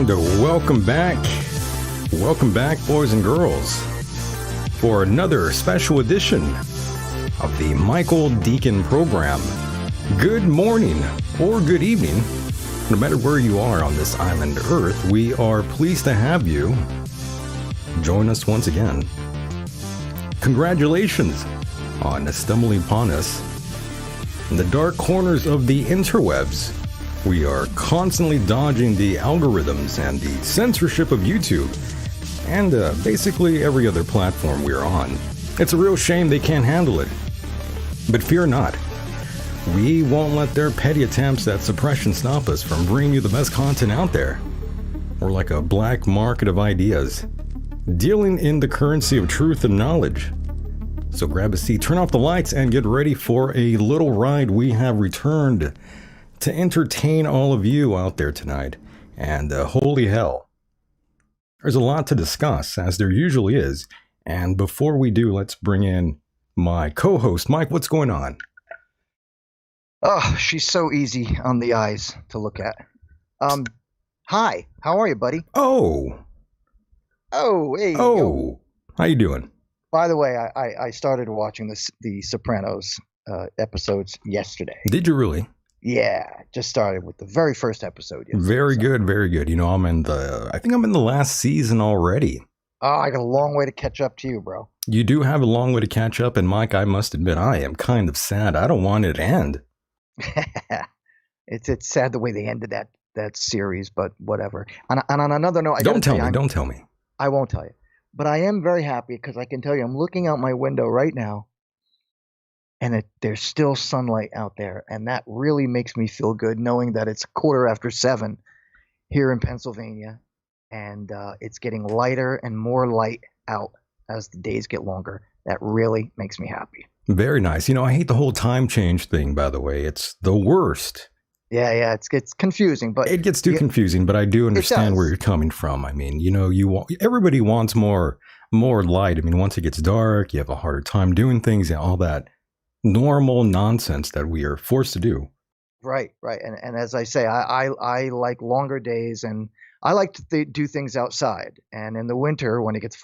And welcome back, boys and girls, for another special edition of the Michael Decon program. Good morning or good evening. No matter where you are on this island Earth, we are pleased to have you join us once again. Congratulations on stumbling upon us in the dark corners of the interwebs. We are constantly dodging the algorithms and the censorship of YouTube and basically every other platform we're on. It's a real shame they can't handle it. But fear not. We won't let their petty attempts at suppression stop us from bringing you the best content out there. We're like a black market of ideas, dealing in the currency of truth and knowledge. So grab a seat, turn off the lights, and get ready for a little ride. We have returned to entertain all of you out there tonight. And holy hell, there's a lot to discuss, as there usually is. And before we do, let's bring in my co-host. Mike, what's going on? Oh, she's so easy on the eyes to look at. Hi, how are you, buddy? Oh, hey. yo. How you doing? By the way, I started watching the Sopranos episodes yesterday. Did you really? Yeah, just started with the very first episode yesterday. Very good, very good. You know, I think I'm in the last season already. Oh, I got a long way to catch up to you, bro. You do have a long way to catch up, and Mike, I must admit, I am kind of sad. I don't want it to end. It's sad the way they ended that series, but whatever. And on another note, Don't tell me. I won't tell you. But I am very happy because I can tell you I'm looking out my window right now, and there's still sunlight out there, and that really makes me feel good knowing that it's 7:15 here in Pennsylvania, and it's getting lighter and more light out as the days get longer. That really makes me happy. Very nice. You know, I hate the whole time change thing, by the way. It's the worst. Yeah, it's confusing, but it gets too confusing, but I do understand where you're coming from. I mean, you know, everybody wants more light. I mean, once it gets dark, you have a harder time doing things and all that normal nonsense that we are forced to do. Right. And as I say, I like longer days, and I like to do things outside. And in the winter, when it gets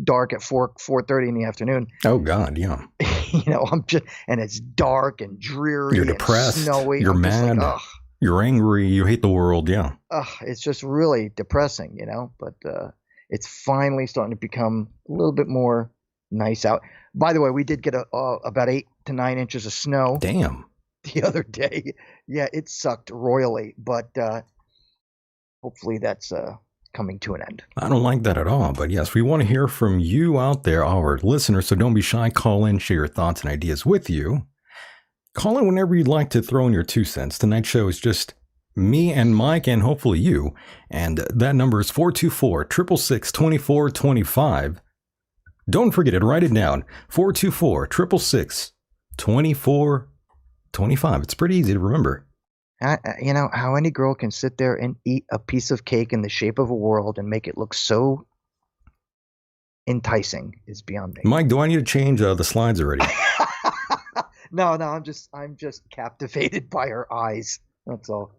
dark at 4:30 in the afternoon. Oh God, yeah. You know, and it's dark and dreary. You're depressed. And snowy. You're mad. Like, you're angry. You hate the world. Yeah. It's just really depressing, you know. But it's finally starting to become a little bit more nice out. By the way, we did get about 8 to 9 inches of snow. Damn. The other day. Yeah, it sucked royally, but hopefully that's coming to an end. I don't like that at all, but yes, we want to hear from you out there, our listeners, so don't be shy. Call in, share your thoughts and ideas with you. Call in whenever you'd like to throw in your 2 cents. Tonight's show is just me and Mike and hopefully you, and that number is 424-666-2425. Don't forget it, write it down, 424-666-2425. It's pretty easy to remember. You know, how any girl can sit there and eat a piece of cake in the shape of a world and make it look so enticing is beyond me. Mike, do I need to change the slides already? No, I'm just captivated by her eyes. That's all.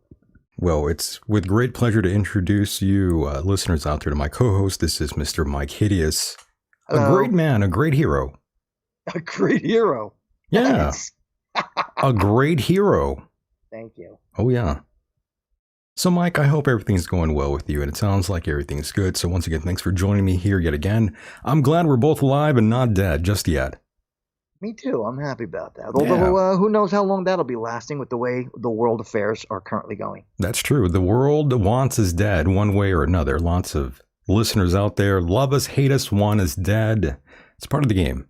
Well, it's with great pleasure to introduce you, listeners out there, to my co-host. This is Mr. Mike Hideous. Hello. A great man, a great hero. A great hero. Yeah. A great hero. Thank you. Oh, yeah. So, Mike, I hope everything's going well with you, and it sounds like everything's good. So, once again, thanks for joining me here yet again. I'm glad we're both alive and not dead just yet. Me too. I'm happy about that. Although, who knows how long that'll be lasting with the way the world affairs are currently going. That's true. The world wants us dead one way or another. Lots of listeners out there love us, hate us, want us dead. It's part of the game.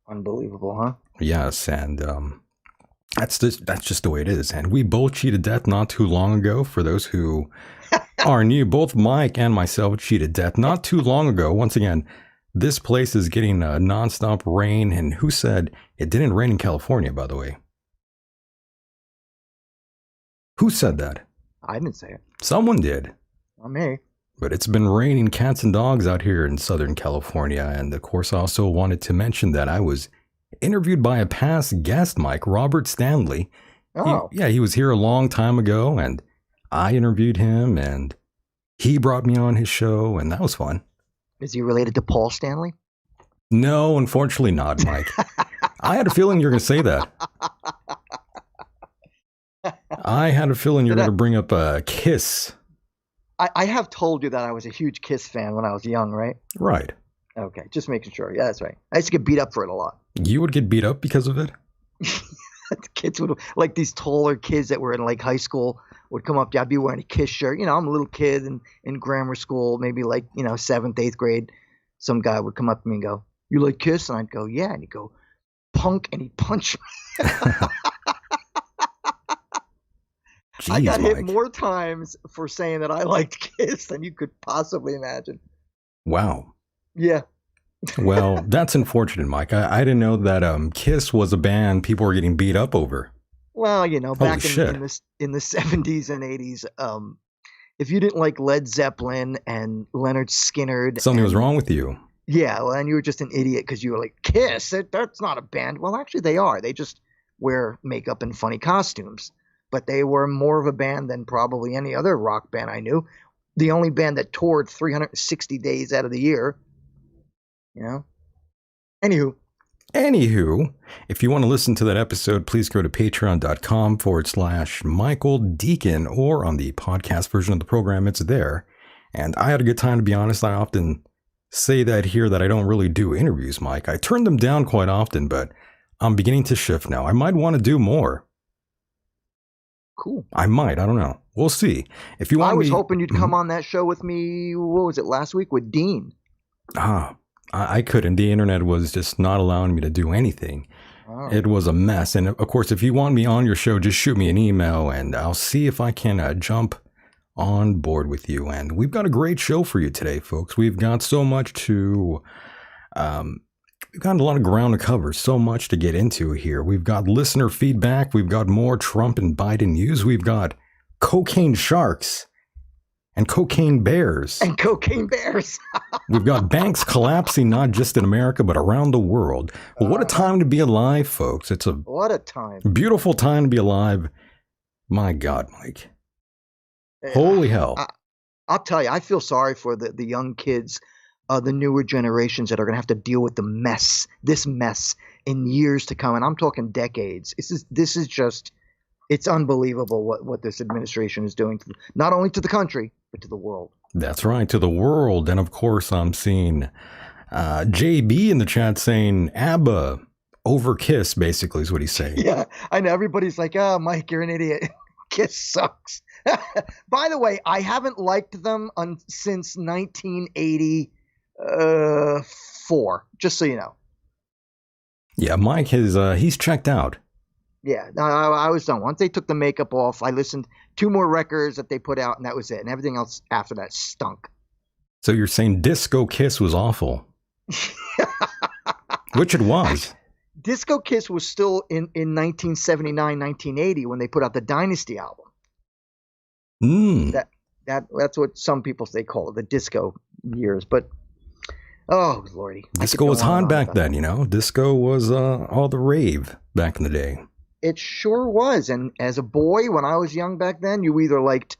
Unbelievable, huh? Yes, and that's just the way it is. And we both cheated death not too long ago. For those who are new, both Mike and myself cheated death not too long ago. Once again, this place is getting nonstop rain. And who said it didn't rain in California, by the way? Who said that? I didn't say it. Someone did. Not me. But it's been raining cats and dogs out here in Southern California. And of course, I also wanted to mention that I was interviewed by a past guest, Mike, Robert Stanley. Oh. He was here a long time ago, and I interviewed him, and he brought me on his show, and that was fun. Is he related to Paul Stanley? No, unfortunately not, Mike. I had a feeling you were going to say that. I had a feeling you were Did going to bring up Kiss. I have told you that I was a huge Kiss fan when I was young, right? Right. Okay, just making sure. Yeah, that's right. I used to get beat up for it a lot. You would get beat up because of it? The kids would, like these taller kids that were in like high school would come up to, I'd be wearing a Kiss shirt. You know, I'm a little kid in grammar school, maybe like, you know, 7th, 8th grade. Some guy would come up to me and go, "You like Kiss?" And I'd go, "Yeah." And he'd go, "Punk," and he'd punch me. Jeez, I got hit Mike. more times for saying that I liked Kiss than you could possibly imagine. Wow. Yeah. Well, that's unfortunate, Mike. I didn't know that Kiss was a band people were getting beat up over. Well, you know, Holy back shit. in the 70s and 80s, if you didn't like Led Zeppelin and Leonard Skinner, Something was wrong with you. yeah, well, and you were just an idiot because you were like, Kiss, that's not a band. Well, actually, they are. They just wear makeup and funny costumes. But they were more of a band than probably any other rock band I knew. The only band that toured 360 days out of the year. You know? Anywho, if you want to listen to that episode, please go to patreon.com/Michael Decon, or on the podcast version of the program, it's there. And I had a good time, to be honest. I often say that here that I don't really do interviews, Mike. I turn them down quite often, but I'm beginning to shift now. I might want to do more. Cool. I might. I don't know. We'll see. If you want I was hoping you'd come on that show with me, what was it, last week with Dean? I couldn't. The internet was just not allowing me to do anything. Oh. It was a mess. And of course, if you want me on your show, just shoot me an email and I'll see if I can jump on board with you. And we've got a great show for you today, folks. We've got so much to, we've got a lot of ground to cover, so much to get into here. We've got listener feedback. We've got more Trump and Biden news. We've got cocaine sharks and cocaine bears. And cocaine bears. We've got banks collapsing, not just in America, but around the world. Well, what a time to be alive, folks. It's a What a time. beautiful time to be alive. My God, Mike. Holy hell. I'll tell you, I feel sorry for the young kids, the newer generations that are going to have to deal with this mess in years to come. And I'm talking decades. This is just, it's unbelievable what this administration is doing, not only to the country, but to the world. That's right, to the world. And of course, I'm seeing JB in the chat saying ABBA over Kiss, basically, is what he's saying. Yeah, I know. Everybody's like, "Oh, Mike, you're an idiot. Kiss sucks." By the way, I haven't liked them since 1984, just so you know. Yeah, Mike he's checked out. Yeah, no, I was done. Once they took the makeup off, I listened 2 more records that they put out, and that was it. And everything else after that stunk. So you're saying Disco Kiss was awful? Which it was. Disco Kiss was still in 1979, 1980 when they put out the Dynasty album. That's what some people they call it, the disco years. But oh lordy, disco was hot back then. You know, disco was all the rave back in the day. It sure was. And as a boy, when I was young back then, you either liked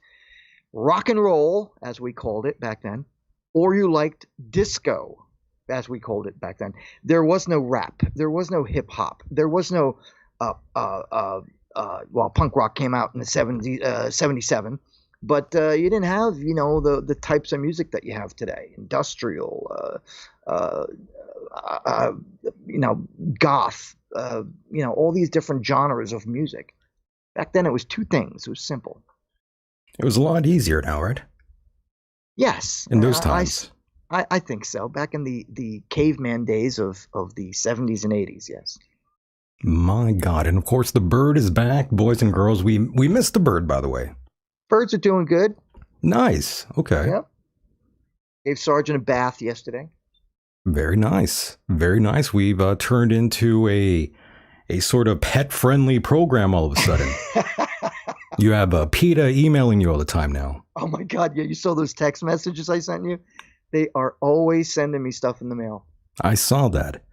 rock and roll, as we called it back then, or you liked disco, as we called it back then. There was no rap. There was no hip hop. There was no well, punk rock came out in the 77, but you didn't have, you know, the types of music that you have today, industrial, you know, goth, you know, all these different genres of music. Back then it was 2 things. It was simple. It was a lot easier now, right? Yes. In those times. I think so. Back in the caveman days of the 70s and 80s, yes. My God. And of course, the bird is back, boys and girls. We missed the bird, by the way. Birds are doing good. Nice. Okay. Yep. Gave Sergeant a bath yesterday. Very nice. Very nice. We've turned into a sort of pet-friendly program all of a sudden. You have PETA emailing you all the time now. Oh, my God. Yeah, you saw those text messages I sent you? They are always sending me stuff in the mail. I saw that.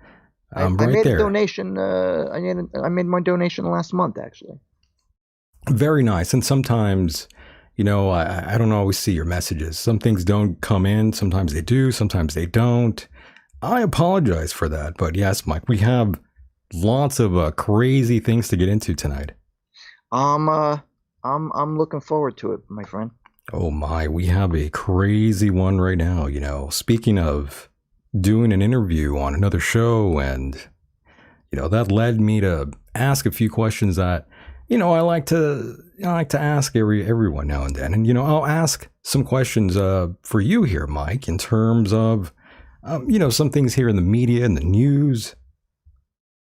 I made a donation. I made my donation last month, actually. Very nice. And sometimes, you know, I don't always see your messages. Some things don't come in. Sometimes they do. Sometimes they don't. I apologize for that. But yes, Mike, we have lots of crazy things to get into tonight. I'm looking forward to it, my friend. Oh my, we have a crazy one right now. Speaking of doing an interview on another show, and that led me to ask a few questions that I like to ask everyone now and then. And I'll ask some questions for you here, Mike, in terms of some things here in the media and the news,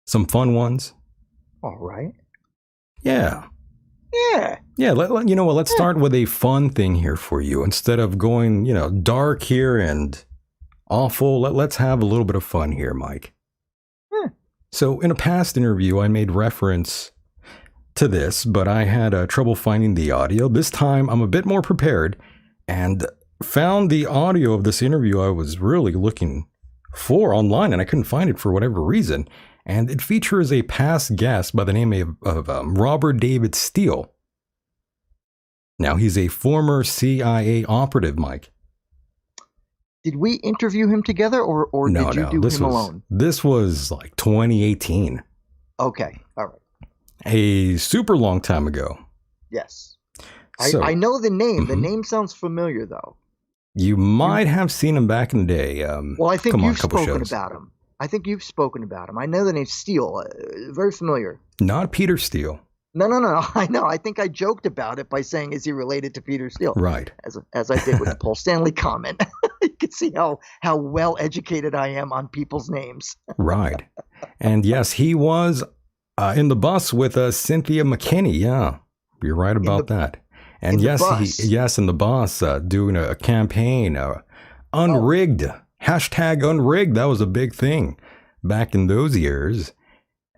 some fun ones. All right. Yeah. Yeah. Yeah, you know what? Let's start with a fun thing here for you. Instead of going, dark here and awful, let's have a little bit of fun here, Mike. So in a past interview, I made reference to this, but I had trouble finding the audio. This time, I'm a bit more prepared and found the audio of this interview I was really looking for online, and I couldn't find it for whatever reason. And it features a past guest by the name of Robert David Steele. Now, he's a former CIA operative, Mike. Did we interview him together, or did you do him alone? This was like 2018. Okay, all right. A super long time ago. Yes. I know the name. The name sounds familiar, though. You might have seen him back in the day. Well, I think you've spoken about him. I know the name Steele. Very familiar. Not Peter Steele. No. I know. I think I joked about it by saying, "Is he related to Peter Steele?" Right. As I did with the Paul Stanley comment. You can see how well educated I am on people's names. Right. And yes, he was in the bus with Cynthia McKinney. Yeah, you're right about that. And yes, in the bus doing a campaign, unrigged, hashtag unrigged. That was a big thing back in those years.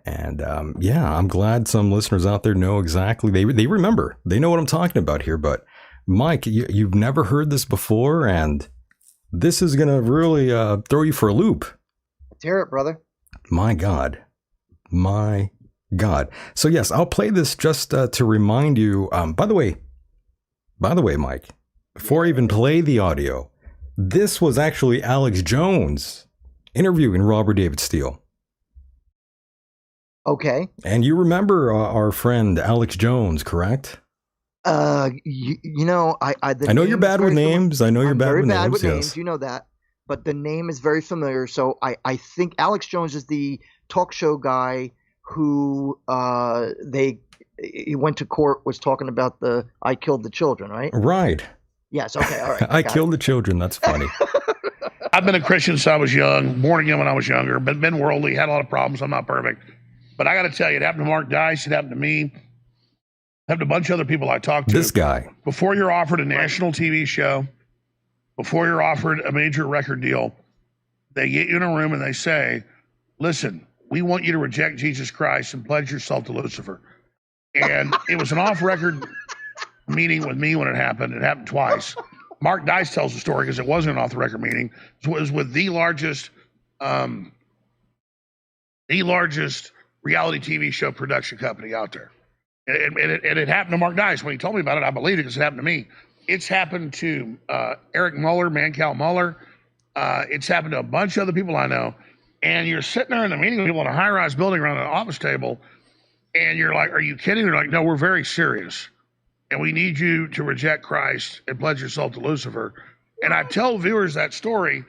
And I'm glad some listeners out there know exactly. They remember. They know what I'm talking about here. But Mike, you've never heard this before, and this is going to really throw you for a loop. Let's hear it, brother. My God. So yes, I'll play this just to remind you. By the way, Mike, before I even play the audio, this was actually Alex Jones interviewing Robert David Steele. Okay. And you remember our friend Alex Jones, correct? I know you're bad with names. I know you're bad with names. Yes. You know that. But the name is very familiar. So I think Alex Jones is the talk show guy who he went to court, was talking about the I killed the children, right? Right. Yes. Okay. All right. I killed the children. That's funny. I've been a Christian since I was young, born again when I was younger, but been worldly, had a lot of problems. I'm not perfect. But I got to tell you, it happened to Mark Dice. It happened to me. It happened to a bunch of other people I talked to. This guy. Before you're offered a national TV show, before you're offered a major record deal, they get you in a room and they say, listen, we want you to reject Jesus Christ and pledge yourself to Lucifer. And it was an off-record meeting with me when it happened. It happened twice. Mark Dice tells the story because it wasn't an off-the-record meeting. It was with the largest reality TV show production company out there. And it happened to Mark Dice. When he told me about it, I believed it because it happened to me. It's happened to Eric Muller, Mancal Muller. It's happened to a bunch of other people I know. And you're sitting there in the meeting with people in a high-rise building around an office table, and you're like, are you kidding? They're like, no, we're very serious. And we need you to reject Christ and pledge yourself to Lucifer. And I tell viewers that story,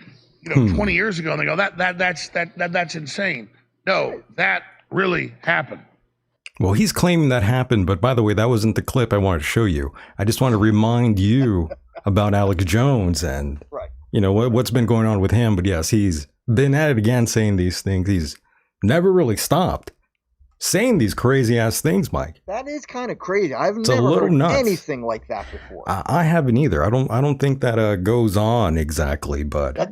20 years ago, and they go, that's insane. No, that really happened. Well, he's claiming that happened, but by the way, that wasn't the clip I wanted to show you. I just want to remind you about Alex Jones and what's been going on with him. But yes, he's been at it again saying these things. He's never really stopped saying these crazy ass things, Mike. That is kind of crazy. I've never heard anything like that before. I haven't either. I don't think that goes on exactly, but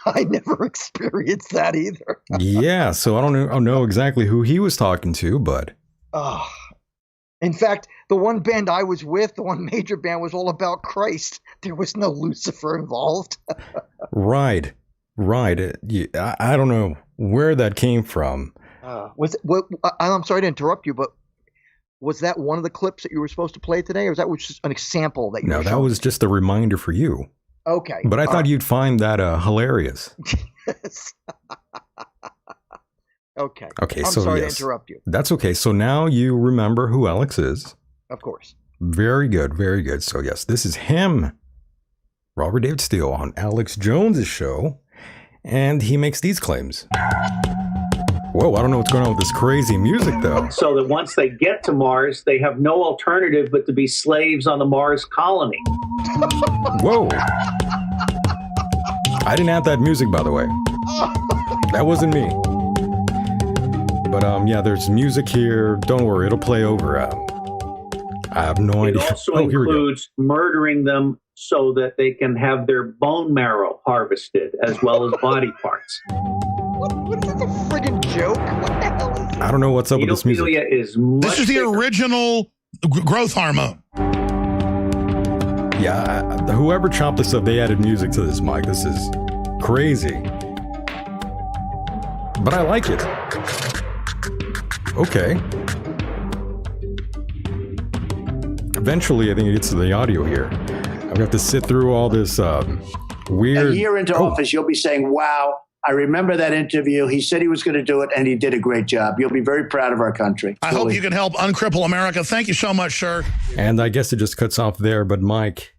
I never experienced that either. Yeah, so I don't know exactly who he was talking to, but in fact, the one band I was with, the one major band, was all about Christ. There was no Lucifer involved. Right. I don't know where that came from. I'm sorry to interrupt you, but was that one of the clips that you were supposed to play today, or was that just an example that you were showing? No, that was just a reminder for you. Okay. But I thought you'd find that hilarious. Yes. Okay. I'm sorry to interrupt you. That's okay. So now you remember who Alex is. Of course. Very good, very good. So yes, this is him, Robert David Steele, on Alex Jones's show, and he makes these claims. Whoa, I don't know what's going on with this crazy music, though. So that once they get to Mars, they have no alternative but to be slaves on the Mars colony. Whoa. I didn't add that music, by the way. That wasn't me. But yeah, there's music here. Don't worry, it'll play over. I have no idea. It also includes murdering them so that they can have their bone marrow harvested as well as body parts. What is this, a friggin' joke? What the hell is this? I don't know what's up with this music. This is the original growth hormone. Yeah, whoever chopped this up, they added music to this, Mike. This is crazy. But I like it. Okay. Eventually, I think it gets to the audio here. I've got to sit through all this weird... A year into office, you'll be saying, wow, I remember that interview. He said he was going to do it, and he did a great job. You'll be very proud of our country. I hope you can help uncripple America. Thank you so much, sir. And I guess it just cuts off there, but Mike,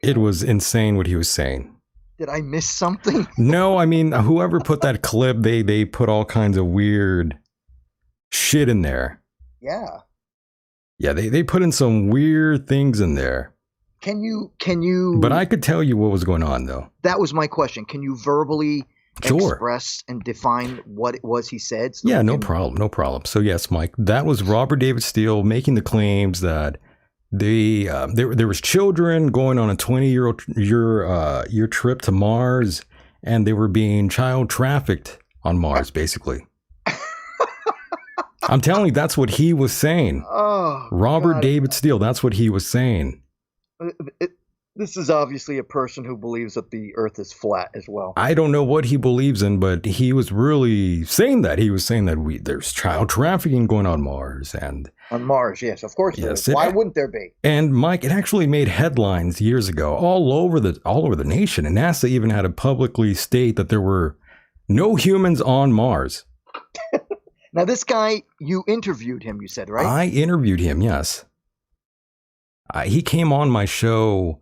it was insane what he was saying. Did I miss something? No, I mean, whoever put that clip, they put all kinds of weird shit in there. Yeah. Yeah, they put in some weird things in there. Can you... But I could tell you what was going on, though. That was my question. Can you verbally express and define what it was he said? So yeah, no problem. So yes, Mike, that was Robert David Steele making the claims that there was children going on a 20-year trip to Mars, and they were being child trafficked on Mars, basically. I'm telling you, that's what he was saying. Oh, Robert David Steele, that's what he was saying. This is obviously a person who believes that the Earth is flat as well. I don't know what he believes in, but he was really saying that. He was saying that there's child trafficking going on Mars. On Mars, yes, of course. Yes, why wouldn't there be? And Mike, it actually made headlines years ago all over the nation. And NASA even had to publicly state that there were no humans on Mars. Now, this guy, you interviewed him, you said, right? I interviewed him, yes. He came on my show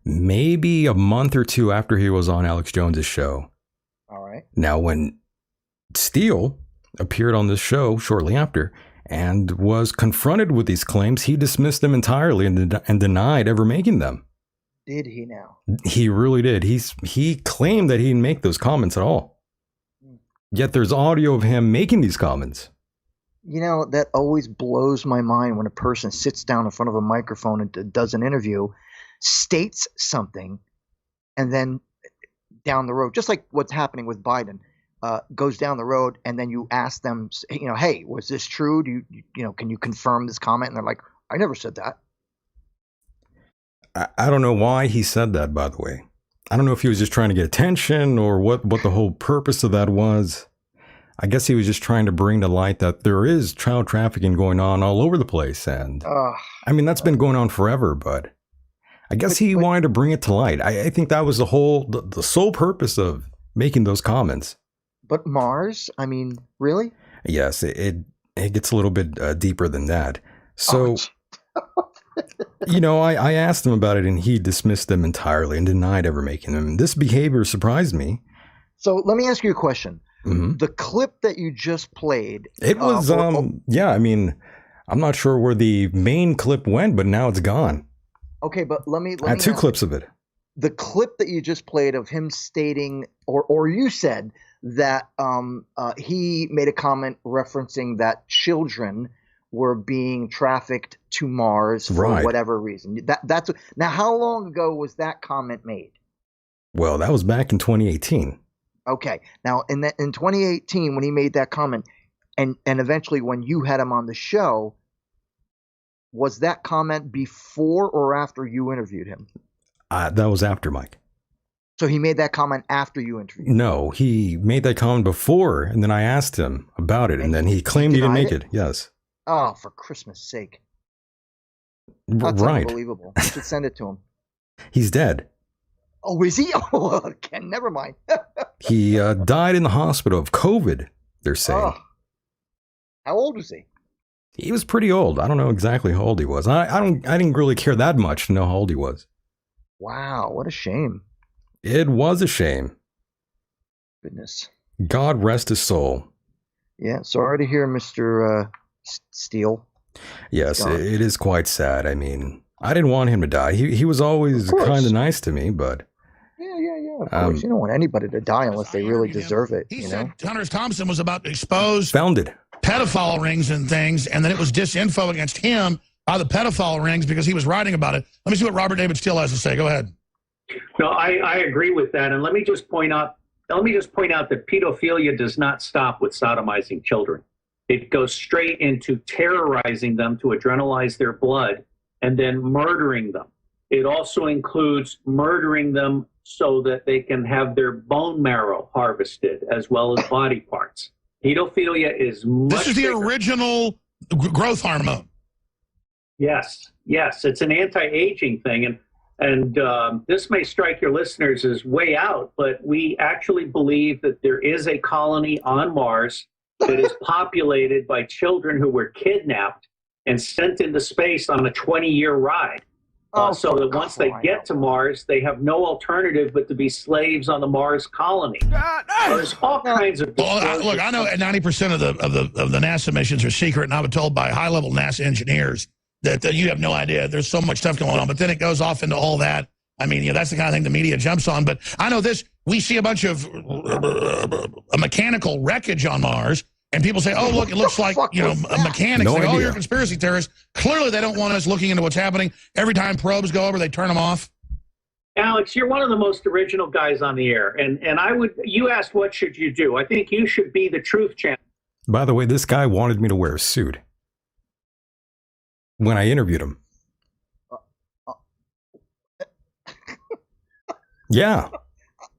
maybe a month or two after he was on Alex Jones's show. All right. Now, when Steele appeared on this show shortly after and was confronted with these claims, he dismissed them entirely and denied ever making them. Did he now? He really did. He claimed that he didn't make those comments at all. Yet there's audio of him making these comments. You know, that always blows my mind when a person sits down in front of a microphone and does an interview, states something, and then down the road, just like what's happening with Biden, goes down the road, and then you ask them, hey, was this true? Can you confirm this comment? And they're like, I never said that. I don't know why he said that, by the way. I don't know if he was just trying to get attention or what the whole purpose of that was. I guess he was just trying to bring to light that there is child trafficking going on all over the place. And I mean, that's been going on forever, but I guess he wanted to bring it to light. I think that was the sole purpose of making those comments. But Mars, I mean, really? Yes, it gets a little bit deeper than that. So, I asked him about it and he dismissed them entirely and denied ever making them. This behavior surprised me. So let me ask you a question. Mm-hmm. The clip that you just played. It was, I mean, I'm not sure where the main clip went, but now it's gone. Okay, but let me I had two clips of it. The clip that you just played of him stating, or you said that he made a comment referencing that children were being trafficked to Mars for whatever reason. That's now. How long ago was that comment made? Well, that was back in 2018. Okay. Now, in 2018, when he made that comment, and eventually when you had him on the show, was that comment before or after you interviewed him? That was after, Mike. So he made that comment after you interviewed him? No, he made that comment before, and then I asked him about it, and then he claimed he didn't make it. Yes. Oh, for Christmas' sake. That's unbelievable. You should send it to him. He's dead. Oh, is he? Oh, okay, never mind. He died in the hospital of COVID, they're saying. Oh. How old was he? He was pretty old. I don't know exactly how old he was. I didn't really care that much to know how old he was. Wow, what a shame. It was a shame. Goodness. God rest his soul. Yeah, sorry to hear, Mr. Steele. Yes, it is quite sad. I mean, I didn't want him to die. He was always kind of nice to me, but... Yeah, of course. You don't want anybody to die unless they really deserve it, He you said know? Hunter Thompson was about to expose Founded. pedophile rings and things, and that it was disinfo against him by the pedophile rings because he was writing about it. Let me see what Robert David Steele has to say. Go ahead. No, I agree with that. And let me just point out that pedophilia does not stop with sodomizing children. It goes straight into terrorizing them to adrenalize their blood and then murdering them. It also includes murdering them so that they can have their bone marrow harvested as well as body parts. Pedophilia is much This is the bigger. original growth hormone. Yes, it's an anti-aging thing, and this may strike your listeners as way out, but we actually believe that there is a colony on Mars that is populated by children who were kidnapped and sent into space on a 20-year ride. So that once they get to Mars, they have no alternative but to be slaves on the Mars colony. There's all kinds of. Well, look, I know 90% of the NASA missions are secret, and I was told by high-level NASA engineers that you have no idea. There's so much stuff going on, but then it goes off into all that. I mean, that's the kind of thing the media jumps on. But I know this. We see a bunch of mechanical wreckage on Mars. And people say, oh, look, it looks like, mechanics. No They go, idea. you're a conspiracy theorist. Clearly, they don't want us looking into what's happening. Every time probes go over, they turn them off. Alex, you're one of the most original guys on the air. And you asked, what should you do? I think you should be the truth channel. By the way, this guy wanted me to wear a suit when I interviewed him. Yeah.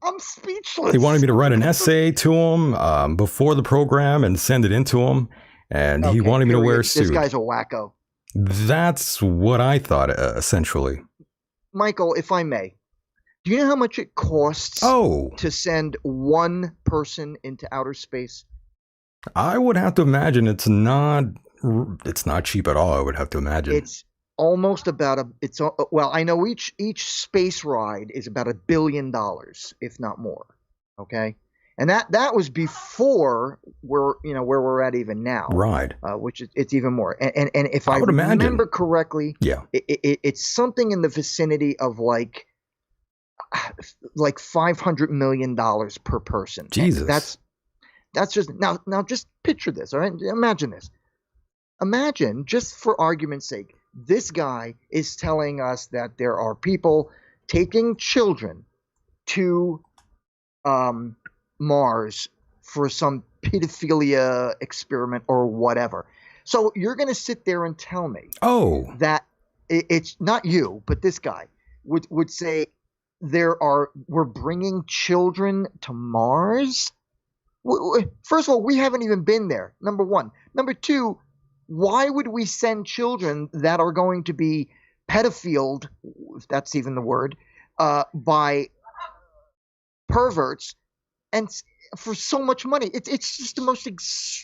I'm speechless. He wanted me to write an essay to him before the program and send it in to him. And he wanted me to wear a suit. This guy's a wacko. That's what I thought, essentially. Michael, if I may, do you know how much it costs to send one person into outer space? I would have to imagine it's not cheap at all. I would have to imagine. It's almost about I know each space ride is about $1 billion, if not more. Okay, and that was before where we're at even now, right? Which it's even more. And if I imagine. remember correctly, yeah, it's something in the vicinity of like $500 million per person. Jesus, that's just now just picture this. All right, imagine this. Imagine, just for argument's sake, this guy is telling us that there are people taking children to Mars for some pedophilia experiment or whatever. So you're going to sit there and tell me that it's not you, but this guy would say we're bringing children to Mars? First of all, we haven't even been there, number one. Number two, why would we send children that are going to be pedophiled, if that's even the word, by perverts, and for so much money? It's just the most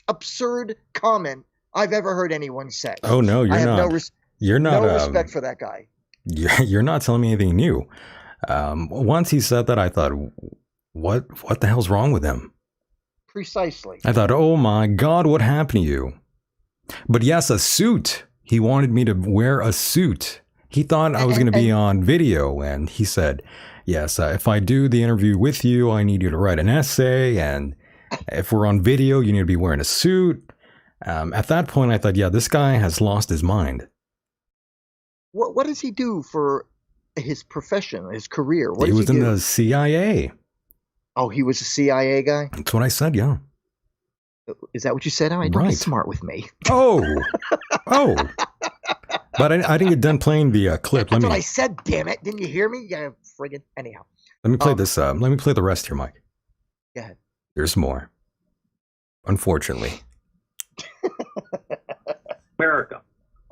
absurd comment I've ever heard anyone say. Oh no, you're not. You're not. No respect for that guy. You're not telling me anything new. Once he said that, I thought, what the hell's wrong with him? Precisely. I thought, oh my God, what happened to you? But yes, a suit. He wanted me to wear a suit. He thought I was going to be on video, and he said, yes, if I do the interview with you, I need you to write an essay, and if we're on video, you need to be wearing a suit. At that point, I thought, yeah, this guy has lost his mind. What does he do for his profession, his career? He was in the CIA. Oh, he was a CIA guy? That's what I said, yeah. Is that what you said? Don't be smart with me. Oh. But I didn't get done playing the clip. That's what I said, damn it. Didn't you hear me? Yeah, friggin'. Anyhow. Let me play this. Let me play the rest here, Mike. Go ahead. There's more. Unfortunately. America.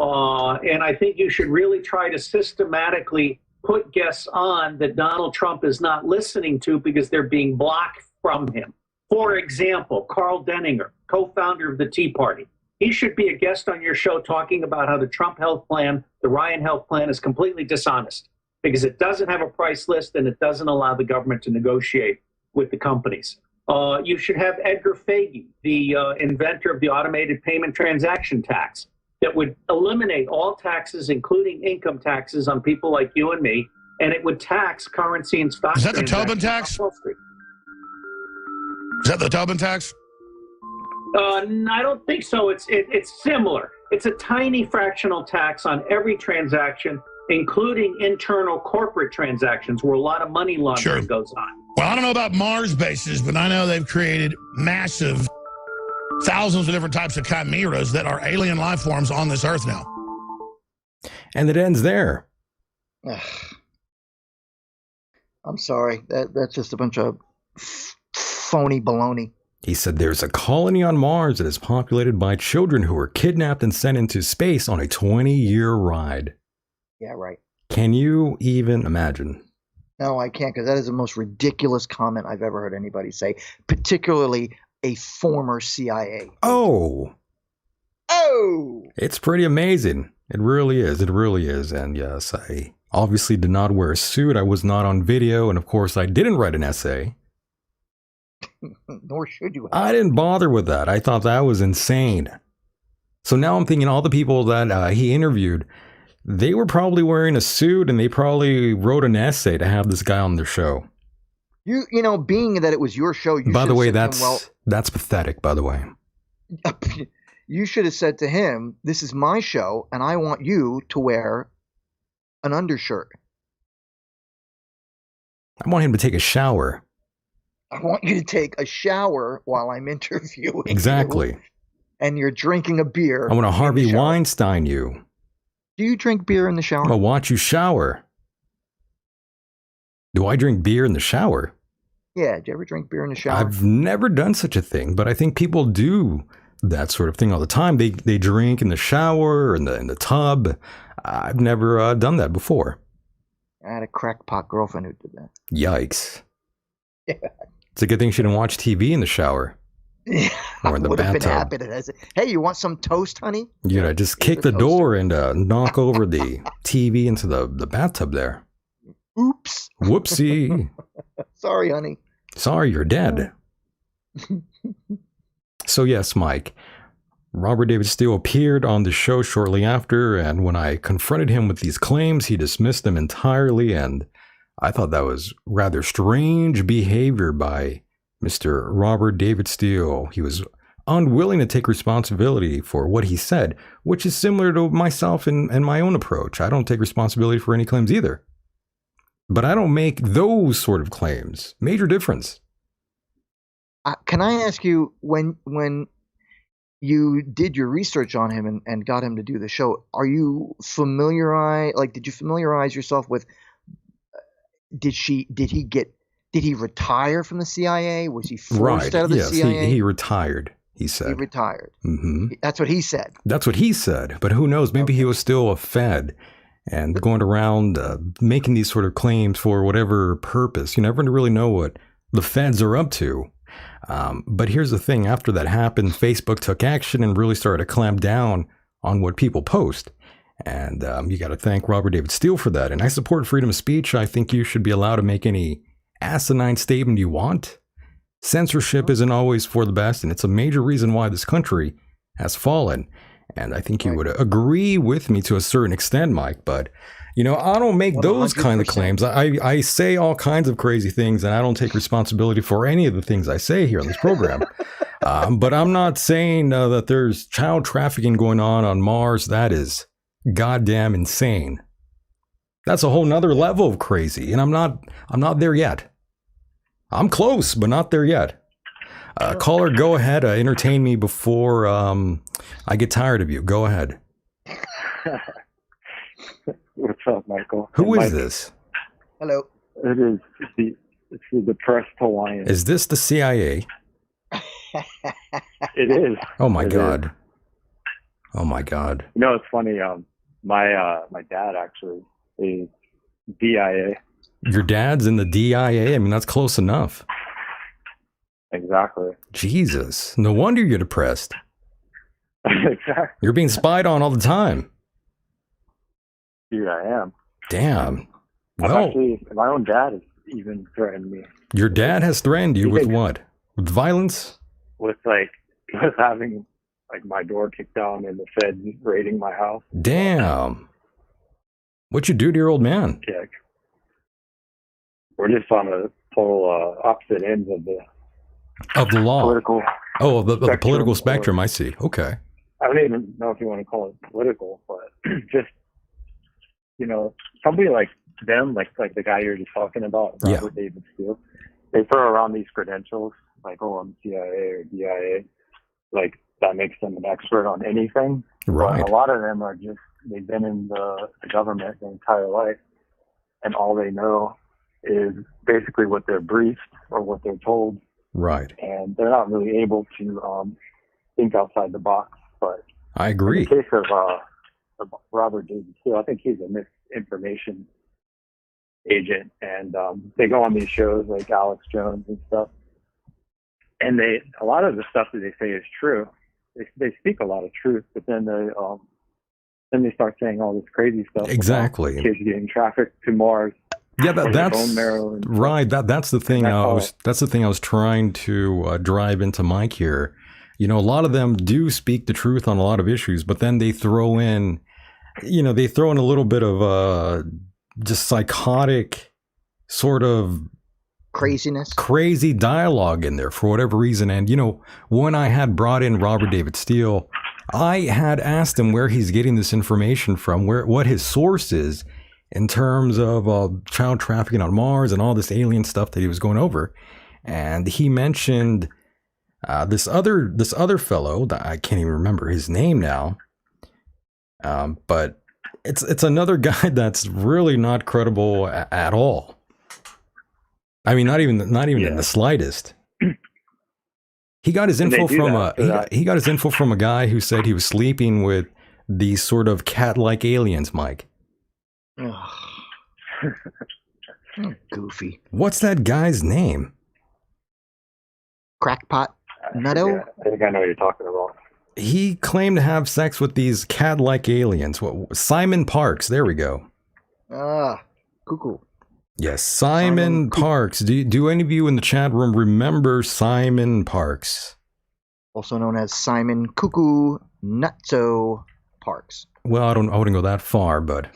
And I think you should really try to systematically put guests on that Donald Trump is not listening to because they're being blocked from him. For example, Carl Denninger, co-founder of the Tea Party. He should be a guest on your show talking about how the Trump health plan, the Ryan health plan, is completely dishonest because it doesn't have a price list and it doesn't allow the government to negotiate with the companies. You should have Edgar Fagey, the inventor of the automated payment transaction tax, that would eliminate all taxes, including income taxes on people like you and me, and it would tax currency and stock. Is that the Tobin tax? Wall Street. Is that the Tobin tax? I don't think so. It's similar. It's a tiny fractional tax on every transaction, including internal corporate transactions where a lot of money laundering goes on. Well, I don't know about Mars bases, but I know they've created massive thousands of different types of chimeras that are alien life forms on this earth now. And it ends there. I'm sorry. That's just a bunch of phony baloney. He said there's a colony on Mars that is populated by children who were kidnapped and sent into space on a 20-year ride. Yeah, right. Can you even imagine? No, I can't, because that is the most ridiculous comment I've ever heard anybody say, particularly a former CIA. Oh! Oh! It's pretty amazing. It really is. It really is. And yes, I obviously did not wear a suit. I was not on video. And of course, I didn't write an essay. Nor should you have. I didn't bother with that. I thought that was insane. So now I'm thinking all the people that he interviewed, they were probably wearing a suit and they probably wrote an essay to have this guy on their show. You know, being that it was your show, you by the way, said to him, that's pathetic, by the way. You should have said to him, this is my show and I want you to wear an undershirt. I want him to take a shower. I want you to take a shower while I'm interviewing Exactly. you, and you're drinking a beer. I want to Harvey Weinstein you. Do you drink beer in the shower? I'll watch you shower. Do I drink beer in the shower? Yeah, do you ever drink beer in the shower? I've never done such a thing, but I think people do that sort of thing all the time. They drink in the shower or in the tub. I've never done that before. I had a crackpot girlfriend who did that. Yikes. Yeah. It's a good thing she didn't watch TV in the shower. Yeah, or in the would have been bathtub. happy to. Hey, you want some toast, honey? You know, just kick the door and knock over the TV into the bathtub there. Oops. Whoopsie. Sorry, honey. Sorry, you're dead. So yes, Mike, Robert David Steele appeared on the show shortly after, and when I confronted him with these claims, he dismissed them entirely, and I thought that was rather strange behavior by Mr. Robert David Steele. He was unwilling to take responsibility for what he said, which is similar to myself and my own approach. I don't take responsibility for any claims either. But I don't make those sort of claims. Major difference. Can I ask you, when you did your research on him and got him to do the show, are you did you familiarize yourself with, did he retire from the CIA? Was he forced out of the CIA? Yes, he retired, he said. He retired. Mm-hmm. That's what he said. That's what he said. But who knows? Maybe he was still a Fed and going around making these sort of claims for whatever purpose. You never really know what the Feds are up to. But here's the thing. After that happened, Facebook took action and really started to clamp down on what people post. And you got to thank Robert David Steele for that. And I support freedom of speech. I think you should be allowed to make any asinine statement you want. Censorship isn't always for the best, and it's a major reason why this country has fallen. And I think you would agree with me to a certain extent, Mike. But, you know, I don't make those kind of claims. I say all kinds of crazy things, and I don't take responsibility for any of the things I say here on this program. But I'm not saying that there's child trafficking going on Mars. That is goddamn insane. That's a whole nother level of crazy, and I'm not there yet. I'm close, but not there yet. Caller, go ahead. Entertain me before I get tired of you. Go ahead. What's up, Michael? Who is this? Hello. It's the depressed Hawaiian. Is this the CIA? It is. Oh my It God. is. Oh my God. You know, it's funny. My dad actually is DIA. Your dad's in the DIA? I mean, that's close enough. Exactly. Jesus. No wonder you're depressed. Exactly. You're being spied on all the time. Dude, I am. Damn. I've Well, actually, my own dad has even threatened me your dad has threatened you He with thinks- what? With violence? with having like my door kicked down and the feds raiding my house. Damn. What you do to your old man? Yeah. We're just on the total opposite ends of the Law. political. Oh, the political spectrum, spectrum. I see. Okay. I don't even know if you want to call it political, but just, somebody like them, like the guy you're just talking about, Robert David Steele, they throw around these credentials like, oh, I'm CIA or DIA, like that makes them an expert on anything. Right. But a lot of them are just, they've been in the government their entire life, and all they know is basically what they're briefed or what they're told. Right. And they're not really able to think outside the box. But I agree. in the case of Robert David Steele, I think he's a misinformation agent, and they go on these shows like Alex Jones and stuff, and a lot of the stuff that they say is true. They speak a lot of truth, but then they start saying all this crazy stuff. Exactly. About kids getting trafficked to Mars. Yeah, that's bone marrow and right. That's the thing. That's the thing I was trying to drive into Mike here. A lot of them do speak the truth on a lot of issues, but then they throw in, a little bit of just psychotic sort of crazy dialogue in there for whatever reason. And when I had brought in Robert David Steele, I had asked him where he's getting this information from, what his source is in terms of child trafficking on Mars and all this alien stuff that he was going over. And he mentioned this other fellow that I can't even remember his name now, but it's another guy that's really not credible at all. I mean, not even in the slightest. He got his info from he got his info from a guy who said he was sleeping with these sort of cat-like aliens, Mike. Goofy. What's that guy's name? Crackpot Nutto? Yeah, I think I know what you're talking about. He claimed to have sex with these cat-like aliens. Simon Parks. There we go. Cuckoo. Yes, Simon Parks. Do any of you in the chat room remember Simon Parks? Also known as Simon Cuckoo Nutso Parks. Well, I wouldn't go that far, but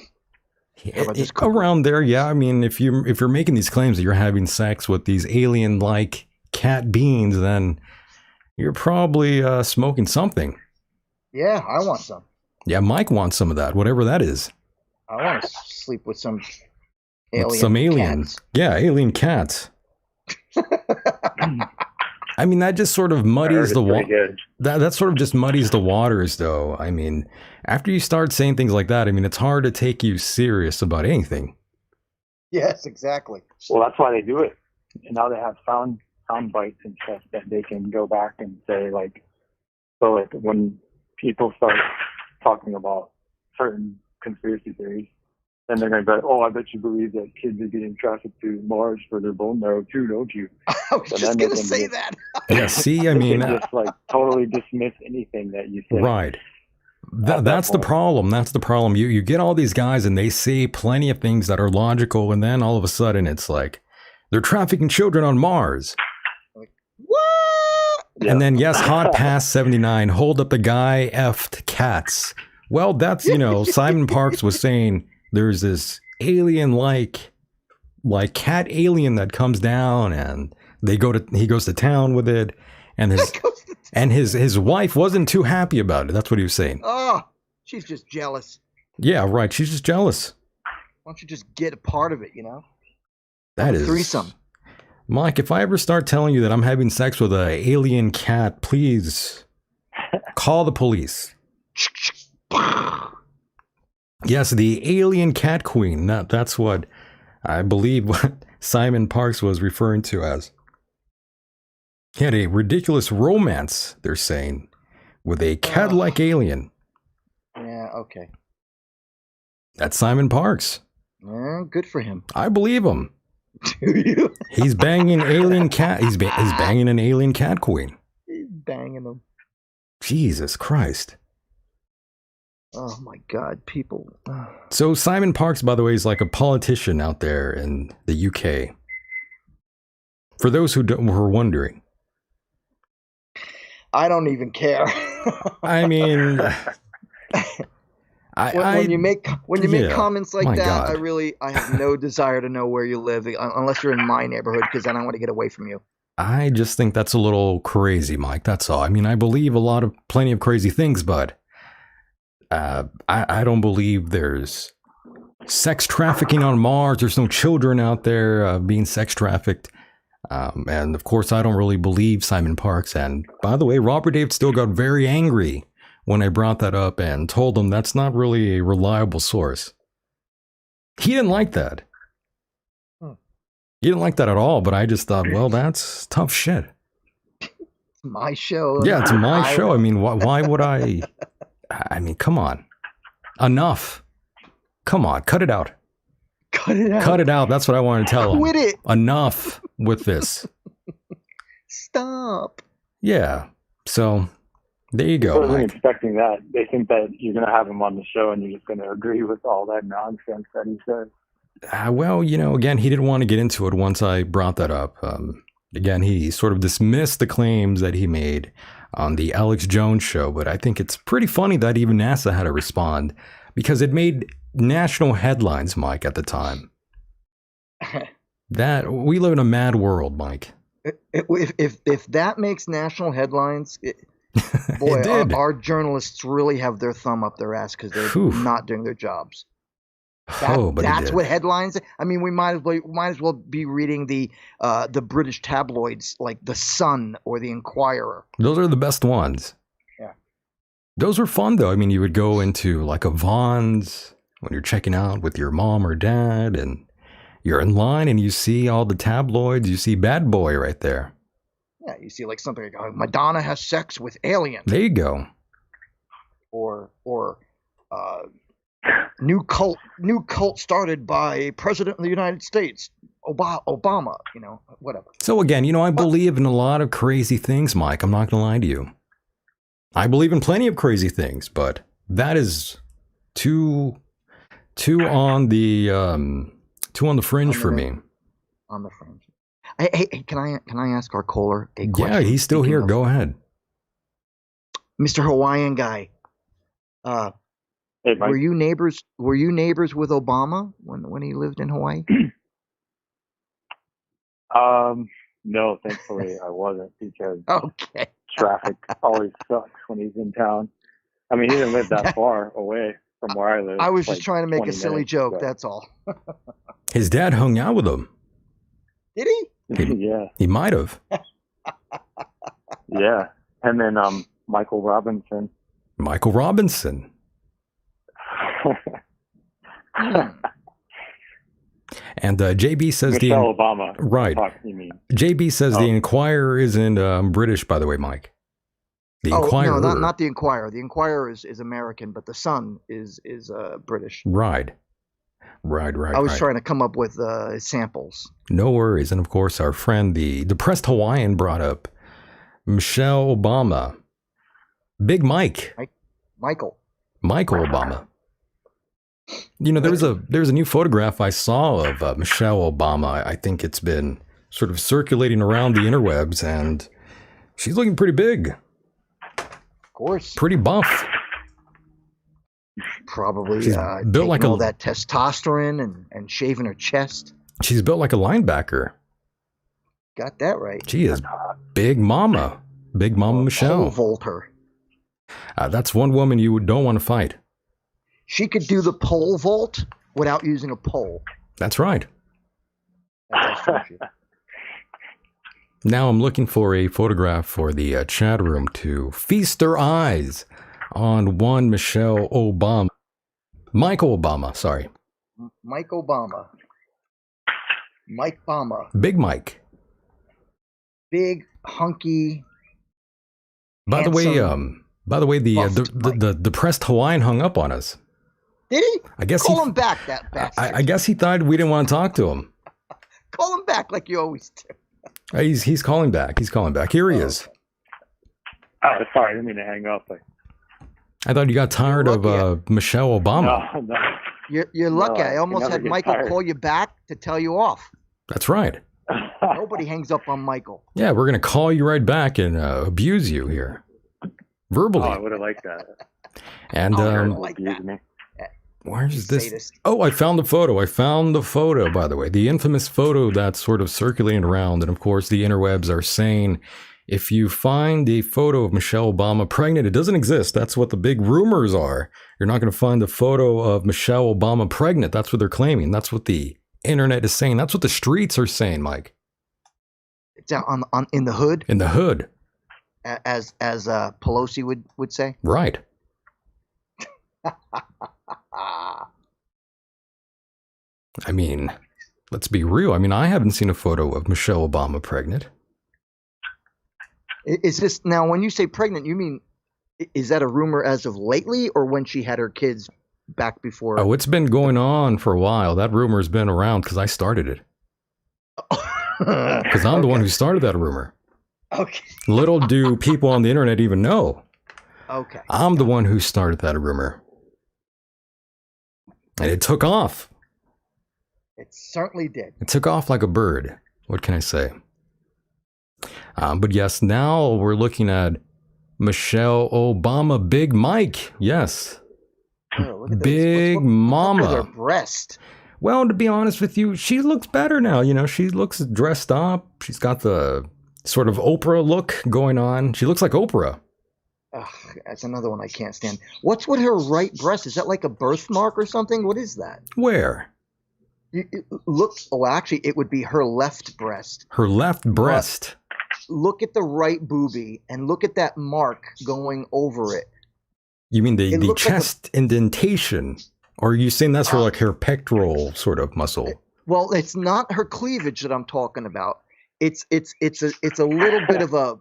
around there, yeah. I mean, if you're making these claims that you're having sex with these alien-like cat beings, then you're probably smoking something. Yeah, I want some. Yeah, Mike wants some of that, whatever that is. I want to sleep with some aliens. Yeah, alien cats. I mean, that just sort of muddies the water. That sort of just muddies the waters, though. I mean, after you start saying things like that, I mean, it's hard to take you serious about anything. Yes, exactly. Well, that's why they do it. And now they have sound bites and stuff that they can go back and say, like, so like when people start talking about certain conspiracy theories, then they're going to be like, oh, I bet you believe that kids are getting trafficked to Mars for their bone marrow too, don't you? I was just going to say that. Yeah, see, I mean, just like totally dismiss anything that you say. Right. That's the problem. That's the problem. You get all these guys and they say plenty of things that are logical, and then all of a sudden it's like they're trafficking children on Mars. Like, what? And then yes, hot pass 79. Hold up the guy effed cats. Well, that's Simon Parks was saying there's this alien like cat alien that comes down and he goes to town with it, and his wife wasn't too happy about it. That's what he was saying. Oh, she's just jealous. Yeah, right. She's just jealous. Why don't you just get a part of it, That is threesome. Mike, if I ever start telling you that I'm having sex with an alien cat, please call the police. Yes, the alien cat queen. That's what I believe what Simon Parks was referring to as. He had a ridiculous romance, they're saying, with a cat-like alien. Yeah, okay. That's Simon Parks. Good for him. I believe him. Do you? He's banging alien cat. He's banging an alien cat queen. He's banging them. Jesus Christ. Oh my God, people. So Simon Parks, by the way, is like a politician out there in the UK. For those who were wondering. I don't even care. I mean, when you make yeah, comments like my that, God. I have no desire to know where you live unless you're in my neighborhood, because then I want to get away from you. I just think that's a little crazy, Mike. That's all. I mean, I believe plenty of crazy things, but I don't believe there's sex trafficking on Mars. There's no children out there being sex trafficked. And of course, I don't really believe Simon Parks. And by the way, Robert David still got very angry when I brought that up and told him that's not really a reliable source. He didn't like that. He didn't like that at all, but I just thought, well, that's tough shit. It's my show. Yeah, it's my show. I mean, why would I? I mean, come on. Enough. Come on, cut it out. Cut it out. Cut it out. That's what I want to tell him. Quit it. Enough with this. Stop. Yeah. So there you I go, wasn't Mike. expecting that. They think that you're going to have him on the show and you're just going to agree with all that nonsense that he says. Well, again, he didn't want to get into it once I brought that up. Again, he sort of dismissed the claims that he made on the Alex Jones show, but I think it's pretty funny that even NASA had to respond because it made national headlines, Mike, at the time. That we live in a mad world, Mike. If that makes national headlines, boy, It did. our journalists really have their thumb up their ass because they're Phew. not doing their jobs. But it That's did. what headlines. I mean, we might as well be reading the British tabloids like the Sun or the Inquirer. Those are the best ones. Yeah. Those were fun, though. I mean, you would go into like a Vons when you're checking out with your mom or dad, and you're in line and you see all the tabloids. You see Bad Boy right there. Yeah, you see like something like Madonna has sex with alien, There you go. or new cult started by President of the United States, Obama. Whatever. So again, I believe in a lot of crazy things, Mike. I'm not going to lie to you. I believe in plenty of crazy things, but that is too on the fringe for me. On the fringe. Hey, can I ask our caller a question? Yeah, he's still here. Go ahead. Mr. Hawaiian guy. Hey, Mike. Were you neighbors with Obama when he lived in Hawaii? No, thankfully I wasn't because Okay. traffic always sucks when he's in town. I mean, he didn't live that far away from where I live. I was like just trying to make a 20 silly minutes, joke, so. that's all. His dad hung out with him. Did he? Yeah, He might have. yeah. And then Michael Robinson. Michael Robinson. And JB says Michelle Obama. Right. You mean? JB says the Inquirer isn't British, by the way, Mike. The Inquirer. No, not the Inquirer. The Inquirer is American, but the Sun is British. Right. I was trying to come up with samples. No worries. And of course, our friend, the depressed Hawaiian, brought up Michelle Obama. Big Mike. Michael Obama. There's a new photograph I saw of Michelle Obama. I think it's been sort of circulating around the interwebs, and she's looking pretty big. Of course. Pretty buff. Probably She's built like all that testosterone and shaving her chest. She's built like a linebacker. Got that right. She is Big Mama. Big Mama Michelle. Pole vaulter. That's one woman you don't want to fight. She could do the pole vault without using a pole. That's right. That's how strong she is. Now I'm looking for a photograph for the chat room to feast their eyes on one Michelle Obama. Michael Obama, sorry. Mike Obama. Mike Obama. Big Mike. Big, hunky. By the way, the depressed Hawaiian hung up on us. Did he? I guess Call him back, that bastard. I guess he thought we didn't want to talk to him. Call him back like you always do. He's calling back. He's calling back. Here he is. Oh, sorry, I didn't mean to hang up. I thought you got tired of Michelle Obama. No, You're lucky. No, I I almost never had get Michael tired. call you back to tell you off. That's right. Nobody hangs up on Michael. Yeah, we're going to call you right back and abuse you here. Verbally. Oh, I would have liked that. And like that. Me. where's this? Sadist. Oh, I found the photo. I found the photo, by the way. The infamous photo that's sort of circulating around. And of course, the interwebs are saying if you find the photo of Michelle Obama pregnant, it doesn't exist. That's what the big rumors are. You're not going to find the photo of Michelle Obama pregnant. That's what they're claiming. That's what the internet is saying. That's what the streets are saying, Mike. It's out on in the hood, In the hood. as Pelosi would say. Right. I mean, let's be real. I mean, I haven't seen a photo of Michelle Obama pregnant. Is this now when you say pregnant? You mean is that a rumor as of lately, or when she had her kids back before? Oh, it's been going on for a while. That rumor's been around because I started it. Because I'm the one who started that rumor. Okay. Little do people on the internet even know. Okay. I'm the one who started that rumor. And it took off. It certainly did. It took off like a bird. What can I say? But yes, now we're looking at Michelle Obama, Big Mike. Yes. Oh, look at Big Look Mama. at her breast. Well, to be honest with you, she looks better now. You know, she looks dressed up. She's got the sort of Oprah look going on. She looks like Oprah. Ugh, that's another one I can't stand. What's with her right breast? Is that like a birthmark or something? What is that? Where? Look. Oh, actually, it would be her left breast. Her left breast. Look at the right boobie and look at that mark going over it. You mean the looks like chest indentation? Or are you saying that's like her pectoral sort of muscle? Well, it's not her cleavage that I'm talking about. It's a little bit of a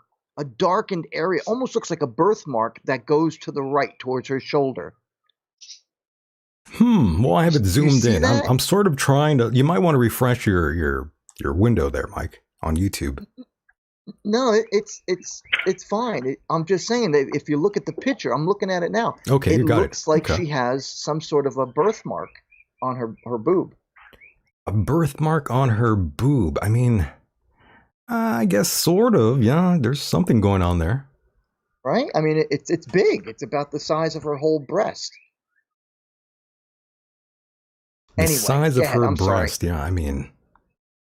darkened area. Almost looks like a birthmark that goes to the right towards her shoulder. Well, I have it zoomed see in. that? I'm sort of trying to. You might want to refresh your window there, Mike, on YouTube. No, it's fine. I'm just saying that if you look at the picture, I'm looking at it now. Okay, you got it. It looks like Okay. she has some sort of a birthmark on her boob. A birthmark on her boob. I mean, I guess sort of. Yeah, there's something going on there. Right? I mean, it's big. It's about the size of her whole breast. The Anyway, size go of ahead, her I'm sorry. breast. Yeah, I mean,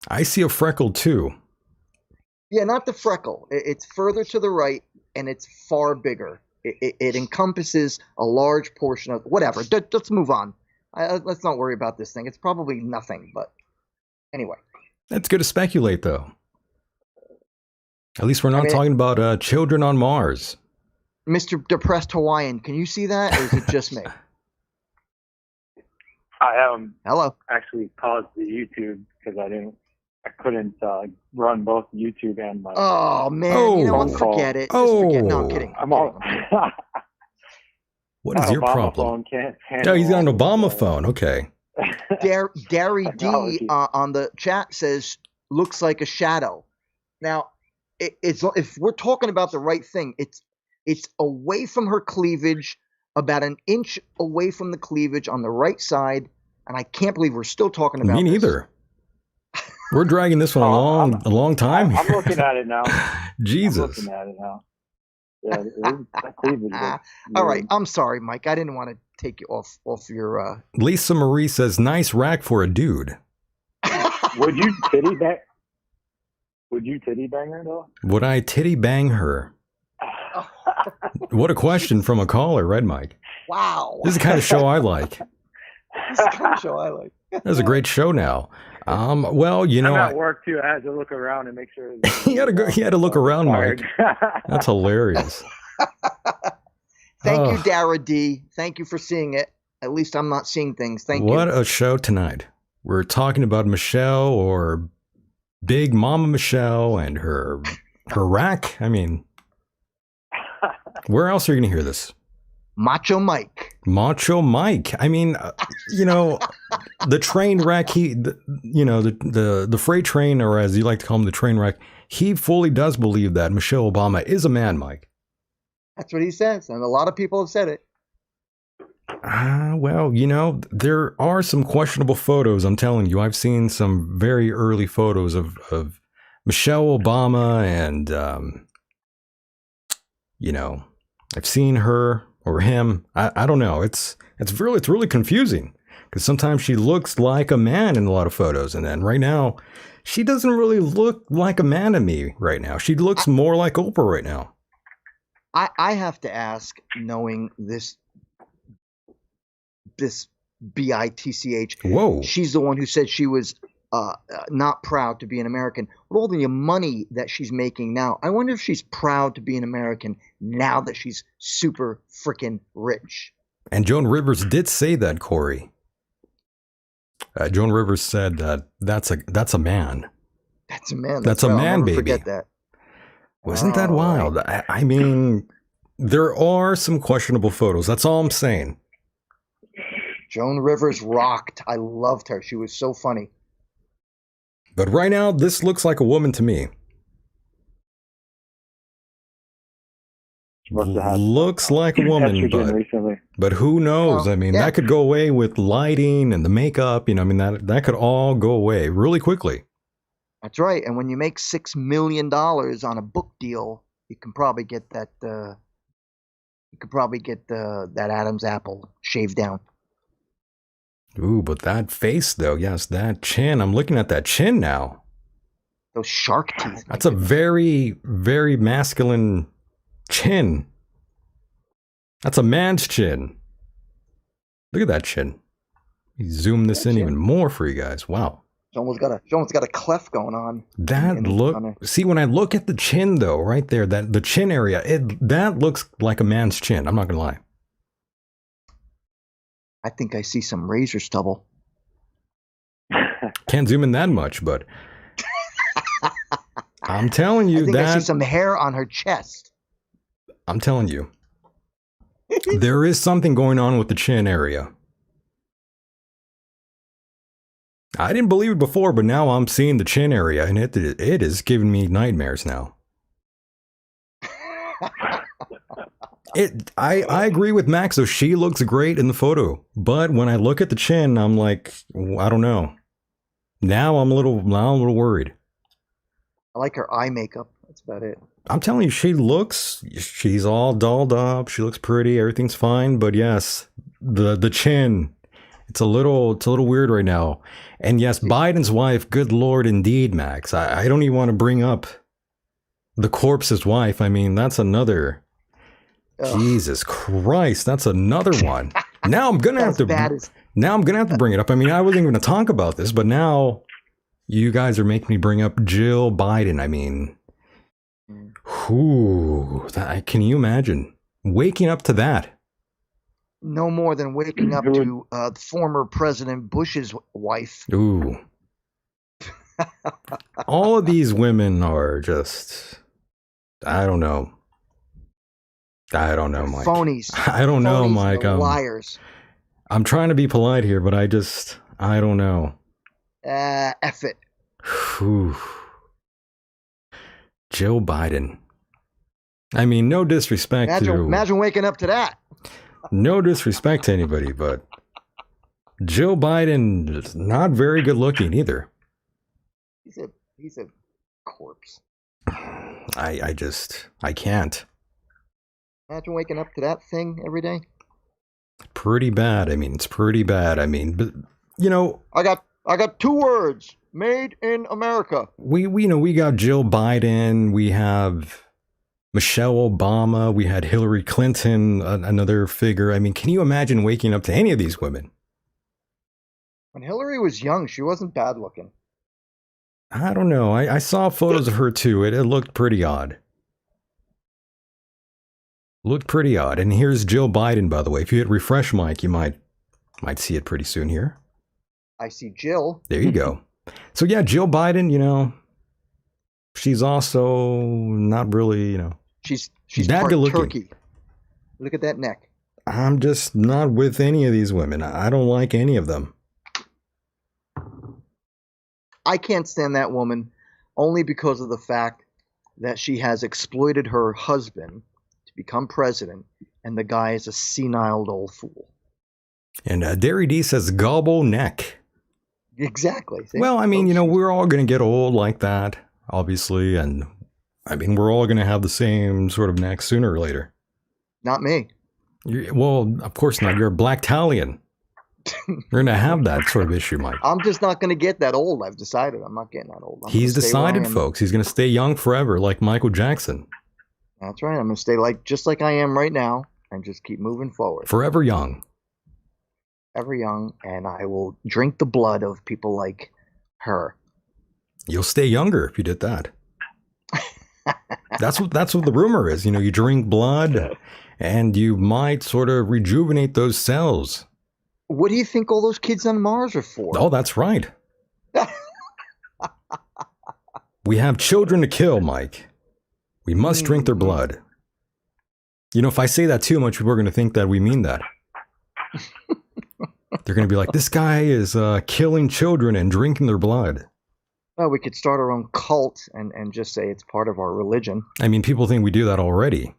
I see a freckle too. Yeah, not the freckle. It's further to the right, and it's far bigger. It encompasses a large portion of whatever. Let's move on. Let's not worry about this thing. It's probably nothing, but anyway. It's good to speculate, though. At least we're not mean, talking about children on Mars. Mr. Depressed Hawaiian, can you see that, or is it just me? I Hello. actually paused the YouTube because I couldn't run both YouTube and my. Oh man, Oh. you know what? Phone call. Forget it. Just forget. No, I'm Oh. kidding. I'm all. What is your Obama problem? phone can't Oh, handle he's got an all Obama the- phone. Okay. Gary D Technology. on the chat says looks like a shadow. Now, it's if we're talking about the right thing, it's away from her cleavage, about an inch away from the cleavage on the right side, and I can't believe we're still talking about Me this. neither. We're dragging this one Oh, a long time. I'm looking at it now. I'm Jesus. looking at it now. Yeah, it is that cleavage. All right, I'm sorry, Mike. I didn't want to take you off your. Lisa Marie says, nice rack for a dude. Would you titty bang? Would you titty bang her though? Would I titty bang her? What a question from a caller, right, Mike? Wow. This is the kind of show I like. This is the kind of show I like. This is a great show now. Well, you know, I'm at work too. I had to look around and make sure. he had to look around, Mike. That's hilarious. Thank you, Oh. Dara D. Thank you for seeing it. At least I'm not seeing things. Thank What you. a show tonight. We're talking about Michelle, or Big Mama Michelle, and her rack. I mean, where else are you going to hear this? Macho Mike. Macho Mike. I mean, you know, the train wreck, the freight train, or as you like to call him, the train wreck, he fully does believe that Michelle Obama is a man, Mike. That's what he says, and a lot of people have said it. Well, there are some questionable photos. I'm telling you, I've seen some very early photos of Michelle Obama, and I've seen her or him. I don't know. It's really confusing because sometimes she looks like a man in a lot of photos, and then right now, she doesn't really look like a man to me right now. She looks more like Oprah right now. I have to ask, knowing this bitch. Whoa. She's the one who said she was not proud to be an American. With all the money that she's making now, I wonder if she's proud to be an American now that she's super freaking rich. And Joan Rivers did say that, Corey. Joan Rivers said that that's a man. That's a man. That's a man, I'll never baby. Forget that. Wasn't that wild? Right. I mean, there are some questionable photos. That's all I'm saying. Joan Rivers rocked. I loved her. She was so funny. But right now, this looks like a woman to me. Looks like a woman, but who knows? I mean, that could go away with lighting and the makeup. That could all go away really quickly. That's right. And when you make $6 million on a book deal, you can probably get that. That Adam's apple shaved down. Ooh, but that face, though, yes, that chin. I'm looking at that chin now. Those shark teeth. That's a very, very masculine chin. That's a man's chin. Look at that chin. Zoom this in even more for you guys. Wow. It's almost got a cleft going on. See, when I look at the chin, though, right there, the chin area, that looks like a man's chin. I'm not gonna lie. I think I see some razor stubble. Can't zoom in that much, but I'm telling you I see some hair on her chest. I'm telling you, there is something going on with the chin area. I didn't believe it before, but now I'm seeing the chin area, and it is giving me nightmares now. I agree with Max, though. She looks great in the photo, but when I look at the chin, I'm like, I don't know. Now I'm a little worried. I like her eye makeup. That's about it. I'm telling you, she's all dolled up. She looks pretty. Everything's fine. But yes, the chin, it's a little weird right now. And yes, Biden's wife, good Lord, indeed, Max. I don't even want to bring up the corpse's wife. I mean, that's another. Ugh. Jesus Christ, that's another one. Now I'm gonna have to. Now I'm gonna have to bring it up. I mean, I wasn't even gonna talk about this, but now you guys are making me bring up Jill Biden. I mean, can you imagine waking up to that? No more than waking up to former President Bush's wife. Ooh. All of these women are just, I don't know, Mike. Phonies. I don't know, Mike. Liars. I'm trying to be polite here, but I don't know. F it. Whew. Joe Biden. I mean, no disrespect Imagine waking up to that. No disrespect to anybody, but Joe Biden is not very good looking either. He's a corpse. I can't. Imagine waking up to that thing every day. Pretty bad. I mean, it's pretty bad. I mean, but I got 2 words: made in America. We got Jill Biden. We have Michelle Obama. We had Hillary Clinton, another figure. I mean, can you imagine waking up to any of these women? When Hillary was young, she wasn't bad looking. I don't know. I saw photos of her too. It looked pretty odd. Looked pretty odd. And here's Jill Biden, by the way. If you hit refresh, Mike, you might see it pretty soon here. I see Jill. There you go. So yeah, Jill Biden, she's also not really, She's that part good looking. turkey. Look at that neck. I'm just not with any of these women. I don't like any of them. I can't stand that woman only because of the fact that she has exploited her husband to become president, and the guy is a senile old fool. And Derry D says gobble neck. Exactly. See? Well, I mean, Folks, we're all going to get old like that, obviously. And I mean, we're all going to have the same sort of neck sooner or later. not me. Well, of course not. You're a black Talion. You're going to have that sort of issue, Mike. I'm just not going to get that old. I've decided I'm not getting that old. He's decided, folks. He's going to stay young forever, like Michael Jackson. That's right. I'm going to stay just like I am right now and just keep moving forward. Forever young. Ever young, and I will drink the blood of people like her. You'll stay younger if you did that. That's what the rumor is. You drink blood and you might sort of rejuvenate those cells. What do you think all those kids on Mars are for? Oh, that's right. We have children to kill, Mike. We must drink their blood. If I say that too much, people are going to think that we mean that. They're going to be like, this guy is killing children and drinking their blood. Well, we could start our own cult and just say it's part of our religion. I mean, people think we do that already.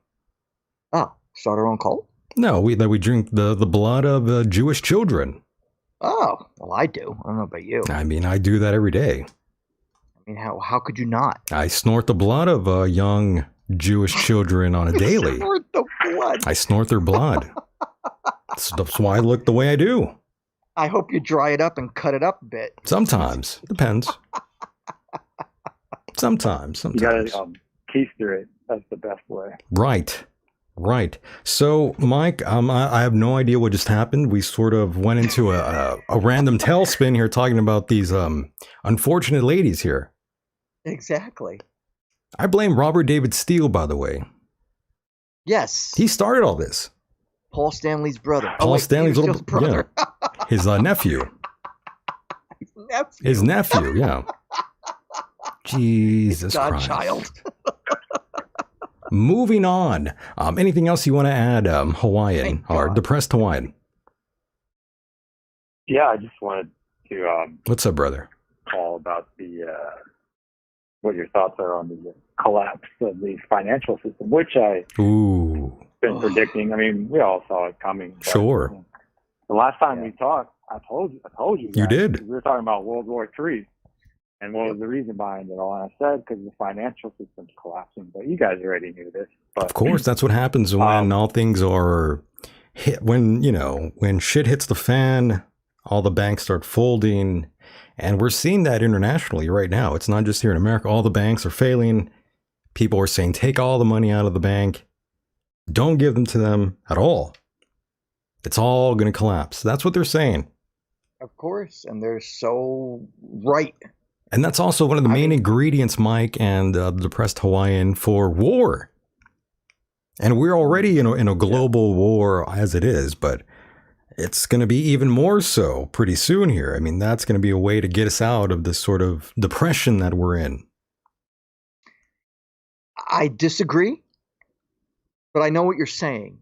Oh, start our own cult? No, that we drink the blood of Jewish children. Oh, well, I do. I don't know about you. I mean, I do that every day. I mean, how could you not? I snort the blood of young Jewish children on a daily. Snort the blood. I snort their blood. That's why I look the way I do. I hope you dry it up and cut it up a bit. Sometimes. Depends. Sometimes. You gotta keister it. That's the best way. Right. So, Mike, I have no idea what just happened. We sort of went into a random tailspin here talking about these unfortunate ladies here. Exactly. I blame Robert David Steele, by the way. Yes. He started all this. Paul Stanley's brother. Paul Stanley's little brother. Yeah. His nephew. His nephew, yeah. Jesus Christ. Godchild. Moving on. Anything else you want to add, Hawaiian or depressed Hawaiian? Yeah, I just wanted to What's up, brother? call about the what your thoughts are on the collapse of the financial system, which I've been predicting. I mean, we all saw it coming. But, Sure. The last time we talked, I told you. You guys, did. We were talking about World War III. And what was the reason behind it all? And I said because the financial system's collapsing. But you guys already knew this. But, Of course, that's what happens when all things are hit. When shit hits the fan, all the banks start folding. And we're seeing that internationally right now. It's not just here in America. All the banks are failing. People are saying, take all the money out of the bank. Don't give them to them at all. It's all going to collapse. That's what they're saying. Of course. And they're so right. And that's also one of the main ingredients, Mike, and the depressed Hawaiian for war. And we're already in a global war as it is, but it's going to be even more so pretty soon here. I mean, that's going to be a way to get us out of this sort of depression that we're in. I disagree, but I know what you're saying.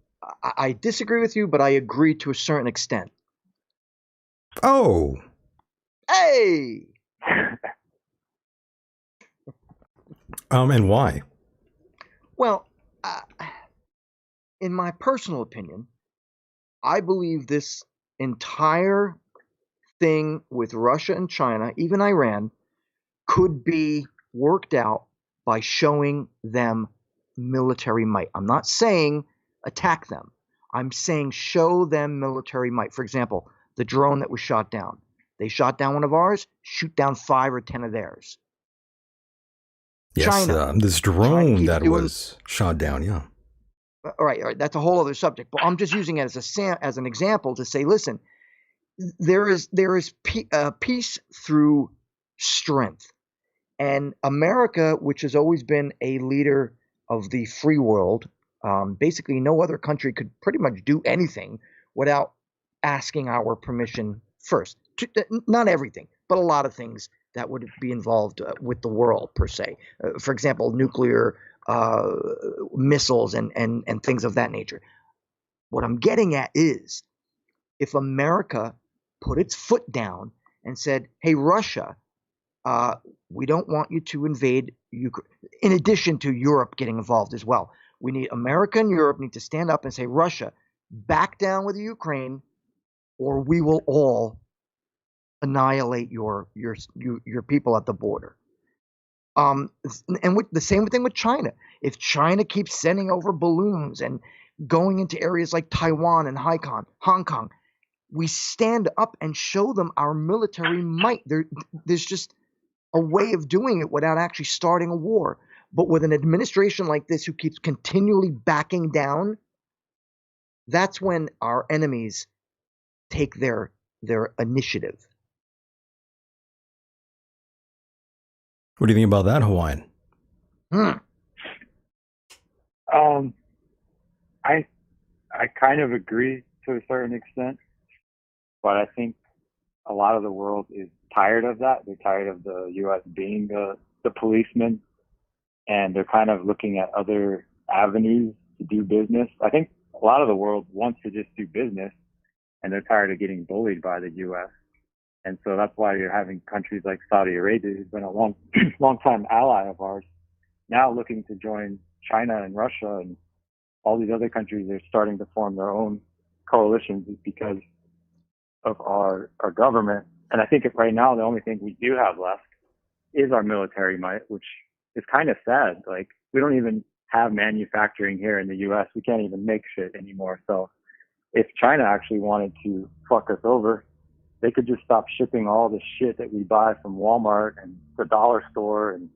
I disagree with you, but I agree to a certain extent. Oh. Hey! And why? Well, in my personal opinion, I believe this entire thing with Russia and China, even Iran, could be worked out by showing them military might. I'm not saying attack them. I'm saying show them military might. For example, the drone that was shot down. They shot down one of ours, shoot down 5 or 10 of theirs. Yes, China. This drone that was shot down, yeah. All right, that's a whole other subject. But I'm just using it as an example to say, listen, there is peace through strength, and America, which has always been a leader of the free world, basically no other country could pretty much do anything without asking our permission first. Not everything, but a lot of things that would be involved with the world per se. For example, nuclear missiles and things of that nature. What I'm getting at is if America put its foot down and said, hey, Russia, we don't want you to invade Ukraine, in addition to Europe getting involved as well. We need America and Europe need to stand up and say, Russia, back down with Ukraine. or we will all annihilate your people at the border. And the same thing with China. If China keeps sending over balloons and going into areas like Taiwan and Hong Kong, we stand up and show them our military might. There's just a way of doing it without actually starting a war. But with an administration like this who keeps continually backing down, that's when our enemies take their initiative. What do you think about that, Hawaiian? I kind of agree to a certain extent, but I think a lot of the world is tired of that. They're tired of the U.S. being the policeman, and they're kind of looking at other avenues to do business. I think a lot of the world wants to just do business, and they're tired of getting bullied by the U.S. And so that's why you're having countries like Saudi Arabia, who's been a long time ally of ours, now looking to join China and Russia, and all these other countries are starting to form their own coalitions because of our government. And I think right now the only thing we do have left is our military might, which is kind of sad. Like, we don't even have manufacturing here in the U.S. We can't even make shit anymore. So if China actually wanted to fuck us over, they could just stop shipping all the shit that we buy from Walmart and the dollar store, and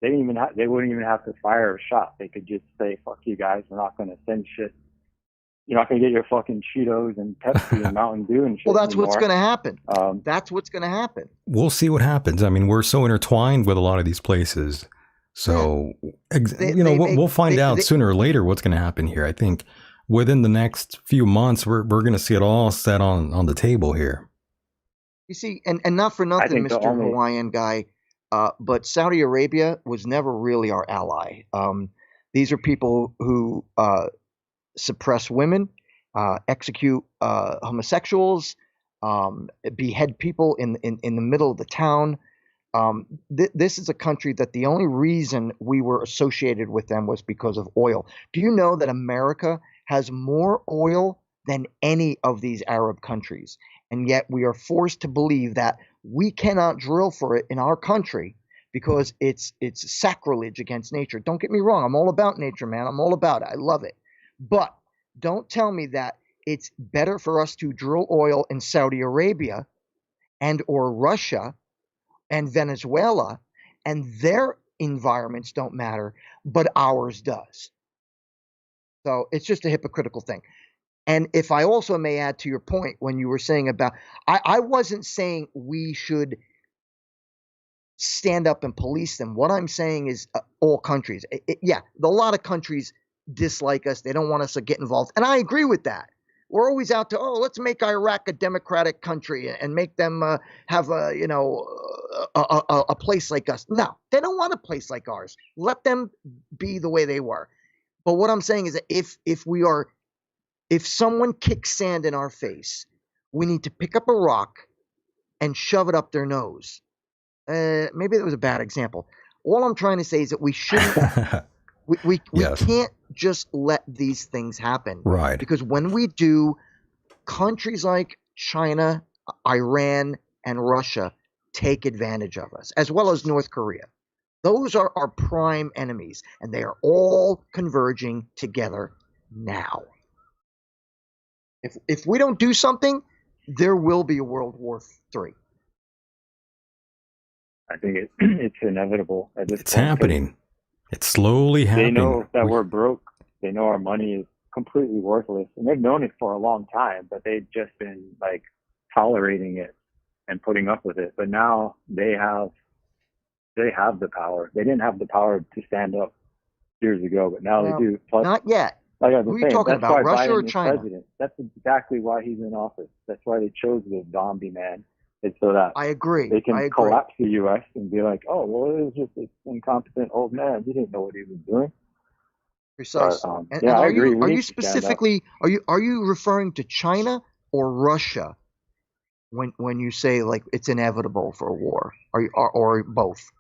they wouldn't even have to fire a shot. They could just say, fuck you guys, we're not going to send shit. You're not going to get your fucking Cheetos and Pepsi and Mountain Dew and shit. Well, that's anymore. what's going to happen. That's what's going to happen. We'll see what happens. I mean, we're so intertwined with a lot of these places. So, we'll find out sooner or later what's going to happen here. I think within the next few months, we're going to see it all set on the table here. You see, and not for nothing, Mr. Hawaiian guy, but Saudi Arabia was never really our ally. These are people who suppress women, execute homosexuals, behead people in the middle of the town. This is a country that the only reason we were associated with them was because of oil. Do you know that America has more oil than any of these Arab countries? And yet we are forced to believe that we cannot drill for it in our country because it's sacrilege against nature. Don't get me wrong. I'm all about nature, man. I'm all about it. I love it. But don't tell me that it's better for us to drill oil in Saudi Arabia and or Russia and Venezuela, and their environments don't matter, but ours does. So it's just a hypocritical thing. And if I also may add to your point when you were saying about, I wasn't saying we should stand up and police them. What I'm saying is all countries. A lot of countries dislike us. They don't want us to get involved. And I agree with that. We're always out to, let's make Iraq a democratic country and make them have a place like us. No, they don't want a place like ours. Let them be the way they were. But what I'm saying is that if someone kicks sand in our face, we need to pick up a rock and shove it up their nose. Maybe that was a bad example. All I'm trying to say is that we shouldn't. We Yes. can't just let these things happen. Right. Because when we do, countries like China, Iran, and Russia take advantage of us, as well as North Korea. Those are our prime enemies, and they are all converging together now. If we don't do something, there will be a World War III. I think it's inevitable at this It's point. happening. It's slowly happening. They know that we're broke. They know our money is completely worthless, and they've known it for a long time, but they've just been like tolerating it and putting up with it. But now they have the power. They didn't have the power to stand up years ago, but now they do. Plus, not yet. like I was Who are you saying, talking that's about, why Russia or Biden is China? president. That's exactly why he's in office. That's why they chose the zombie man. It's so that I agree. they can collapse the U.S. and be like, oh, well, it was just this incompetent old man. He didn't know what he was doing. Precisely. But, I agree. Are you specifically are you referring to China or Russia when you say like it's inevitable for a war? Or both?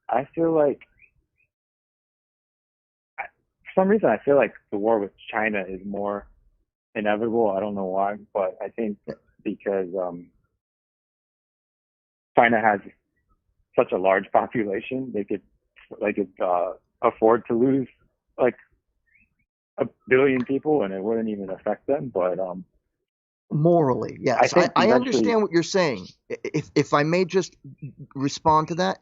I feel like some reason I feel like the war with China is more inevitable. I don't know why, but I think because China has such a large population, they could afford to lose like 1 billion people, and it wouldn't even affect them. But Morally, yes. I think I eventually, understand what you're saying. If I may just respond to that,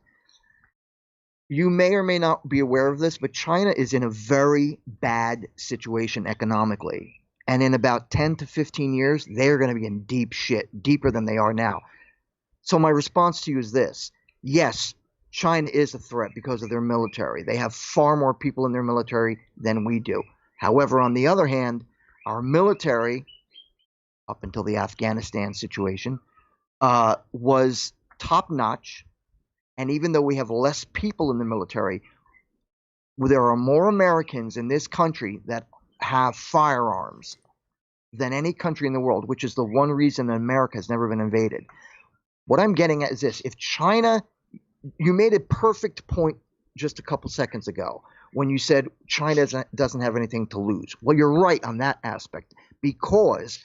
you may or may not be aware of this, but China is in a very bad situation economically. And in about 10 to 15 years, they're going to be in deep shit, deeper than they are now. So my response to you is this. Yes, China is a threat because of their military. They have far more people in their military than we do. However, on the other hand, our military, up until the Afghanistan situation, was top notch. And even though we have less people in the military, there are more Americans in this country that have firearms than any country in the world, which is the one reason that America has never been invaded. What I'm getting at is this. If China, you made a perfect point just a couple seconds ago when you said China doesn't have anything to lose. Well, you're right on that aspect, because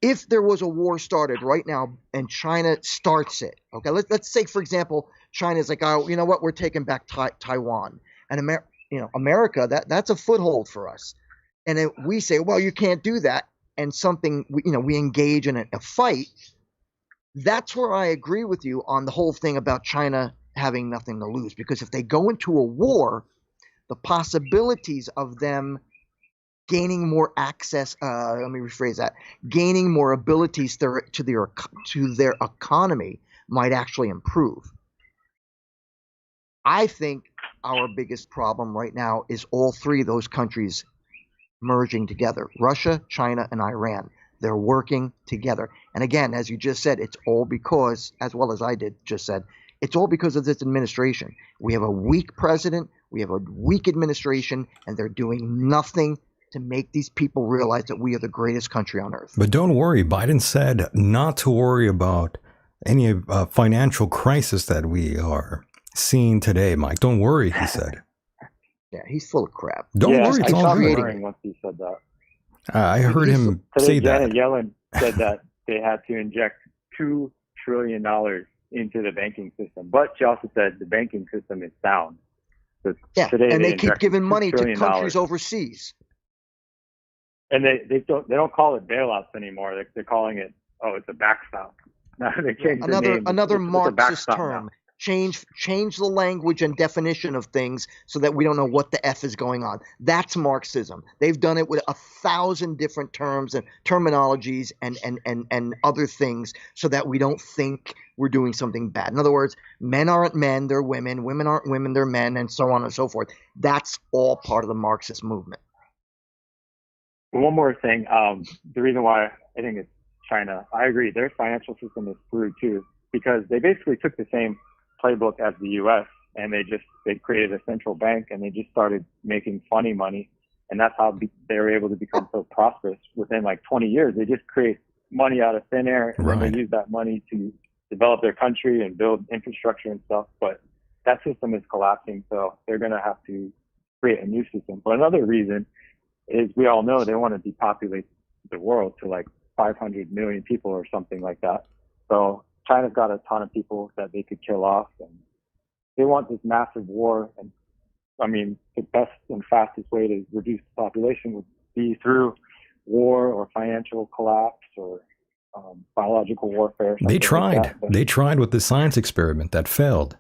if there was a war started right now and China starts it, okay, let's say, for example, China's like, oh, you know what, we're taking back Taiwan. And America, that's a foothold for us. And we say, well, you can't do that. And we engage in a fight. That's where I agree with you on the whole thing about China having nothing to lose. Because if they go into a war, the possibilities of them gaining more access, let me rephrase that, gaining more abilities to their economy might actually improve. I think our biggest problem right now is all three of those countries merging together. Russia, China, and Iran. They're working together. And again, as you just said, it's all because, as well as I just said, it's all because of this administration. We have a weak president, we have a weak administration, and they're doing nothing to make these people realize that we are the greatest country on earth. But don't worry, Biden said not to worry about any financial crisis that we are seeing today, Mike. Don't worry, he said. Yeah, he's full of crap. Don't worry, it's all great. great. Once he said that. I heard him say Janet that. Yellen said that they had to inject $2 trillion into the banking system. But she also said the banking system is sound. So today and they keep giving money to $2 countries overseas. And they don't call it bailouts anymore. They're calling it, it's a backstop. Now they changed the name. Another it's Marxist term. Now. Change the language and definition of things so that we don't know what the F is going on. That's Marxism. They've done it with 1,000 different terms and terminologies and other things so that we don't think we're doing something bad. In other words, men aren't men, they're women. Women aren't women, they're men, and so on and so forth. That's all part of the Marxist movement. One more thing. The reason why I think it's China, I agree, their financial system is screwed too, because they basically took the same playbook as the U.S. and they created a central bank and they just started making funny money, and that's how they were able to become so prosperous within like 20 years. They just create money out of thin air, and then they use that money to develop their country and build infrastructure and stuff. But that system is collapsing, so they're going to have to create a new system. But another reason is we all know they want to depopulate the world to like 500 million people or something like that. So China's got a ton of people that they could kill off, and they want this massive war. And I mean, the best and fastest way to reduce the population would be through war or financial collapse or biological warfare. They tried. Like that. They tried with the science experiment that failed.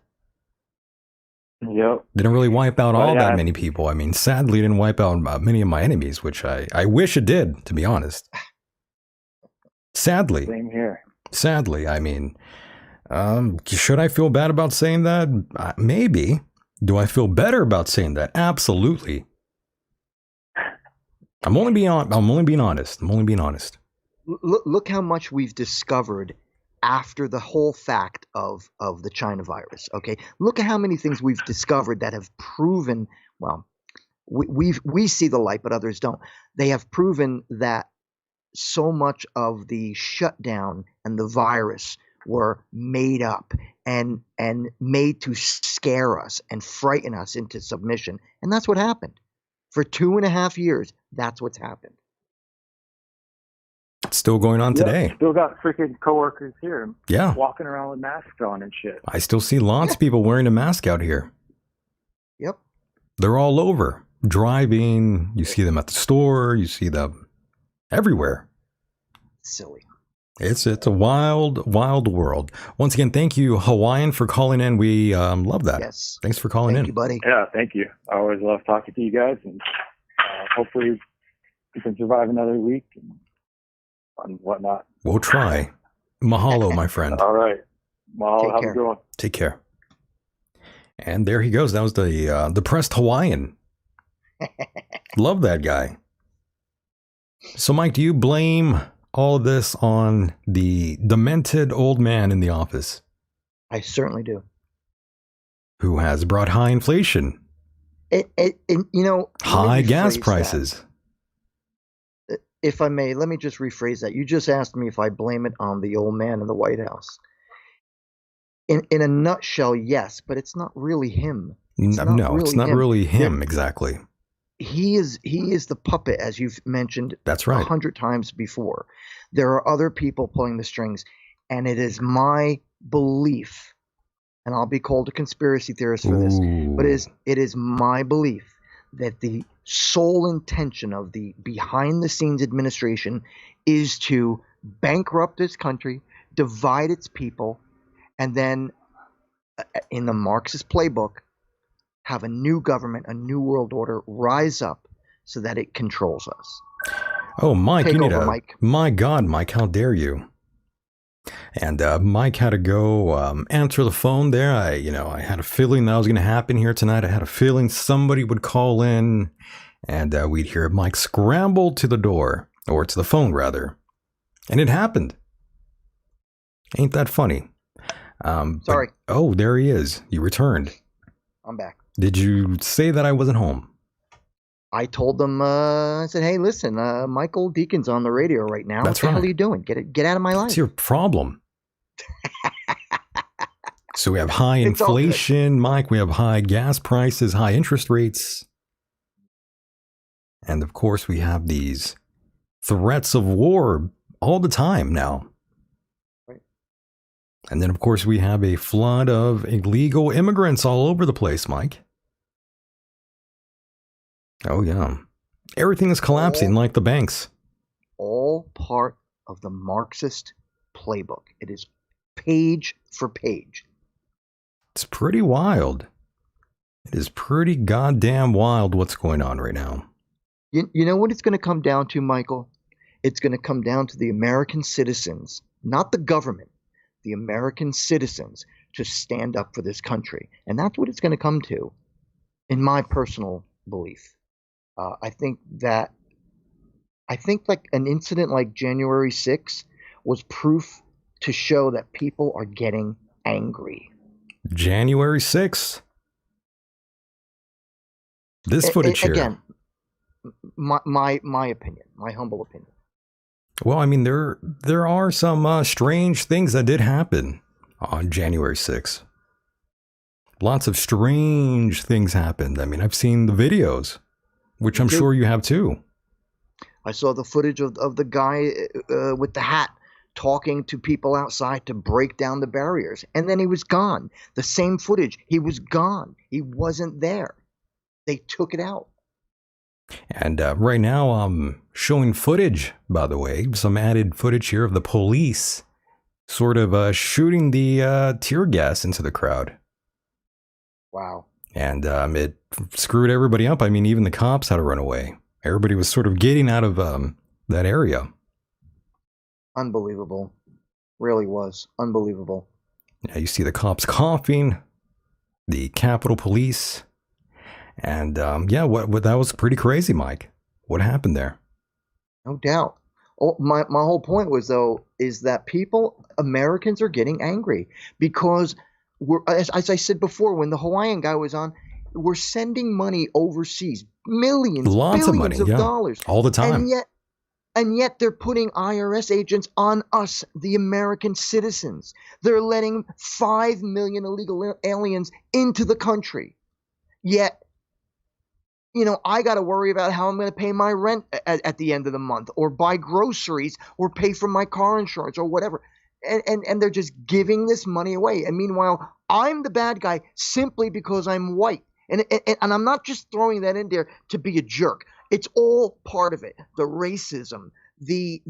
Yep. Didn't really wipe out all that many people. I mean, sadly, it didn't wipe out many of my enemies, which I wish it did, to be honest. Sadly. Same here. Sadly, I mean, should I feel bad about saying that? Maybe. Do I feel better about saying that? Absolutely. I'm only being honest. Look how much we've discovered after the whole fact of the China virus. Okay, look at how many things we've discovered that have proven. Well, we see the light, but others don't. They have proven that so much of the shutdown and the virus were made up and made to scare us and frighten us into submission, and that's what happened. For 2.5 years, that's what's happened. It's still going on today. Still got freaking coworkers here. Yeah. Walking around with masks on and shit. I still see lots of people wearing a mask out here. Yep. They're all over. Driving, you see them at the store, you see them everywhere. Silly. It's a wild, wild world. Once again, thank you, Hawaiian, for calling in. We love that. Yes. Thanks for calling in. Thank you, buddy. Yeah, thank you. I always love talking to you guys, and hopefully we can survive another week and whatnot. We'll try. Mahalo, my friend. All right. Mahalo, Take have care. a good one. Take care. And there he goes. That was the depressed Hawaiian. Love that guy. So, Mike, do you blame all of this on the demented old man in the office I certainly do. who has brought high inflation, high gas prices? If I may, let me just rephrase that. You just asked me if I blame it on the old man in the White House. In a nutshell, yes, but it's not really him. It's not really him exactly. He is the puppet, as you've mentioned. That's right. 100 times before. There are other people pulling the strings, and it is my belief, and I'll be called a conspiracy theorist for this, but it is my belief that the sole intention of the behind-the-scenes administration is to bankrupt this country, divide its people, and then, in the Marxist playbook, have a new government, a new world order rise up so that it controls us. Oh, Mike, Take you need over, a... Mike. My God, Mike, how dare you? And Mike had to go answer the phone there. I had a feeling that was going to happen here tonight. I had a feeling somebody would call in, and we'd hear Mike scramble to the door, or to the phone, rather. And it happened. Ain't that funny? Sorry. Oh, there he is. You returned. I'm back. Did you say that I wasn't home? I told them, I said, hey, listen, Michael Decon's on the radio right now. That's what the hell right. are you doing? Get out of my life. What's your problem? So we have high It's all good. inflation, Mike. We have high gas prices, high interest rates. And of course, we have these threats of war all the time now. Right. And then, of course, we have a flood of illegal immigrants all over the place, Mike. Oh, yeah. Everything is collapsing like the banks. All part of the Marxist playbook. It is page for page. It's pretty wild. It is pretty goddamn wild what's going on right now. You know what it's going to come down to, Michael? It's going to come down to the American citizens, not the government, the American citizens to stand up for this country. And that's what it's going to come to, in my personal belief. I think like an incident like January 6th was proof to show that people are getting angry. January 6th. This footage here. Again, my opinion, my humble opinion. Well, I mean, there are some strange things that did happen on January 6th. Lots of strange things happened. I mean, I've seen the videos, which I'm sure you have too. I saw the footage of the guy with the hat talking to people outside to break down the barriers. And then he was gone. The same footage. He was gone. He wasn't there. They took it out. And right now I'm showing footage, by the way, some added footage here of the police sort of shooting the tear gas into the crowd. Wow. And it screwed everybody up. I mean, even the cops had to run away. Everybody was sort of getting out of that area. Unbelievable. Really was. Unbelievable. Yeah, you see the cops coughing, the Capitol Police. And what that was pretty crazy, Mike. What happened there? No doubt. Oh, my whole point was, though, is that Americans are getting angry because as I said before, when the Hawaiian guy was on, we're sending money overseas, billions of money, dollars all the time. And yet they're putting IRS agents on us, the American citizens. They're letting 5 million illegal aliens into the country. Yet I got to worry about how I'm going to pay my rent at the end of the month, or buy groceries, or pay for my car insurance, or whatever. And they're just giving this money away. And meanwhile, I'm the bad guy simply because I'm white. And I'm not just throwing that in there to be a jerk. It's all part of it. The racism, the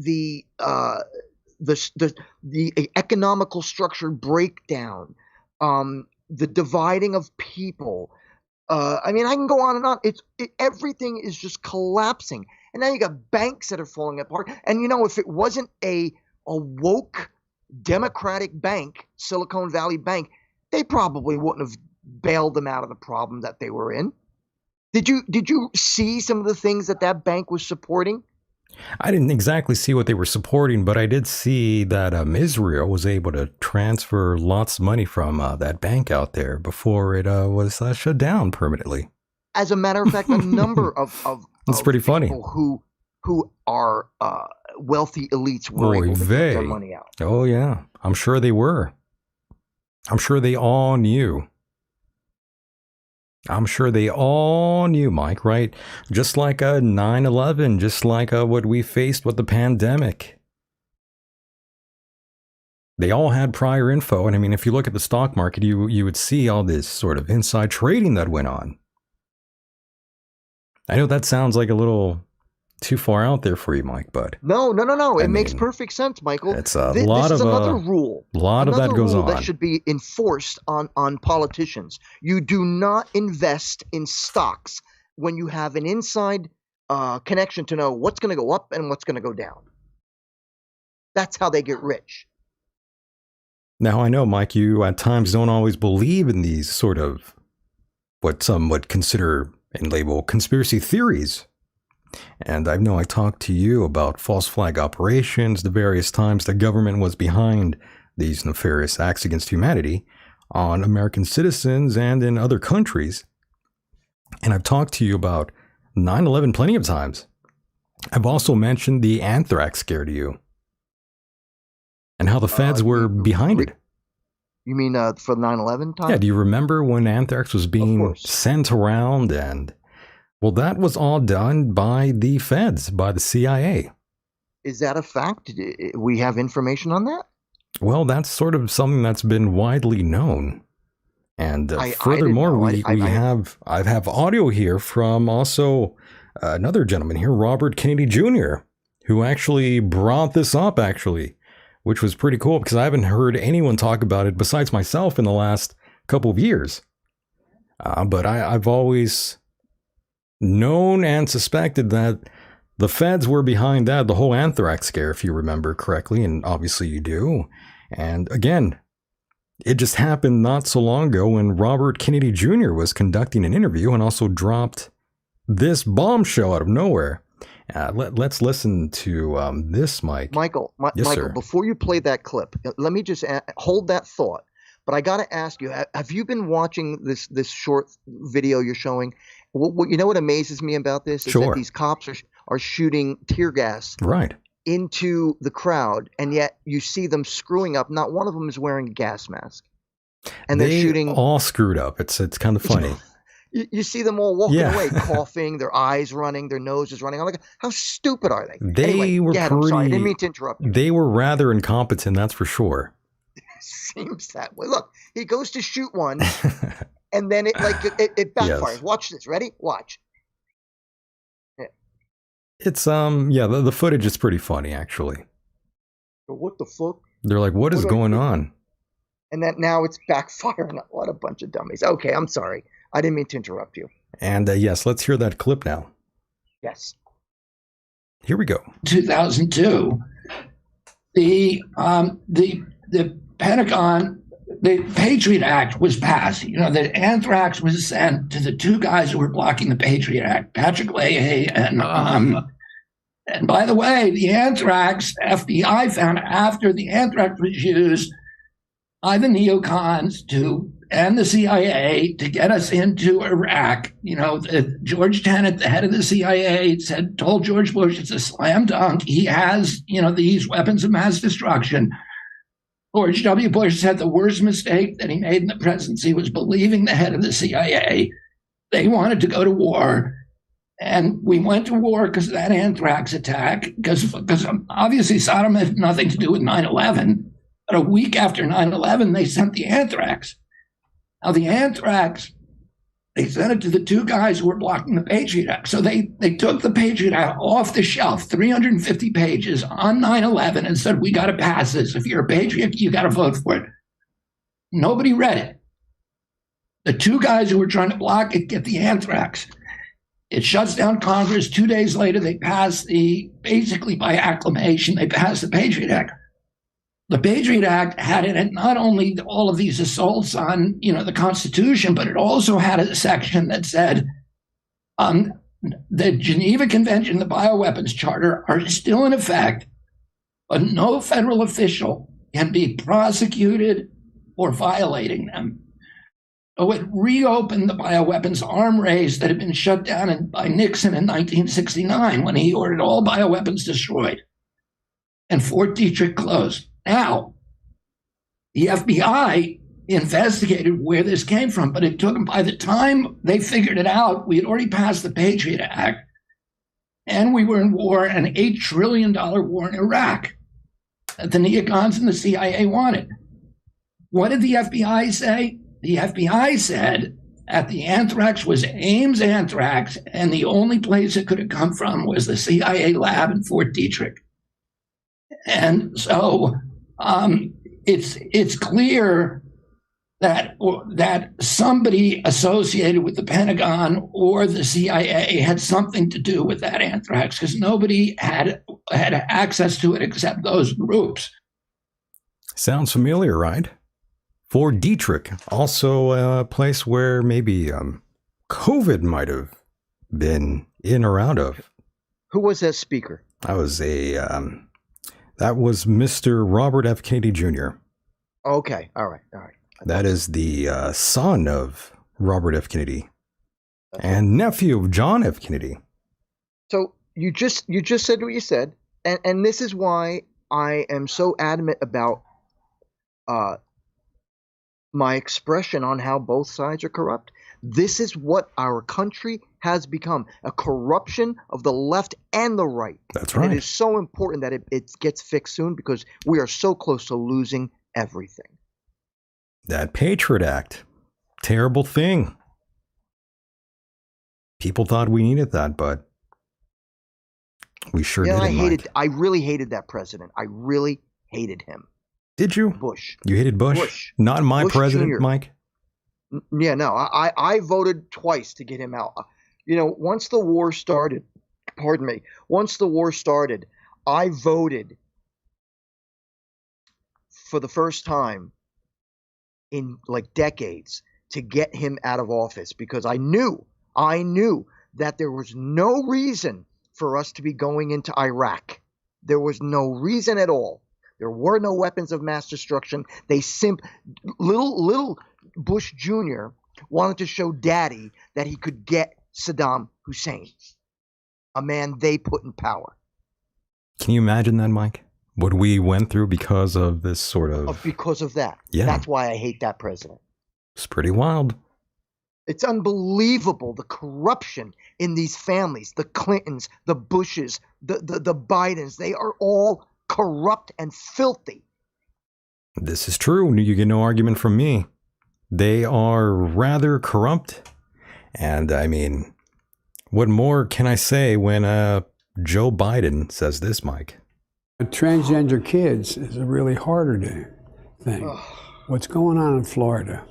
economical structure breakdown, the dividing of people. I mean, I can go on and on. Everything is just collapsing, and now you got banks that are falling apart. And if it wasn't a woke Democratic bank, Silicon Valley Bank, they probably wouldn't have bailed them out of the problem that they were in. Did you see some of the things that bank was supporting? I didn't exactly see what they were supporting, but I did see that Israel was able to transfer lots of money from that bank out there before it was shut down permanently. As a matter of fact, a number of that's pretty funny. People who are wealthy elites were able to get their money out. Oh yeah, I'm sure they were. I'm sure they all knew. Mike, right? Just like 9/11, just like what we faced with the pandemic. They all had prior info. And I mean, if you look at the stock market, you would see all this sort of inside trading that went on. I know that sounds like a little too far out there for you, Mike, but no. It makes perfect sense, Michael. It's lot of another rule. A lot of that goes on. That should be enforced on politicians. You do not invest in stocks when you have an inside connection to know what's going to go up and what's going to go down. That's how they get rich. Now I know, Mike, you at times don't always believe in these sort of what some would consider and label conspiracy theories. And I know I talked to you about false flag operations, the various times the government was behind these nefarious acts against humanity on American citizens and in other countries. And I've talked to you about 9/11 plenty of times. I've also mentioned the anthrax scare to you and how the feds were behind it. You mean for 9/11 time? Yeah, do you remember when anthrax was being sent around and... Well, that was all done by the feds, by the CIA. Is that a fact? We have information on that? Well, that's sort of something that's been widely known. And furthermore, I have audio here from also another gentleman here, Robert Kennedy Jr., who actually brought this up, which was pretty cool because I haven't heard anyone talk about it besides myself in the last couple of years. But I've always known and suspected that the feds were behind that, the whole anthrax scare, if you remember correctly, and obviously you do. And again, it just happened not so long ago when Robert Kennedy Jr. was conducting an interview and also dropped this bombshell out of nowhere. Let's listen to this, Mike. Michael, yes, Michael, sir. Before you play that clip, let me just hold that thought. But I got to ask you, have you been watching this short video you're showing? What amazes me about this is that these cops are shooting tear gas into the crowd, and yet you see them screwing up. Not one of them is wearing a gas mask, and they're shooting all screwed up. It's kind of funny. You see them all walking away, coughing, their eyes running, their nose is running. I'm like, how stupid are they? They were pretty. I'm sorry, I didn't mean to interrupt you. They were rather incompetent, that's for sure. Seems that way. Look, he goes to shoot one. And then it backfires. Yes. Watch this. Ready? Watch. Yeah. It's the footage is pretty funny actually. What the fuck? They're like, what is going on? And that now it's backfiring. What a bunch of dummies. Okay, I'm sorry. I didn't mean to interrupt you. And yes, let's hear that clip now. Yes. Here we go. 2002, the Pentagon. The Patriot Act was passed. That anthrax was sent to the two guys who were blocking the Patriot Act, Patrick Leahy and by the way, the anthrax, FBI found after the anthrax was used by the neocons and the CIA to get us into Iraq. George Tenet, the head of the CIA, told George Bush it's a slam dunk. He has, these weapons of mass destruction. George W. Bush said the worst mistake that he made in the presidency was believing the head of the CIA. They wanted to go to war. And we went to war because of that anthrax attack, because obviously Saddam had nothing to do with 9/11. But a week after 9/11, they sent the anthrax. Now, the anthrax, they sent it to the two guys who were blocking the Patriot Act. So they took the Patriot Act off the shelf, 350 pages on 9/11, and said, we got to pass this. If you're a Patriot, you got to vote for it. Nobody read it. The two guys who were trying to block it get the anthrax. It shuts down Congress. 2 days later, they pass basically by acclamation, they passed the Patriot Act. The Patriot Act had in it not only all of these assaults on, the Constitution, but it also had a section that said the Geneva Convention, the Bioweapons Charter are still in effect, but no federal official can be prosecuted for violating them. So it reopened the bioweapons arm race that had been shut down by Nixon in 1969 when he ordered all bioweapons destroyed and Fort Detrick closed. Now, the FBI investigated where this came from, but it took them, by the time they figured it out, we had already passed the Patriot Act, and we were in war, an $8 trillion war in Iraq that the neocons and the CIA wanted. What did the FBI say? The FBI said that the anthrax was Ames anthrax, and the only place it could have come from was the CIA lab in Fort Detrick. And so it's clear that somebody associated with the Pentagon or the CIA had something to do with that anthrax, because nobody had access to it except those groups. Sounds familiar, right? Fort Detrick, also a place where maybe COVID might have been in or out of. Who was that speaker? That was Mr. Robert F. Kennedy Jr. Okay, all right. That is the son of Robert F. Kennedy and nephew of John F. Kennedy. So you just said what you said, and this is why I am so adamant about my expression on how both sides are corrupt. This is what our country has become, a corruption of the left and the right. That's right. And it is so important that it gets fixed soon, because we are so close to losing everything. That Patriot Act, terrible thing. People thought we needed that, but we sure didn't. I really hated that president. I really hated him. Did you? Bush. You hated Bush? Not my Bush president, Jr. Mike? Yeah, no, I voted twice to get him out. Once the war started, I voted for the first time in like decades to get him out of office, because I knew that there was no reason for us to be going into Iraq. There was no reason at all. There were no weapons of mass destruction. Little Bush Jr. wanted to show Daddy that he could get Saddam Hussein, a man they put in power. Can you imagine that, Mike? What we went through because of this sort of... Because of that. Yeah. That's why I hate that president. It's pretty wild. It's unbelievable, the corruption in these families, the Clintons, the Bushes, the Bidens. They are all corrupt and filthy. This is true. You get no argument from me. They are rather corrupt. And I mean, what more can I say when Joe Biden says this, Mike? Transgender kids is a really harder thing. What's going on in Florida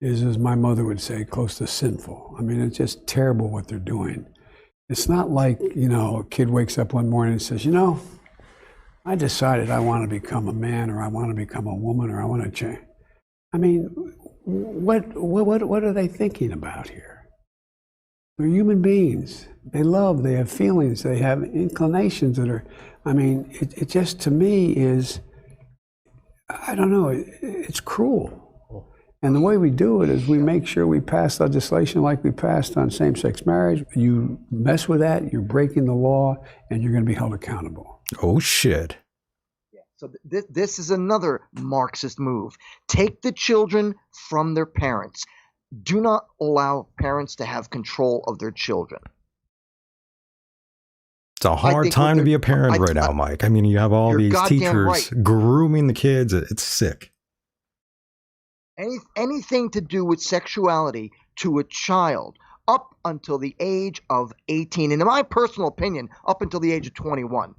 is, as my mother would say, close to sinful. I mean, it's just terrible what they're doing. It's not like, a kid wakes up one morning and says, I decided I want to become a man, or I want to become a woman, or I want to change. I mean, what are they thinking about here? They're human beings. They love, they have feelings, they have inclinations that are, it just, to me, is, I don't know, it's cruel. And the way we do it is we make sure we pass legislation like we passed on same-sex marriage. You mess with that, you're breaking the law, and you're going to be held accountable. Oh, shit. Yeah. So this is another Marxist move. Take the children from their parents. do not allow parents to have control of their children. It's a hard time to be a parent right now, Mike. I mean, you have all these teachers grooming the kids. It's sick. Anything to do with sexuality to a child up until the age of 18, and in my personal opinion, up until the age of 21,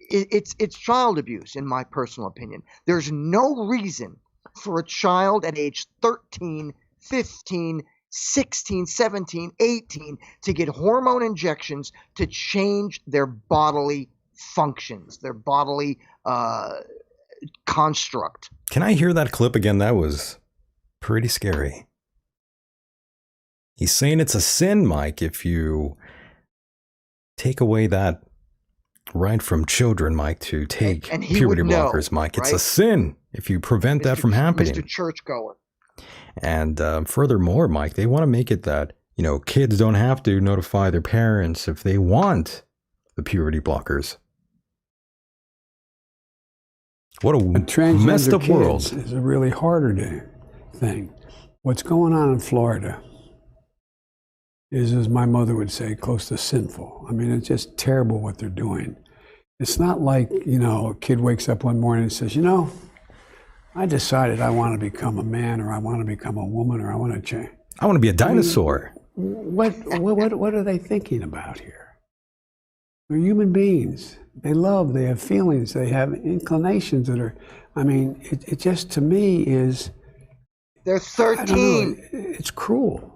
it's child abuse, in my personal opinion. There's no reason for a child at age 13, 15, 16, 17, 18 to get hormone injections to change their bodily functions, their bodily construct. Can I hear that clip again? That was pretty scary. He's saying it's a sin, Mike, if you take away that right from children, Mike, to take puberty blockers, Mike. It's a sin if you prevent that from happening. Mr. Churchgoer. And furthermore, Mike, they want to make it that, kids don't have to notify their parents if they want the puberty blockers. What a messed up world. It's a really harder thing. What's going on in Florida is, as my mother would say, close to sinful. I mean, it's just terrible what they're doing. It's not like, a kid wakes up one morning and says, I decided I want to become a man, or I want to become a woman, or I want to change. I want to be a dinosaur. What are they thinking about here? They're human beings. They love, they have feelings, they have inclinations that are, it just, to me, is... They're 13. It's cruel.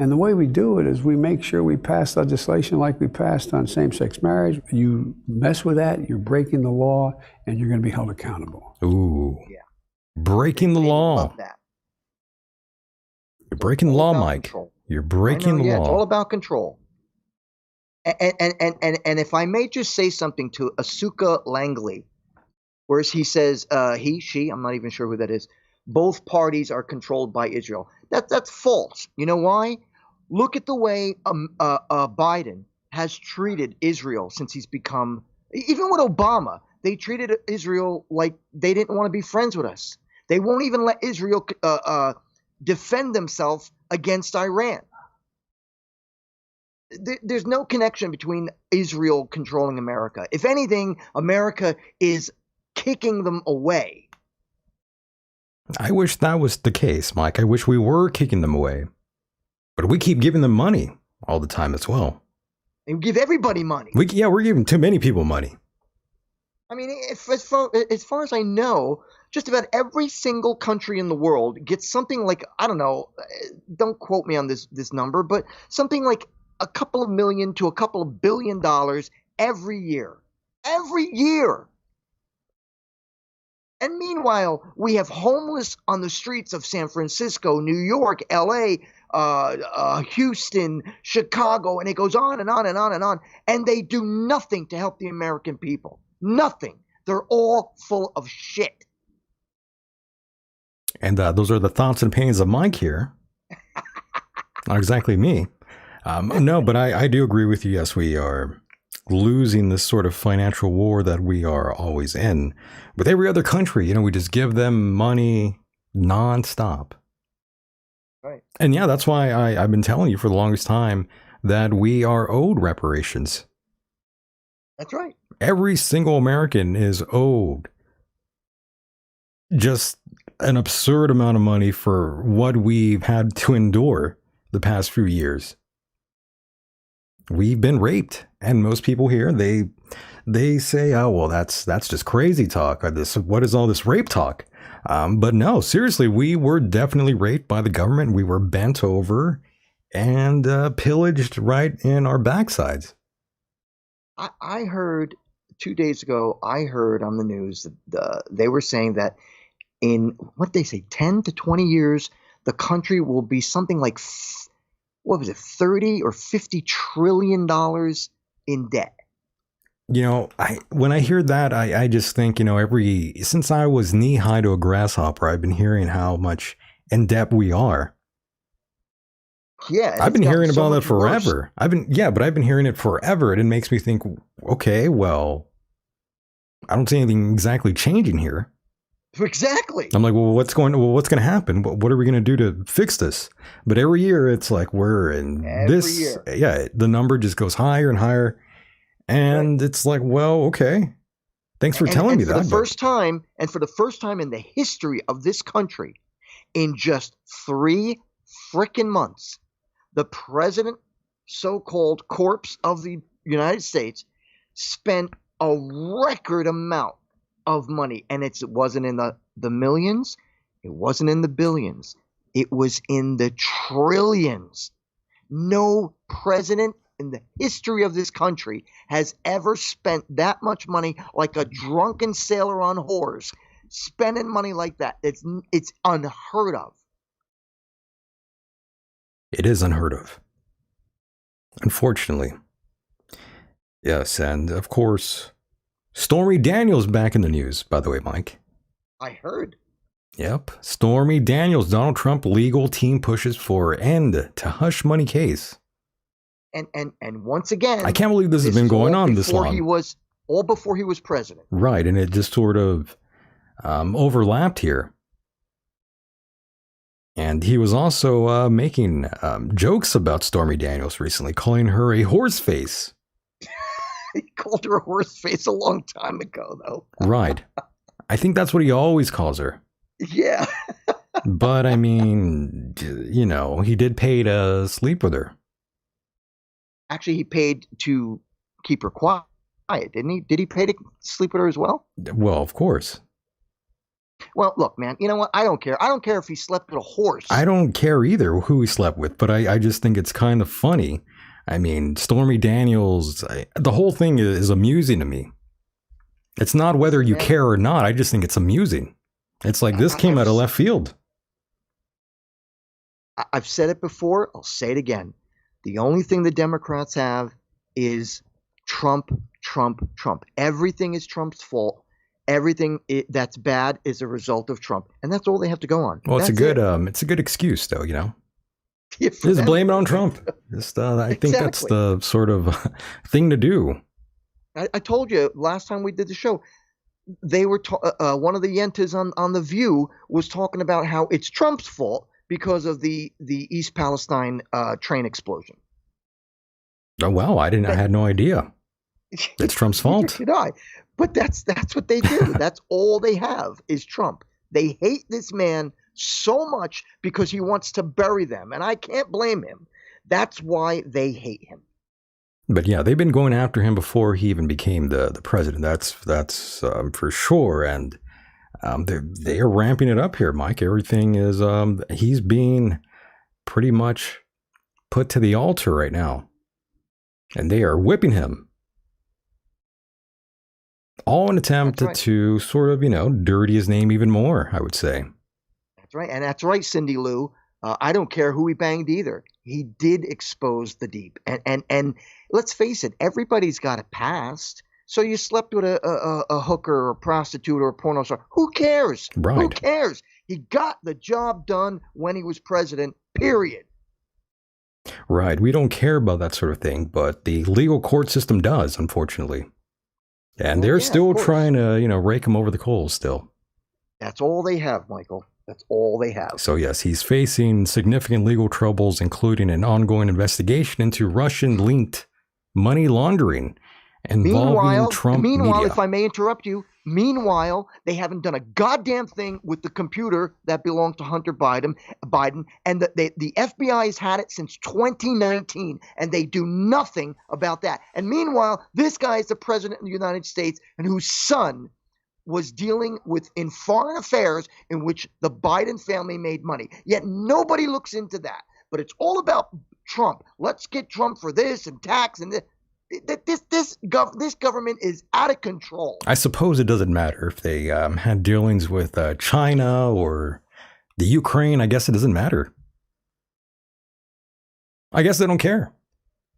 And the way we do it is we make sure we pass legislation like we passed on same-sex marriage. You mess with that, you're breaking the law, and you're going to be held accountable. Ooh. Yeah. Breaking the law. Love that. You're breaking the law, Mike. Control. You're breaking the law. It's all about control. And if I may just say something to Asuka Langley, whereas he says, she, I'm not even sure who that is, both parties are controlled by Israel. That's false. You know why? Look at the way Biden has treated Israel since he's become, even with Obama, they treated Israel like they didn't want to be friends with us. They won't even let Israel defend themselves against Iran. There's no connection between Israel controlling America. If anything, America is kicking them away. I wish that was the case, Mike. I wish we were kicking them away. But we keep giving them money all the time as well. And we give everybody money. We're giving too many people money. I mean, as far as I know, just about every single country in the world gets something like, I don't know, don't quote me on this number, but something like a couple of million to a couple of $1 billion every year. Every year. And meanwhile, we have homeless on the streets of San Francisco, New York, LA, Houston, Chicago, and it goes on and on and on and on. And they do nothing to help the American people. Nothing. They're all full of shit. And those are the thoughts and opinions of Mike here. Not exactly me. No, but I do agree with you. Yes, we are losing this sort of financial war that we are always in. With every other country, we just give them money nonstop. Right. And yeah, that's why I've been telling you for the longest time that we are owed reparations. That's right. Every single American is owed just an absurd amount of money for what we've had to endure the past few years. We've been raped, and most people here, they say, oh, well, that's just crazy talk. What is all this rape talk? But no, seriously, we were definitely raped by the government. We were bent over and pillaged right in our backsides. I heard 2 days ago, I heard on the news that they were saying that in, what they say, 10 to 20 years, the country will be something like, 30 or 50 trillion dollars in debt. When I hear that, I just think, since I was knee high to a grasshopper, I've been hearing how much in debt we are. Yeah. I've been hearing about that forever. I've been hearing it forever. And it makes me think, okay, well, I don't see anything exactly changing here. Exactly. I'm like, well, what's going to happen? What are we going to do to fix this? But every year it's like we're in Every this. year. Yeah, the number just goes higher and higher. And it's like, well, okay. Thanks for telling me for that. The first time, and for the first time in the history of this country, in just 3 frickin' months, the president, so-called corpse of the United States, spent a record amount of money. And it wasn't in the millions. It wasn't in the billions. It was in the trillions. No president in the history of this country has ever spent that much money, like a drunken sailor on whores, spending money like that. It's unheard of. It is unheard of. Unfortunately. Yes, and of course, Stormy Daniels back in the news, by the way, Mike. I heard. Yep. Stormy Daniels, Donald Trump legal team pushes for end to hush money case. And once again, I can't believe this has been going on this long. All before he was president. Right, and it just sort of overlapped here. And he was also making jokes about Stormy Daniels recently, calling her a horse face. He called her a horse face a long time ago, though. Right. I think that's what he always calls her. Yeah. But I mean, you know, he did pay to sleep with her. Actually, he paid to keep her quiet, didn't he? Did he pay to sleep with her as well? Well, of course. Well, look, man, you know what? I don't care. I don't care if he slept with a horse. I don't care either who he slept with, but I just think it's kind of funny. I mean, Stormy Daniels, the whole thing is amusing to me. It's not whether you care or not. I just think it's amusing. It's like this came out of left field. I've said it before. I'll say it again. The only thing the Democrats have is Trump, Trump, Trump. Everything is Trump's fault. Everything that's bad is a result of Trump, and that's all they have to go on. Well, it's a good excuse, though. You know, yeah, just blame it on Trump. I think that's the sort of thing to do. I told you last time we did the show. They were one of the Yentas on The View was talking about how it's Trump's fault because of the East Palestine train explosion. Oh wow! I had no idea. It's Trump's fault. Did I? But that's what they do. That's all they have is Trump. They hate this man so much because he wants to bury them, and I can't blame him. That's why they hate him. But yeah, they've been going after him before he even became the president. That's for sure, and they are ramping it up here, Mike. Everything is he's being pretty much put to the altar right now, and they are whipping him. All an attempt to sort of, dirty his name even more, I would say. That's right. And that's right, Cindy Lou. I don't care who he banged either. He did expose the deep. And let's face it, everybody's got a past. So you slept with a hooker or a prostitute or a porno star. Who cares? Right. Who cares? He got the job done when he was president, period. Right. We don't care about that sort of thing, but the legal court system does, unfortunately. And they're still trying to, rake him over the coals still. That's all they have, Michael. That's all they have. So yes, he's facing significant legal troubles, including an ongoing investigation into Russian-linked money laundering involving Trump media. If I may interrupt you, they haven't done a goddamn thing with the computer that belonged to Hunter Biden, and the FBI has had it since 2019, and they do nothing about that. And meanwhile, this guy is the president of the United States, and whose son was dealing with in foreign affairs in which the Biden family made money. Yet nobody looks into that. But it's all about Trump. Let's get Trump for this and tax and this. This government is out of control. I suppose it doesn't matter if they had dealings with China or the Ukraine. I guess it doesn't matter. I guess they don't care.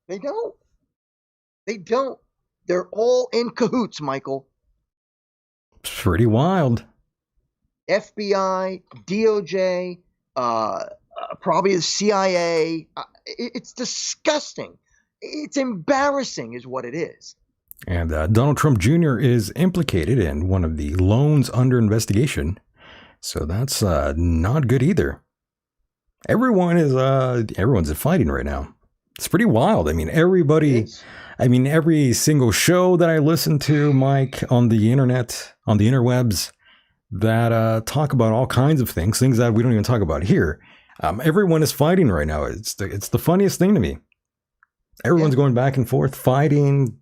They don't. They don't. They're all in cahoots, Michael. Pretty wild. FBI, DOJ, probably the CIA. It's disgusting. It's embarrassing is what it is. And Donald Trump Jr. is implicated in one of the loans under investigation. So that's not good either. Everyone's fighting right now. It's pretty wild. I mean, every single show that I listen to, Mike, on the internet, on the interwebs, that talk about all kinds of things that we don't even talk about here. Everyone is fighting right now. It's the funniest thing to me. Everyone's going back and forth, fighting.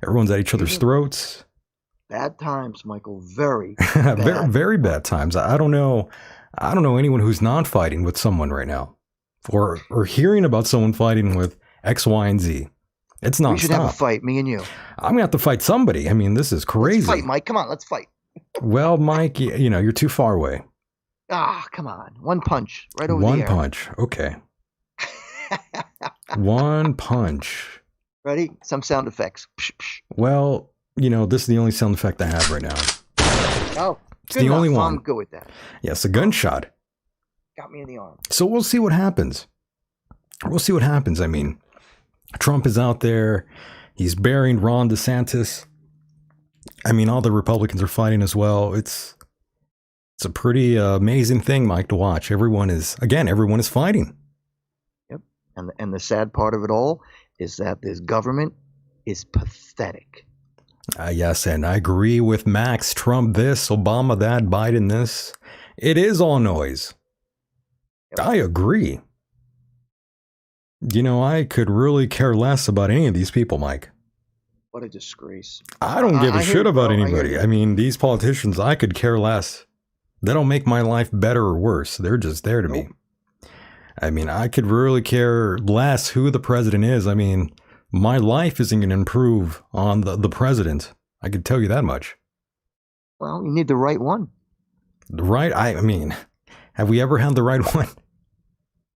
Everyone's at each other's throats. Bad times, Michael. Very very, very bad times. I don't know anyone who's not fighting with someone right now, or hearing about someone fighting with X, Y, and Z. It's nonstop. We should have a fight, me and you. I'm gonna have to fight somebody. I mean, this is crazy. Let's fight, Mike. Come on, let's fight. Well, Mike, you're too far away. Come on. One punch right over One the air. punch. Okay. One punch. Ready? Some sound effects. Psh, psh. Well, this is the only sound effect I have right now. Oh, it's the only one. I'm good with that. Yes, a gunshot. Got me in the arm. So we'll see what happens. I mean, Trump is out there. He's burying Ron DeSantis. I mean, all the Republicans are fighting as well. It's a pretty amazing thing, Mike, to watch. Everyone is fighting. Yep. And the sad part of it all is that this government is pathetic. Yes, and I agree with Max. Trump this, Obama that, Biden this. It is all noise. Yep. I agree. I could really care less about any of these people, Mike. What a disgrace. I don't give a shit about anybody. I mean, these politicians, I could care less. They don't make my life better or worse. They're just there to me. I mean, I could really care less who the president is. I mean, my life isn't going to improve on the president. I can tell you that much. Well, you need the right one. The right? I mean, have we ever had the right one?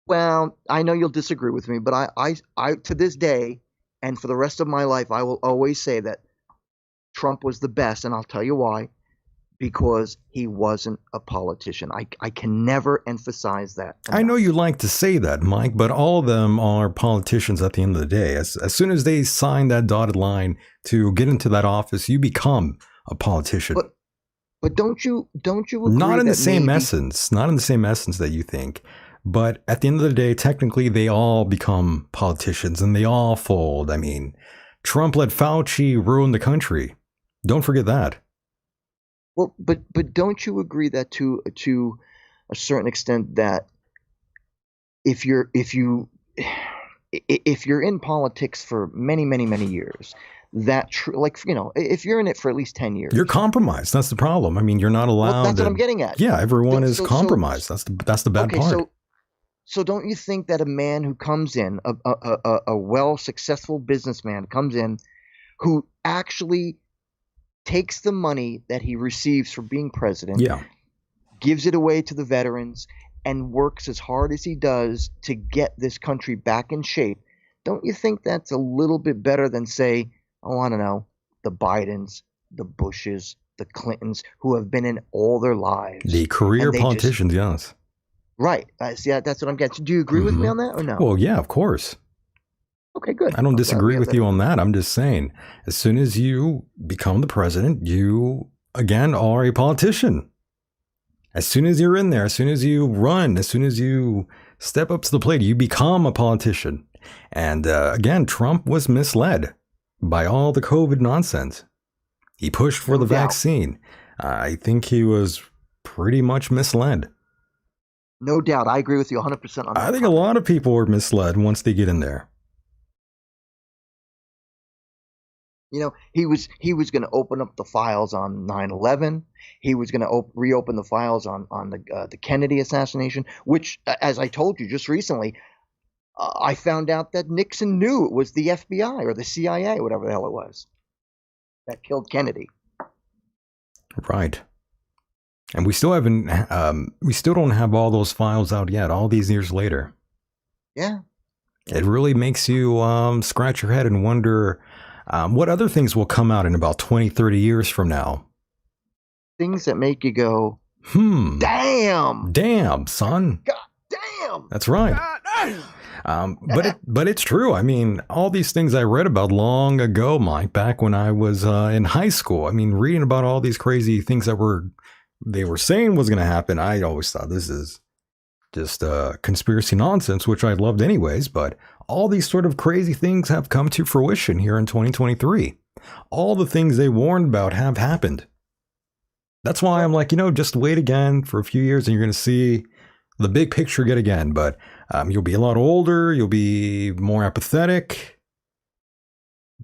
Well, I know you'll disagree with me, but I to this day and for the rest of my life, I will always say that Trump was the best, and I'll tell you why. Because he wasn't a politician. I can never emphasize that enough. I know you like to say that, Mike, but all of them are politicians at the end of the day. As soon as they sign that dotted line to get into that office, you become a politician. But don't you agree? Not in the same essence that you think. But at the end of the day, technically, they all become politicians and they all fold. I mean, Trump let Fauci ruin the country. Don't forget that. Well, but don't you agree that to a certain extent that if you're in politics for many years, that if you're in it for at least 10 years, you're compromised. That's the problem. I mean, you're not allowed. Well, that's what I'm getting at. Yeah, everyone is compromised. That's the bad part. So don't you think that a man who comes in, a successful businessman comes in, who actually takes the money that he receives for being president, gives it away to the veterans, and works as hard as he does to get this country back in shape, don't you think that's a little bit better than, say, I don't know, the Bidens, the Bushes, the Clintons, who have been in all their lives? The career politicians, yes. Right. See, that's what I'm getting. Do you agree with me on that or no? Well, yeah, of course. Okay, good. I don't disagree with you on that. I'm just saying, as soon as you become the president, you, again, are a politician. As soon as you're in there, as soon as you run, as soon as you step up to the plate, you become a politician. And again, Trump was misled by all the COVID nonsense. He pushed for the vaccine. I think he was pretty much misled. No doubt. I agree with you 100% on that. I think a lot of people were misled once they get in there. He was going to open up the files on 9/11. He was going to reopen the files on the Kennedy assassination, which, as I told you just recently, I found out that Nixon knew it was the FBI or the CIA, whatever the hell it was, that killed Kennedy. Right. And we still don't have all those files out yet, all these years later. Yeah. It really makes you scratch your head and wonder what other things will come out in about 20, 30 years from now. Things that make you go, damn. Damn, son. God damn. That's right. God But it's true. I mean, all these things I read about long ago, Mike, back when I was in high school. I mean, reading about all these crazy things that they were saying was going to happen. I always thought this is just conspiracy nonsense, which I loved anyways. But all these sort of crazy things have come to fruition here in 2023. All the things they warned about have happened. That's why I'm like, just wait again for a few years and you're going to see the big picture yet again. But you'll be a lot older. You'll be more apathetic.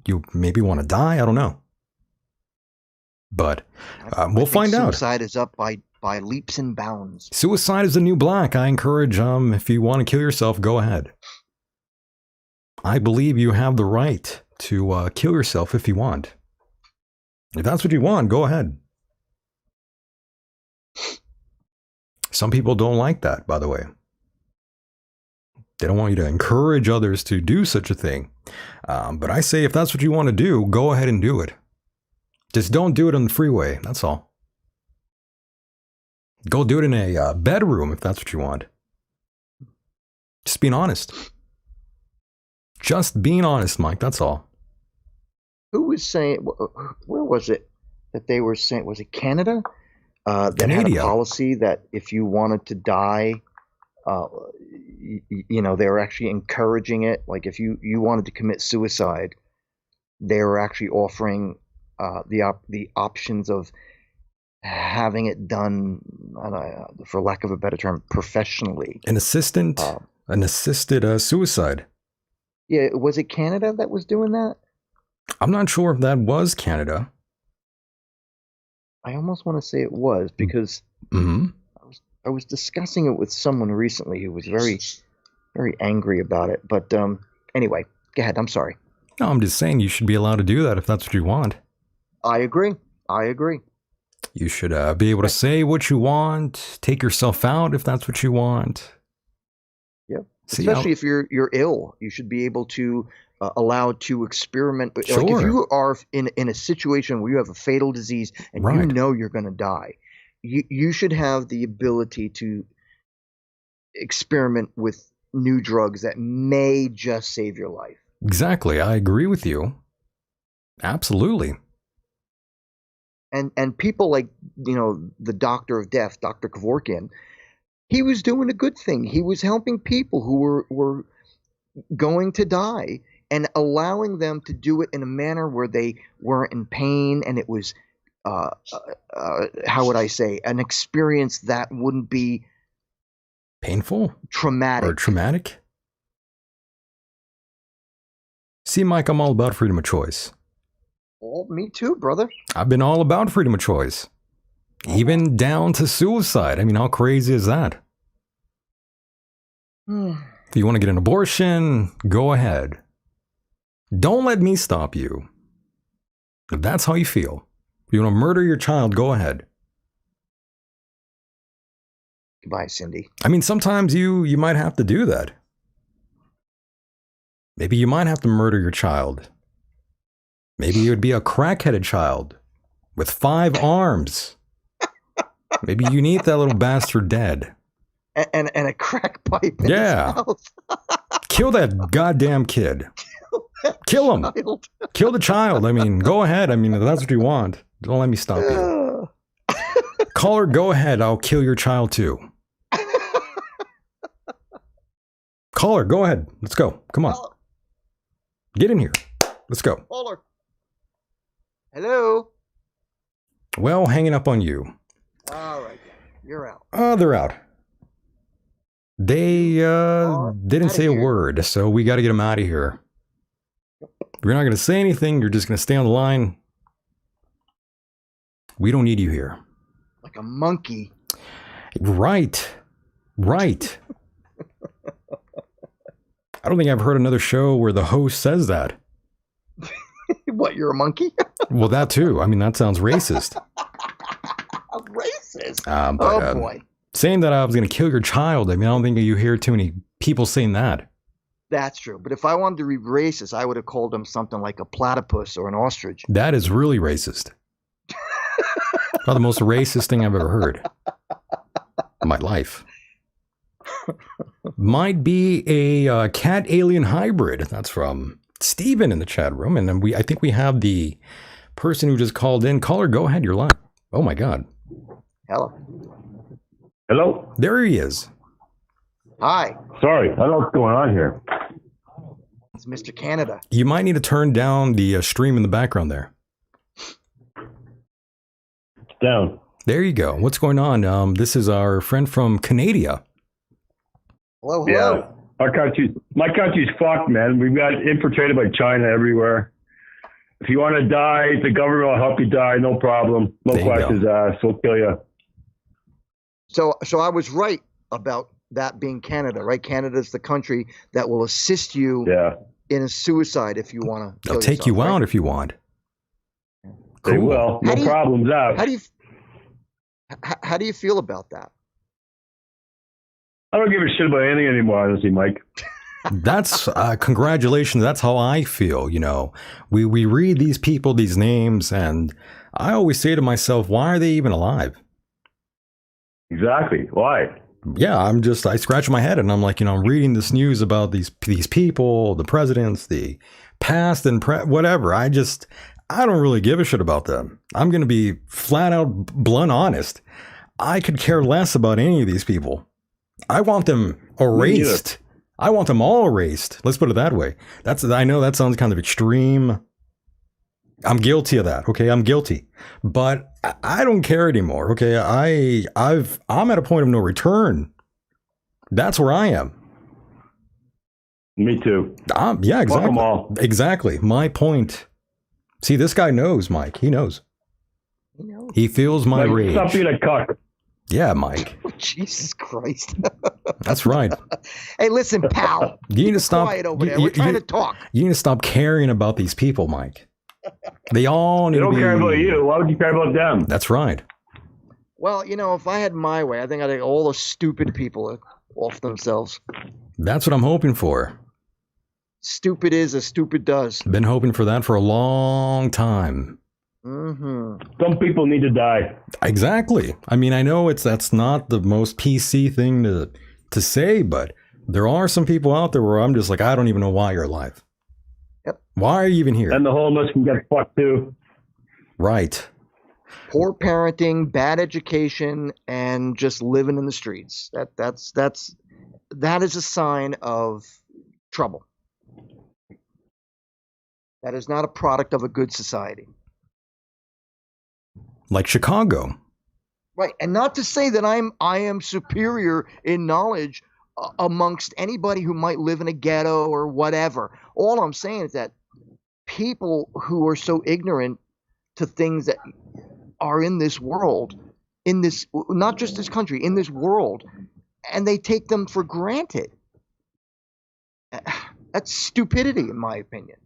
You maybe want to die. I don't know. But we'll find out. Suicide is up by leaps and bounds. Suicide is the new black. I encourage, if you want to kill yourself, go ahead. I believe you have the right to kill yourself if you want. If that's what you want, go ahead. Some people don't like that, by the way. They don't want you to encourage others to do such a thing. But I say if that's what you want to do, go ahead and do it. Just don't do it on the freeway. That's all. Go do it in a bedroom if that's what you want. Just being honest. Just being honest, Mike. That's all. Who was saying, where was it that they were saying, was it Canada? That Canada had a policy that if you wanted to die, they were actually encouraging it. Like if you wanted to commit suicide, they were actually offering the options of having it done, for lack of a better term, professionally. An assisted suicide. Yeah, was it Canada that was doing that? I'm not sure if that was Canada. I almost want to say it was because I was discussing it with someone recently who was very, very angry about it. But anyway, go ahead. I'm sorry. No, I'm just saying you should be allowed to do that if that's what you want. I agree. You should be able to say what you want, take yourself out if that's what you want. Yep. Especially if you're ill, you should be able to allowed to experiment. Sure. Like if you are in a situation where you have a fatal disease and you know you're going to die, you should have the ability to experiment with new drugs that may just save your life. Exactly. I agree with you. Absolutely. And people like, the doctor of death, Dr. Kevorkian, he was doing a good thing. He was helping people who were going to die and allowing them to do it in a manner where they weren't in pain, and it was, how would I say, an experience that wouldn't be painful, traumatic. See, Mike, I'm all about freedom of choice. Oh, me too, brother. I've been all about freedom of choice, even down to suicide. I mean, how crazy is that? If you want to get an abortion, go ahead. Don't let me stop you. If that's how you feel. If you want to murder your child, go ahead. Goodbye, Cindy. I mean, sometimes you might have to do that. Maybe you might have to murder your child. Maybe it would be a crack-headed child with 5 arms. Maybe you need that little bastard dead. And a crack pipe in his mouth. Kill that goddamn kid. Kill him. Kill the child. I mean, go ahead. I mean, if that's what you want. Don't let me stop you. Caller, go ahead. I'll kill your child too. Caller, go ahead. Let's go. Come on. Get in here. Let's go. Caller. Hello. Well, hanging up on you. All right. You're out. They're out. They didn't say a word, so we got to get them out of here. You're not going to say anything. You're just going to stay on the line. We don't need you here. Like a monkey. Right. I don't think I've heard another show where the host says that. What, you're a monkey? Well, that too. I mean, that sounds racist. Racist? But, boy. Saying that I was going to kill your child, I mean, I don't think you hear too many people saying that. That's true. But if I wanted to be racist, I would have called him something like a platypus or an ostrich. That is really racist. Probably the most racist thing I've ever heard in my life. Might be a cat alien hybrid. That's from Steven in the chat room. And then I think we have the person who just called in. Caller, go ahead. You're live. Oh my God. Hello. Hello? There he is. Hi. Sorry, I don't know what's going on here. It's Mr. Canada. You might need to turn down the stream in the background there. It's down. There you go. What's going on? This is our friend from Canada. Hello, hello. Yeah, my country's fucked, man. We've got infiltrated by China everywhere. If you want to die, the government will help you die, no problem. No There you questions asked. We'll kill you. So I was right about that being Canada, right? Canada's the country that will assist you in a suicide if you want to. They'll take you out if you want. They will. No problems out. How do you feel about that? I don't give a shit about anything anymore, honestly, Mike. That's congratulations. That's how I feel. You know, we read these people, these names, and I always say to myself, why are they even alive? Exactly. Why? Yeah, I scratch my head and I'm like, I'm reading this news about these people, the presidents, the past and whatever. I don't really give a shit about them. I'm going to be flat out blunt honest. I could care less about any of these people. I want them erased. I want them all erased. Let's put it that way. I know that sounds kind of extreme. I'm guilty of that. Okay, I'm guilty, but I don't care anymore. Okay, I'm at a point of no return. That's where I am. Me too. Yeah, exactly. Fuck 'em all. Exactly. My point. See, this guy knows, Mike. He knows. He feels my rage. Stop being a cuck. Yeah, Mike. Oh, Jesus Christ. That's right. Hey, listen, pal. You need to stop. Quiet over there. We're trying to talk. You need to stop caring about these people, Mike. They all need They don't care about you. Why would you care about them? That's right. Well, if I had my way, I think I'd take all the stupid people off themselves. That's what I'm hoping for. Stupid is as stupid does. Been hoping for that for a long time. Mm-hmm. Some people need to die. Exactly. I mean, I know that's not the most PC thing to say, but there are some people out there where I'm just like, I don't even know why you're alive. Yep. Why are you even here? And the homeless can get fucked too. Right. Poor parenting, bad education, and just living in the streets. That is a sign of trouble. That is not a product of a good society. Like Chicago. Right, and not to say that I am superior in knowledge amongst anybody who might live in a ghetto or whatever. All I'm saying is that people who are so ignorant to things that are in this world, in this, not just this country, in this world, and they take them for granted. That's stupidity, in my opinion.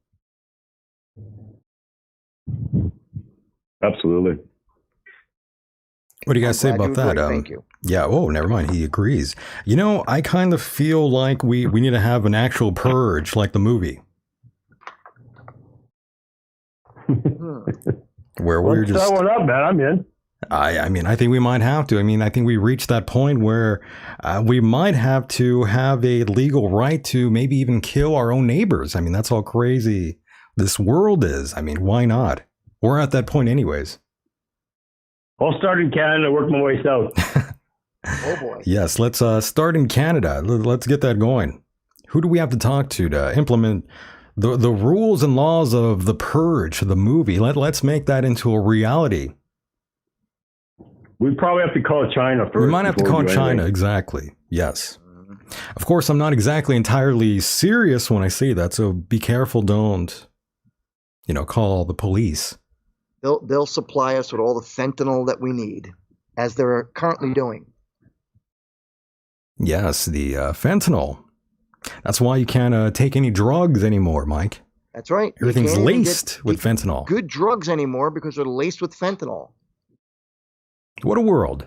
Absolutely. What do you guys say about that? Thank you. Yeah, oh, never mind. He agrees. I kind of feel like we need to have an actual purge like the movie. Where we're just... Let's start one up, man. I'm in. I mean, I think we might have to. I mean, I think we reached that point where we might have to have a legal right to maybe even kill our own neighbors. I mean, that's how crazy this world is. I mean, why not? We're at that point anyways. I'll start in Canada, work my way south. Oh boy. Yes, let's start in Canada. Let's get that going. Who do we have to talk to implement the rules and laws of The Purge, the movie? Let's make that into a reality. We probably have to call China first. We might have to call China, exactly. Yes. Of course, I'm not exactly entirely serious when I say that, so be careful. Don't, call the police. They'll supply us with all the fentanyl that we need, as they're currently doing. Yes, the fentanyl. That's why you can't take any drugs anymore, Mike. That's right. Everything's laced with fentanyl. Good drugs anymore because they're laced with fentanyl. What a world.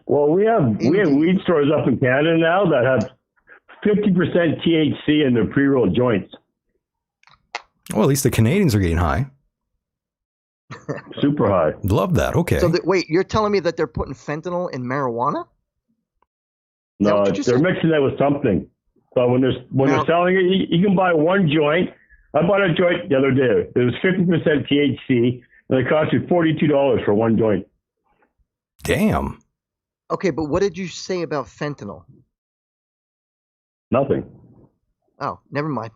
Well, we have weed stores up in Canada now that have 50% THC in their pre-rolled joints. Well, at least the Canadians are getting high. Super high. Love that. Okay. So wait, you're telling me that they're putting fentanyl in marijuana? No, what you they're said? mixing that with something. So when they're selling it, you can buy one joint. I bought a joint the other day. It was 50% THC, and it cost you $42 for one joint. Damn. Okay, but what did you say about fentanyl? Nothing. Oh, never mind.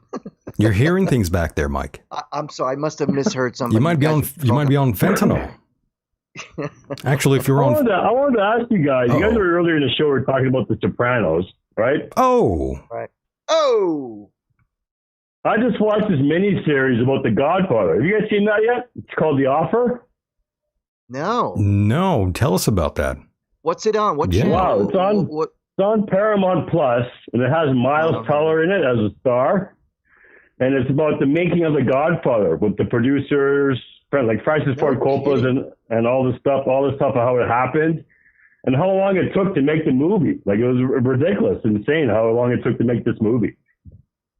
You're hearing things back there, Mike. I'm sorry, I must have misheard something. You might be on fentanyl. Actually, if you're on, I wanted to ask you guys. You guys were earlier in the show. We were talking about The Sopranos, right? Oh, right. Oh, I just watched this mini series about The Godfather. Have you guys seen that yet? It's called The Offer. No. Tell us about that. What's it on? What channel? Wow, it's on. What? It's on Paramount Plus, and it has Miles Teller in it as a star. And it's about the making of The Godfather with the producers, like Francis Ford Coppola and all this stuff of how it happened and how long it took to make the movie. Like, it was ridiculous, insane how long it took to make this movie.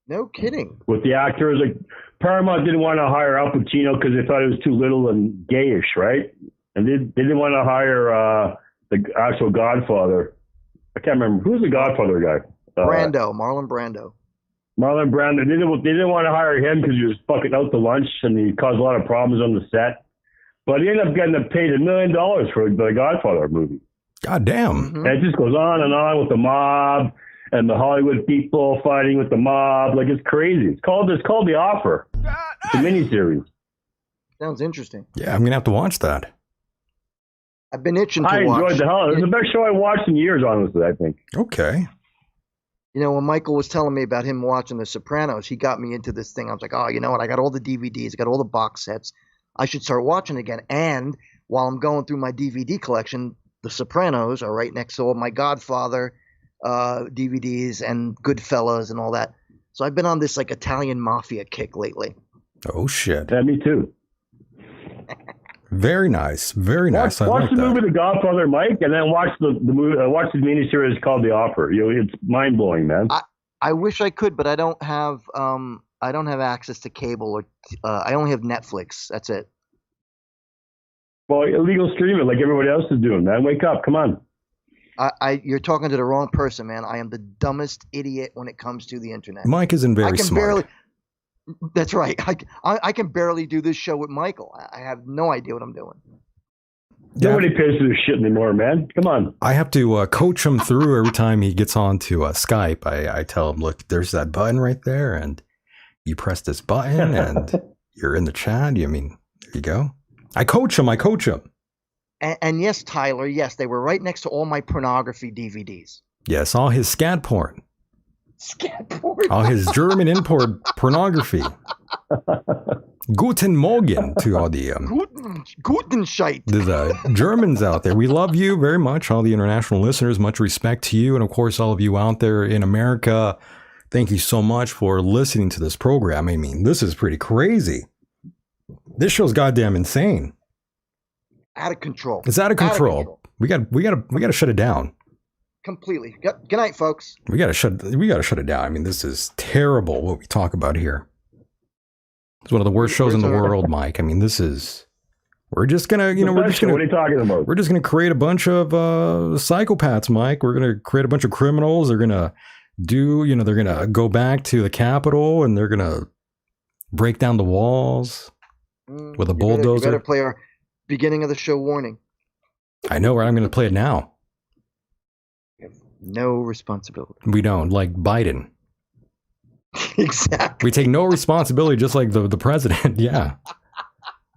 No kidding. With the actors, like Paramount didn't want to hire Al Pacino because they thought it was too little and gayish, right? And they didn't want to hire the actual Godfather. I can't remember. Who's the Godfather guy? Marlon Brando. Marlon Brando. They didn't want to hire him because he was fucking out to lunch and he caused a lot of problems on the set. But he ended up getting paid $1 million for the Godfather movie. God damn. Mm-hmm. And it just goes on and on with the mob and the Hollywood people fighting with the mob. Like, it's crazy. It's called The Offer. It's a miniseries. Sounds interesting. Yeah, I'm gonna have to watch that. I've been itching to watch. I enjoyed the hell. It was the best show I watched in years, honestly, I think. Okay. You know, when Michael was telling me about him watching The Sopranos, he got me into this thing. I was like, oh, you know what? I got all the DVDs. I got all the box sets. I should start watching again. And while I'm going through my DVD collection, The Sopranos are right next to all my Godfather DVDs and Goodfellas and all that. So I've been on this like Italian mafia kick lately. Oh, shit. Yeah, me too. Very nice. Very nice. Watch like the that. movie The Godfather, Mike, and then watch the movie. Watch the miniseries called The Offer. It's mind blowing, man. I wish I could, but I don't have access to cable or I only have Netflix. That's it. Well, illegal streaming like everybody else is doing, man. Wake up, come on. You're talking to the wrong person, man. I am the dumbest idiot when it comes to the internet. Mike isn't very smart. That's right. I can barely do this show with Michael. I have no idea what I'm doing. Nobody pays for this shit anymore, man. Come on. I have to coach him through every time he gets on to Skype. I tell him, look, there's that button right there, and you press this button, and you're in the chat. There you go. I coach him. And yes, Tyler, yes, they were right next to all my pornography DVDs. Yes, all his scat porn. Scat porn. All his German import pornography. Guten Morgen to all the Guten Scheit. The Germans out there. We love you very much. All the international listeners, much respect to you. And of course, all of you out there in America, thank you so much for listening to this program. I mean, this is pretty crazy. This show's goddamn insane. Out of control. It's out of control. We got to shut it down. Completely. Good night, folks. We got to shut it down. I mean, this is terrible what we talk about here. It's one of the worst shows in the world, Mike. I mean, we're just gonna, what are you talking about? We're just gonna create a bunch of psychopaths, Mike. We're gonna create a bunch of criminals. They're gonna they're gonna go back to the Capitol and they're gonna break down the walls with a bulldozer. You better play our beginning of the show warning. I know, right? I'm gonna play it now. No responsibility. We don't, like Biden. Exactly. We take no responsibility, just like the president. Yeah.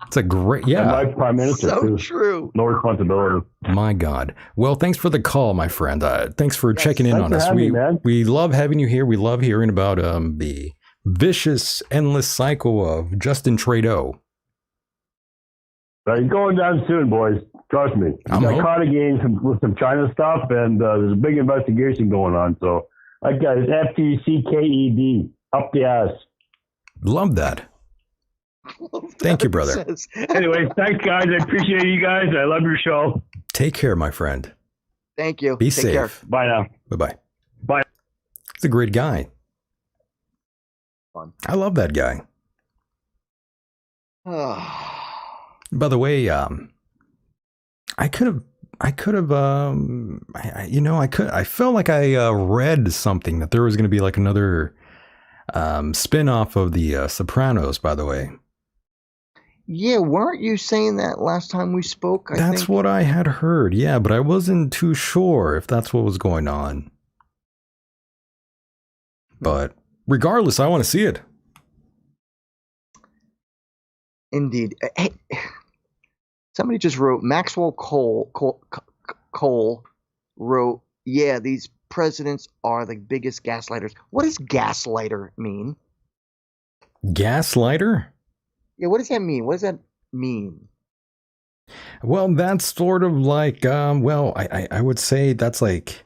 It's a great, yeah. And my prime minister, so too. True. No responsibility. My God. Well, thanks for the call, my friend. Thanks for checking in on us. We love having you here. We love hearing about the vicious, endless cycle of Justin Trudeau. He's going down soon, boys. Trust me. He got caught again with some China stuff, and there's a big investigation going on. So, that guy is FTCKED, up the ass. Love that. Thank you, brother. Anyway, thanks, guys. I appreciate you guys. I love your show. Take care, my friend. Thank you. Be Take safe. Care. Bye now. Bye-bye. Bye. He's a great guy. Fun. I love that guy. By the way, I could I could have, I felt like I read something that there was going to be like another spin-off of the Sopranos, by the way. Yeah, weren't you saying that last time we spoke? That's what I had heard, yeah, but I wasn't too sure if that's what was going on. But regardless, I want to see it. Indeed. Hey, somebody just wrote, Maxwell Cole wrote, yeah, these presidents are the biggest gaslighters. What does gaslighter mean? Gaslighter? Yeah, what does that mean? What does that mean? Well, that's sort of like, I would say that's like,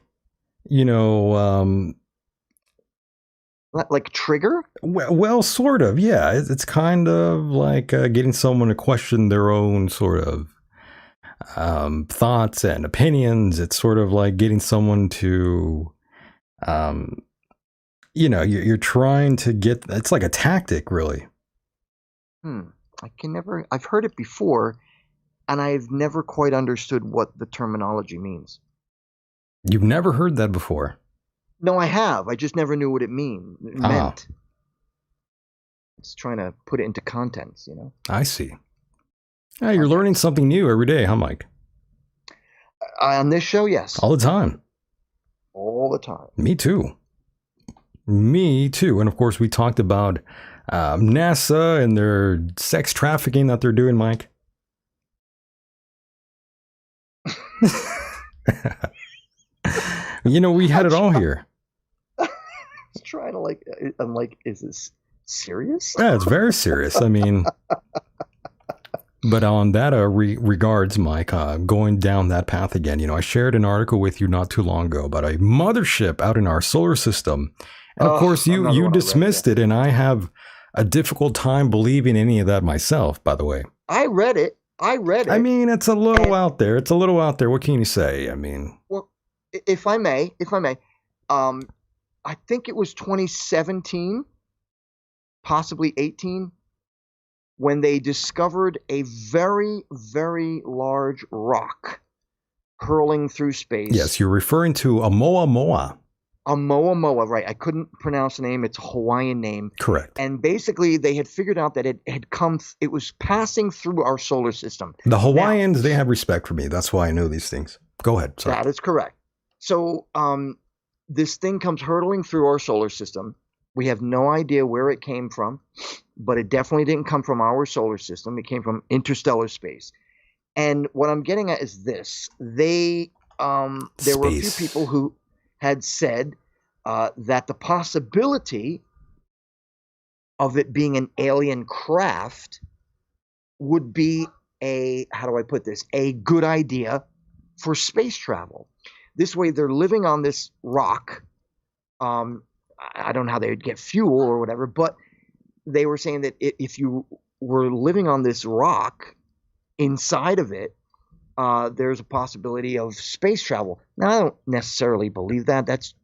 like trigger? Well, sort of, yeah. It's kind of like getting someone to question their own sort of thoughts and opinions. It's sort of like getting someone to, you're trying to get, it's like a tactic, really. I've heard it before, and I've never quite understood what the terminology means. You've never heard that before? No, I have. I just never knew what it meant. It's trying to put it into contents, I see. Yeah, you're learning something new every day, huh, Mike? On this show, yes. All the time. All the time. Me too. And of course, we talked about NASA and their sex trafficking that they're doing, Mike. We had it all here. I was trying to I'm like, is this serious? Yeah, it's very serious. I mean, but on that regards, Mike, going down that path again, I shared an article with you not too long ago about a mothership out in our solar system. And of course, you dismissed it, and I have a difficult time believing any of that myself, by the way. I read it. I mean, it's a little out there. What can you say? I mean, well, if I may, I think it was 2017, possibly 18, when they discovered a very, very large rock hurling through space. Yes, you're referring to Oumuamua. Oumuamua, right. I couldn't pronounce the name. It's a Hawaiian name. Correct. And basically, they had figured out that it was passing through our solar system. The Hawaiians, they have respect for me. That's why I know these things. Go ahead. Sorry. That is correct. So this thing comes hurtling through our solar system. We have no idea where it came from, but it definitely didn't come from our solar system. It came from interstellar space. And what I'm getting at is this. There were a few people who had said that the possibility of it being an alien craft would be a good idea for space travel. This way, they're living on this rock. I don't know how they would get fuel or whatever, but they were saying that if you were living on this rock, inside of it, there's a possibility of space travel. Now, I don't necessarily believe that. That's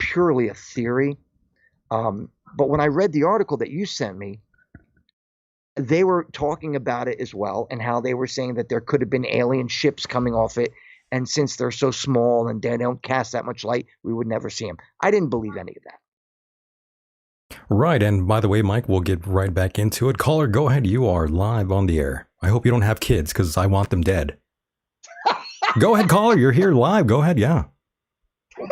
purely a theory. But when I read the article that you sent me, they were talking about it as well, and how they were saying that there could have been alien ships coming off it. And since they're so small and they don't cast that much light, we would never see them. I didn't believe any of that. Right. And by the way, Mike, we'll get right back into it. Caller, go ahead. You are live on the air. I hope you don't have kids because I want them dead. Go ahead, caller. You're here live. Go ahead. Yeah.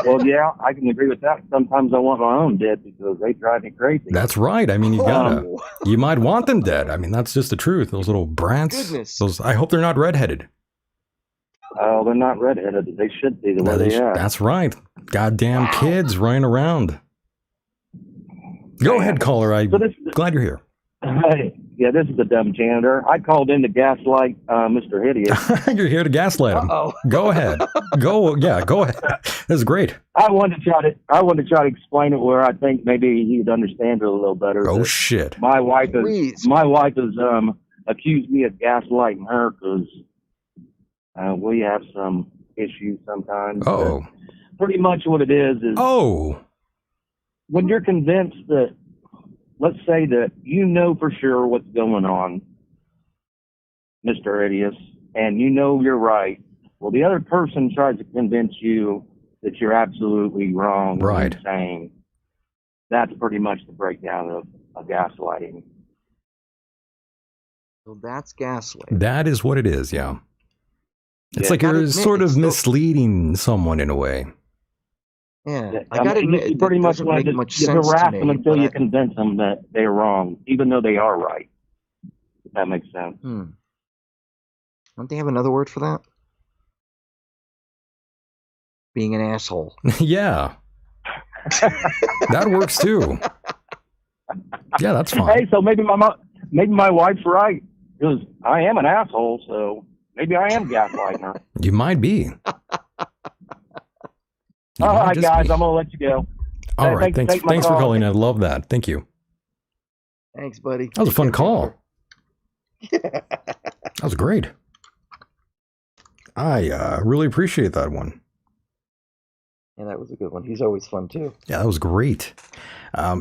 Well, yeah, I can agree with that. Sometimes I want my own dead because they drive me crazy. That's right. I mean, you might want them dead. I mean, that's just the truth. Those little brats. Goodness. I hope they're not redheaded. Oh, they're not redheaded. They should be the way they are. That's right. Goddamn kids running around. Go ahead, caller. I'm glad you're here. Hey, yeah, this is the dumb janitor. I called in to gaslight Mr. Hideous. You're here to gaslight him. Go ahead. Go ahead. That's great. I wanted to try to explain it where I think maybe he'd understand it a little better. Oh shit! My wife has accused me of gaslighting her because we have some issues sometimes. Oh. Pretty much what it is when you're convinced that, let's say that you know for sure what's going on, Mr. Hideous, and you know you're right. Well, the other person tries to convince you that you're absolutely wrong or Right. insane. That's pretty much the breakdown of gaslighting. So that's gaslighting. That is what it is, yeah. It's Yeah. like Gotta you're admit, sort it's of still- misleading someone in a way. Yeah, I gotta mean, admit, you pretty it much doesn't want make to much just sense to harass me. them until but you convince them that they're wrong, even though they are right. If that makes sense. Don't they have another word for that? Being an asshole. Yeah. That works too. Yeah, that's fine. Hey, so maybe my wife's right, because I am an asshole, so maybe I am gaslighting her. You might be. You All might right, just guys, be. I'm gonna let you go. All right, Take my thanks for call. calling. I love that. Thank you. Thanks, buddy. That was a fun call. Yeah. That was great. I really appreciate that one. Yeah, that was a good one. He's always fun too. Yeah, that was great.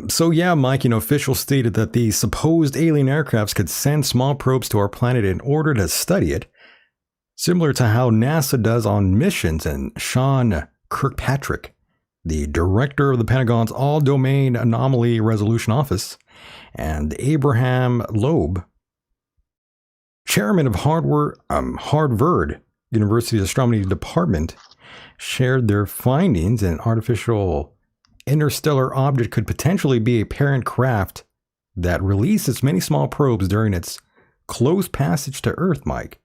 So yeah, Mike, officials stated that the supposed alien aircrafts could send small probes to our planet in order to study it, similar to how NASA does on missions. And Sean Kirkpatrick, the director of the Pentagon's All-Domain Anomaly Resolution Office, and Abraham Loeb, chairman of Harvard University's Astronomy Department, shared their findings. An artificial interstellar object could potentially be a parent craft that releases many small probes during its close passage to Earth, Mike.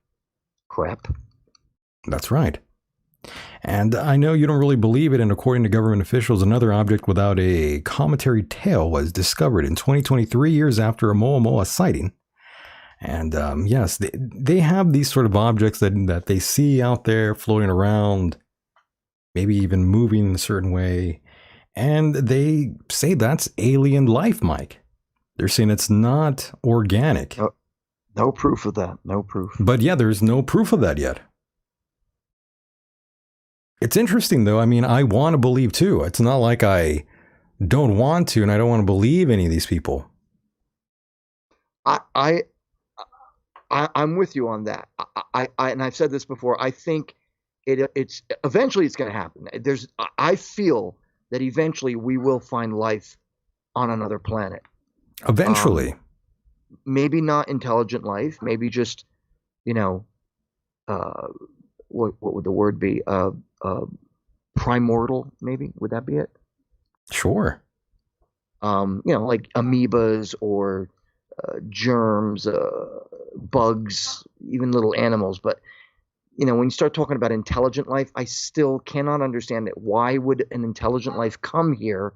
Crap. That's right. And I know you don't really believe it, and according to government officials, another object without a cometary tail was discovered in 2023, years after a Moa sighting. And yes, they have these sort of objects that they see out there floating around, maybe even moving in a certain way. And they say that's alien life, Mike. They're saying it's not organic. No proof of that. No proof. But yeah, there's no proof of that yet. It's interesting, though. I mean, I want to believe, too. It's not like I don't want to, and I don't want to believe any of these people. I'm with you on that. And I've said this before. I think it's eventually it's going to happen. I feel that eventually we will find life on another planet. Eventually. Maybe not intelligent life. Maybe just, what would the word be? Primordial, maybe? Would that be it? Sure. Like amoebas or germs, bugs, even little animals. But, when you start talking about intelligent life, I still cannot understand it. Why would an intelligent life come here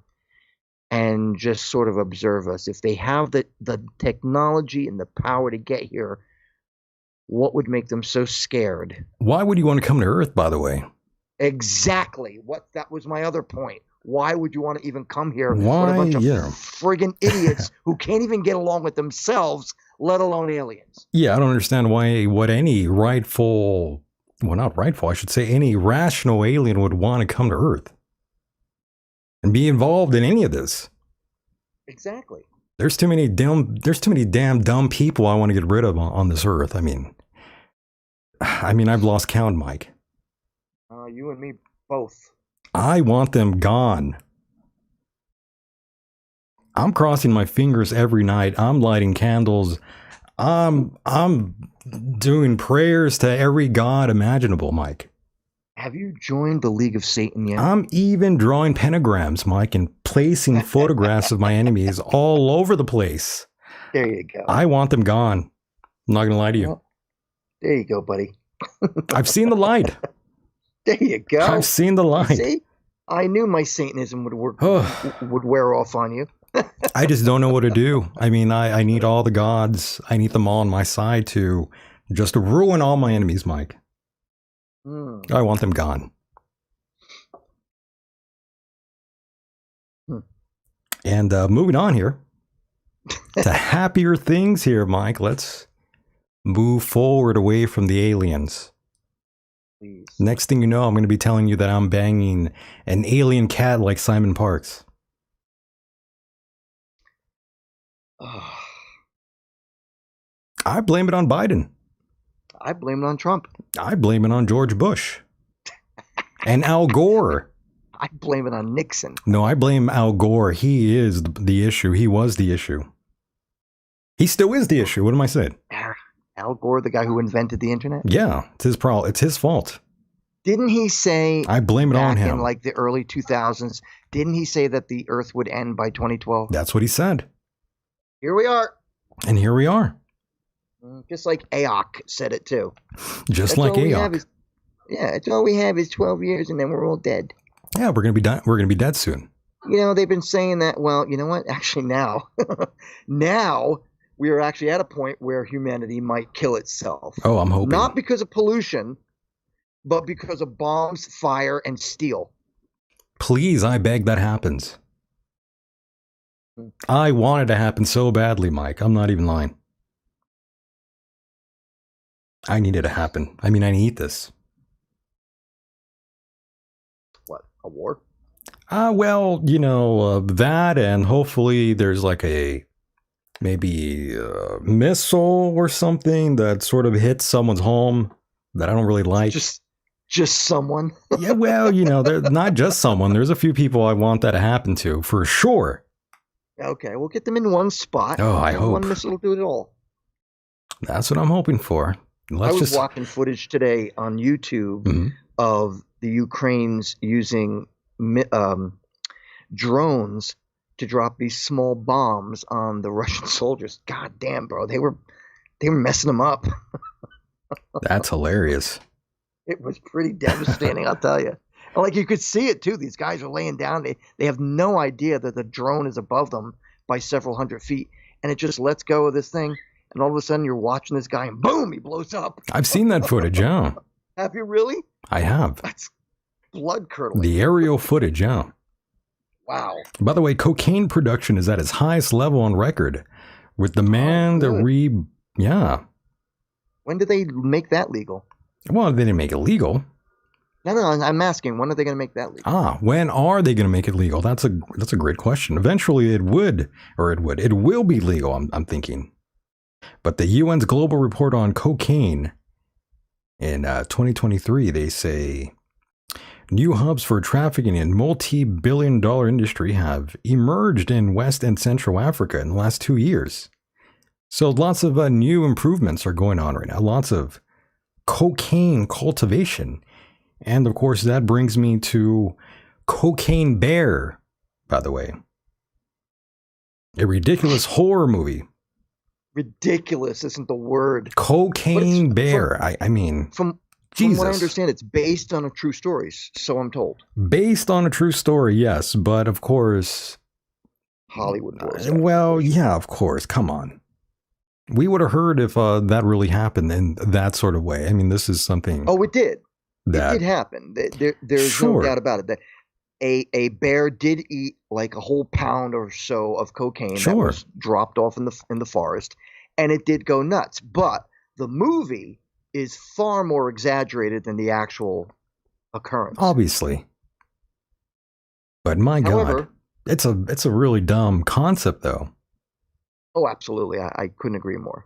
and just sort of observe us? If they have the technology and the power to get here, what would make them so scared? Why would you want to come to Earth, by the way? Exactly. That was my other point. Why would you want to even come here with Why? a bunch of Yeah. friggin' idiots who can't even get along with themselves, let alone aliens? Yeah, I don't understand what any not rightful, I should say, any rational alien would want to come to Earth and be involved in any of this. Exactly. There's too many damn dumb people I want to get rid of on this Earth. I mean, I've lost count, Mike. You and me both. I want them gone. I'm crossing my fingers every night. I'm lighting candles. I'm doing prayers to every god imaginable, Mike. Have you joined the League of Satan yet? I'm even drawing pentagrams, Mike, and placing photographs of my enemies all over the place. There you go. I want them gone. I'm not going to lie to you. Well, there you go, buddy. I've seen the light. There you go. I've seen the light. See? I knew my Satanism would would wear off on you. I just don't know what to do. I mean, I need all the gods. I need them all on my side to just ruin all my enemies, Mike. I want them gone. And moving on here to happier things here, Mike. Let's move forward away from the aliens. Please. Next thing you know, I'm going to be telling you that I'm banging an alien cat like Simon Parks. I blame it on Biden. I blame it on Trump. I blame it on George Bush and Al Gore. I blame it on Nixon. No, I blame Al Gore. He is the issue. He was the issue. He still is the issue. What am I saying? Al Gore, the guy who invented the internet? Yeah, it's his problem. It's his fault. Didn't he say I blame it on back him. in like the early 2000s, didn't he say that the earth would end by 2012? That's what he said. Here we are. And here we are. Just like AOC said it too. Just like AOC. It's all we have is 12 years and then we're all dead. Yeah, we're going to be done. We're going to be dead soon. You know, they've been saying that. Well, you know what? Actually, now we are actually at a point where humanity might kill itself. Oh, I'm hoping. Not because of pollution, but because of bombs, fire, and steel. Please, I beg that happens. I want it to happen so badly, Mike. I'm not even lying. I need it to happen. I mean, I need this. What, a war? Well, you know, that, and hopefully there's like maybe a missile or something that sort of hits someone's home that I don't really like. Just someone? Yeah, well, you know, not just someone. There's a few people I want that to happen to, for sure. Okay, we'll get them in one spot. Oh, I hope. One missile will do it all. That's what I'm hoping for. I was watching footage today on YouTube of the Ukrainians using drones to drop these small bombs on the Russian soldiers. God damn, bro. They were messing them up. That's hilarious. It was pretty devastating, I'll tell you. And like you could see it too. These guys are laying down. They have no idea that the drone is above them by several hundred feet. And it just lets go of this thing. And all of a sudden you're watching this guy and boom, he blows up. I've seen that footage, yeah. Have you really? I have. That's blood curdling. The aerial footage, yeah. Wow. By the way, cocaine production is at its highest level on record. With the man yeah. When did they make that legal? Well, they didn't make it legal. No, I'm asking, when are they going to make that legal? When are they going to make it legal? That's a great question. Eventually it will be legal, I'm thinking. But the UN's global report on cocaine in 2023, they say new hubs for trafficking in multi-billion-dollar industry have emerged in West and Central Africa in the last 2 years. So lots of new improvements are going on right now. Lots of cocaine cultivation. And of course, that brings me to Cocaine Bear, by the way. A ridiculous horror movie. Ridiculous isn't the word. Cocaine Bear. I mean, from Jesus. From what I understand, it's based on a true story, so I'm told. Based on a true story, yes. But of course... Hollywood boys. Well, yeah, of course. Come on. We would have heard if that really happened in that sort of way. I mean, this is something... Oh, it did. It did happen. There's no doubt about it. That a bear did eat like a whole pound or so of cocaine that was dropped off in the forest, and it did go nuts. But the movie is far more exaggerated than the actual occurrence. Obviously. But my God, it's a really dumb concept, though. Oh, absolutely. I couldn't agree more.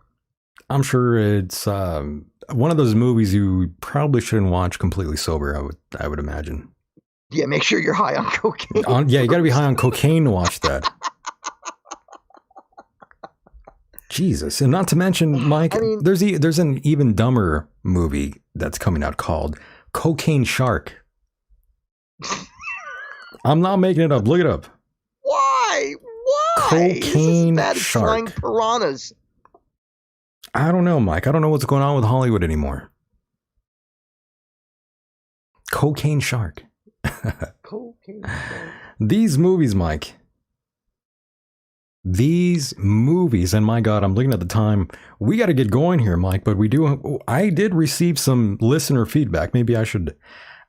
I'm sure it's one of those movies you probably shouldn't watch completely sober, I would imagine. Yeah, make sure you're high on cocaine. You got to be high on cocaine to watch that. Jesus. And not to mention, Mike, there's an even dumber movie that's coming out called Cocaine Shark. I'm not making it up. Look it up. Why? Cocaine This is Shark. Flying piranhas. I don't know, Mike. I don't know what's going on with Hollywood anymore. Cocaine Shark. Cocaine Shark. These movies, Mike. These movies, and my God, I'm looking at the time. We got to get going here, Mike, but I did receive some listener feedback. Maybe I should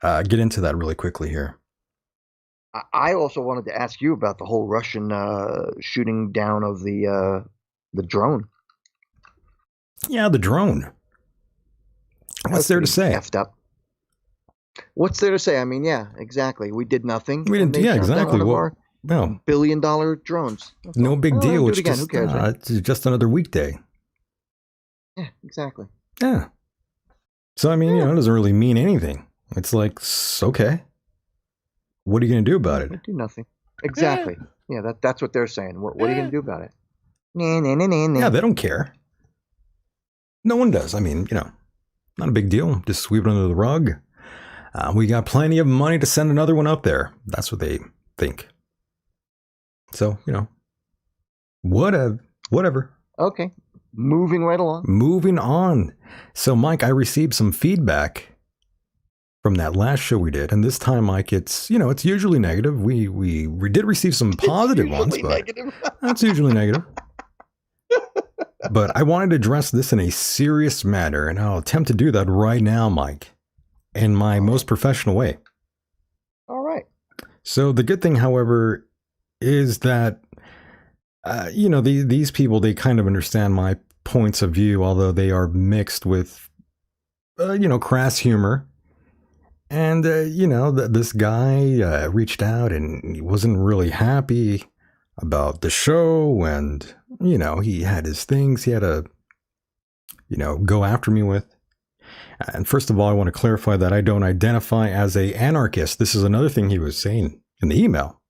get into that really quickly here. I also wanted to ask you about the whole Russian shooting down of the drone. Yeah, the drone. What's there to say? Effed up. What's there to say? I mean, yeah, exactly. We did nothing. We didn't. Yeah, exactly. Well, $1 billion drones. No big deal. Do it again. Who cares? Right? It's just another weekday. Yeah, exactly. Yeah. So, I mean, it doesn't really mean anything. It's like, okay, what are you going to do about it? Do nothing. Exactly. Yeah, that's what they're saying. What are you going to do about it? Nah. Yeah, they don't care. No one does. I mean, not a big deal. Just sweep it under the rug. We got plenty of money to send another one up there. That's what they think. So, whatever. Okay. Moving right along. Moving on. So, Mike, I received some feedback from that last show we did, and this time, Mike, it's usually negative. We did receive some positive ones, but that's usually negative. But I wanted to address this in a serious manner, and I'll attempt to do that right now, Mike, in my most professional way. All right. So the good thing, however, is that these people, they kind of understand my points of view, although they are mixed with crass humor. And this guy retched out, and he wasn't really happy about the show, and he had his things he had to go after me with. And first of all, I want to clarify that I don't identify as a anarchist. This is another thing he was saying in the email.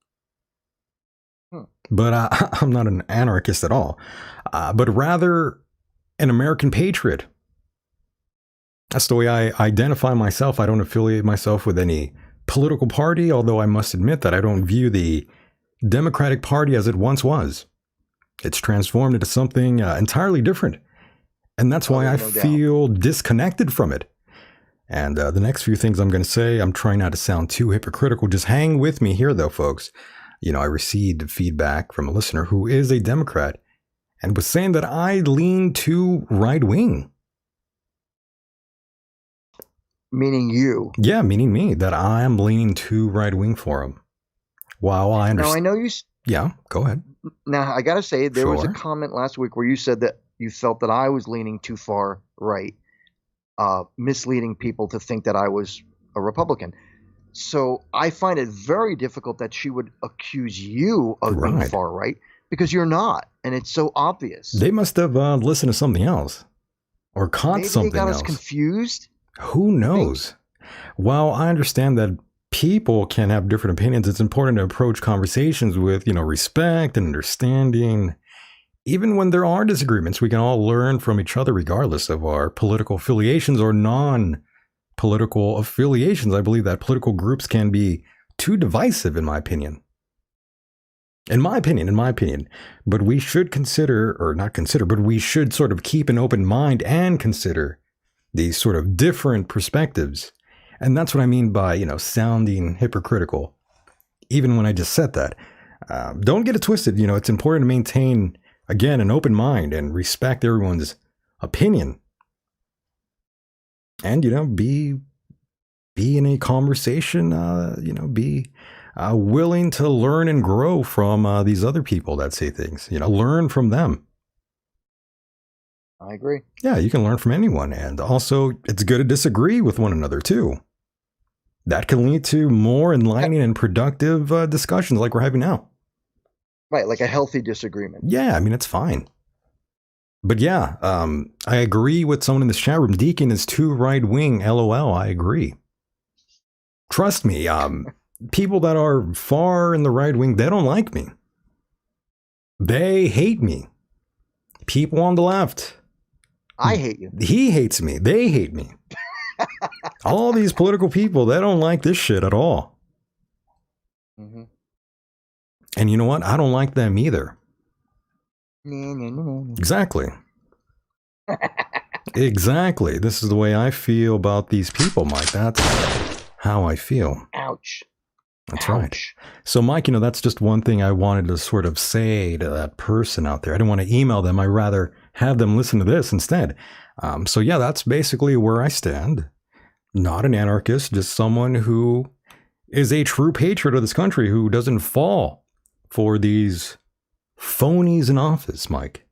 But I'm not an anarchist at all, but rather an American patriot. That's the way I identify myself. I don't affiliate myself with any political party, although I must admit that I don't view the Democratic Party as it once was. It's transformed into something entirely different. And that's why I feel disconnected from it. And the next few things I'm going to say, I'm trying not to sound too hypocritical. Just hang with me here, though, folks. I received feedback from a listener who is a Democrat and was saying that I lean too right-wing. Meaning you? Yeah, meaning me, that I am leaning too right-wing for him. Wow, I understand. Now, I know you... Yeah, go ahead. Now, I got to say, there was a comment last week where you said that you felt that I was leaning too far right, misleading people to think that I was a Republican. So I find it very difficult that she would accuse you of being far right, because you're not, and it's so obvious. They must have listened to something else or caught something else. Maybe they got us confused. Who knows? While I understand that people can have different opinions, it's important to approach conversations with, respect and understanding. Even when there are disagreements, we can all learn from each other regardless of our political affiliations or non-political affiliations. I believe that political groups can be too divisive, in my opinion. In my opinion. But we should but we should sort of keep an open mind and consider these sort of different perspectives. And that's what I mean by, sounding hypocritical, even when I just said that. Don't get it twisted. It's important to maintain, again, an open mind and respect everyone's opinion. And, be in a conversation, be willing to learn and grow from these other people that say things, learn from them. I agree. Yeah, you can learn from anyone. And also, it's good to disagree with one another, too. That can lead to more enlightening and productive discussions like we're having now. Right, like a healthy disagreement. Yeah, I mean, it's fine. But yeah, I agree with someone in this chat room. Decon is too right-wing, LOL. I agree. Trust me, people that are far in the right wing, they don't like me. They hate me. People on the left. I hate you. He hates me. They hate me. All these political people, they don't like this shit at all. Mm-hmm. And you know what? I don't like them either. Exactly. Exactly. This is the way I feel about these people, Mike. That's how I feel. Ouch. That's right. So, Mike, that's just one thing I wanted to sort of say to that person out there. I didn't want to email them. I'd rather have them listen to this instead. So, yeah, that's basically where I stand. Not an anarchist, just someone who is a true patriot of this country who doesn't fall for these phonies in office, Mike,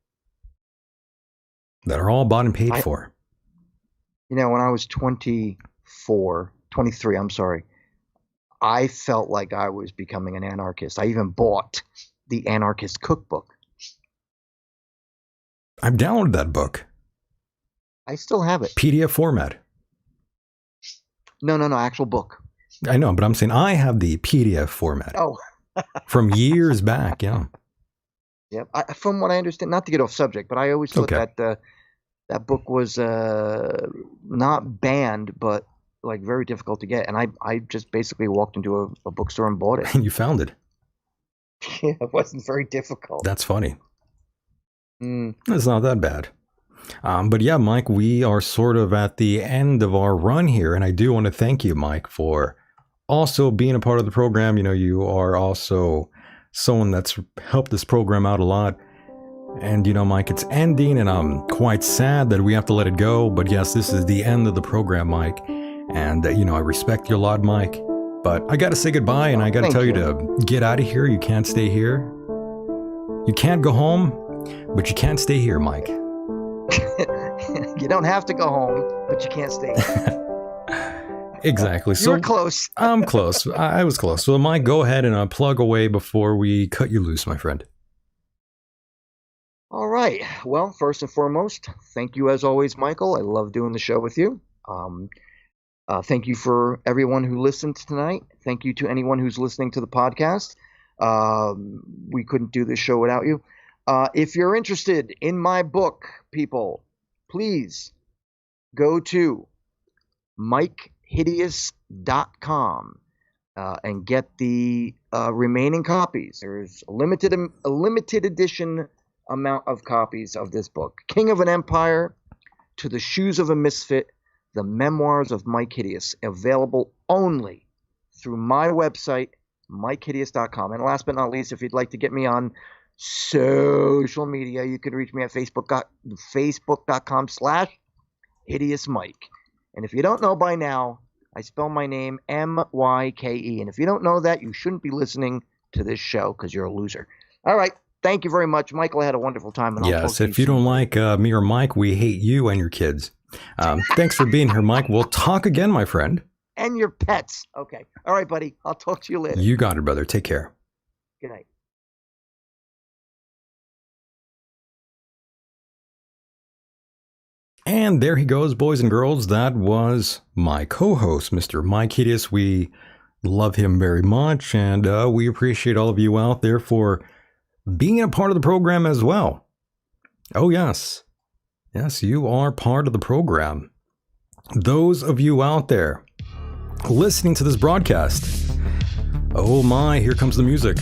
that are all bought and paid for. When I was 23, I felt like I was becoming an anarchist. I even bought the Anarchist Cookbook. I've downloaded that book. I still have it. PDF format. No, actual book. I know, but I'm saying I have the PDF format. Oh. From years back, yeah. Yeah. From what I understand, not to get off subject, but I always thought that that book was not banned, but like very difficult to get. And I just basically walked into a bookstore and bought it. And you found it. Yeah, it wasn't very difficult. That's funny. It's not that bad. But yeah, Mike, we are sort of at the end of our run here. And I do want to thank you, Mike, for also being a part of the program. You know, you are also someone that's helped this program out a lot. And, you know, Mike, it's ending and I'm quite sad that we have to let it go. But yes, this is the end of the program, Mike. And, you know, I respect you a lot, Mike. But I got to say goodbye and I got to tell you to get out of here. You can't stay here. You can't go home, but you can't stay here, Mike. You don't have to go home, but you can't stay here. Exactly. You were close. I'm close. I was close. So, Mike, go ahead and plug away before we cut you loose, my friend. All right. Well, first and foremost, thank you as always, Michael. I love doing the show with you. Thank you for everyone who listened tonight. Thank you to anyone who's listening to the podcast. We couldn't do this show without you. If you're interested in my book, people, please go to MikeHideous.com and get the remaining copies. There's a limited edition amount of copies of this book. King of an Empire to the Shoes of a Misfit, the Memoirs of Mike Hideous, available only through my website, MikeHideous.com. And last but not least, if you'd like to get me on social media, you can reach me at Facebook.com/HideousMike. And if you don't know by now, I spell my name M-Y-K-E. And if you don't know that, you shouldn't be listening to this show because you're a loser. All right. Thank you very much, Michael. I had a wonderful time. And yes, if you don't like me or Mike, we hate you and your kids. Thanks for being here, Mike. We'll talk again, my friend. And your pets. Okay. All right, buddy. I'll talk to you later. You got it, brother. Take care. Good night. And there he goes, boys and girls. That was my co-host, Mr. Mike Hideous. We love him very much, and we appreciate all of you out there for being a part of the program as well. Oh, yes. Yes, you are part of the program. Those of you out there listening to this broadcast, oh my, here comes the music.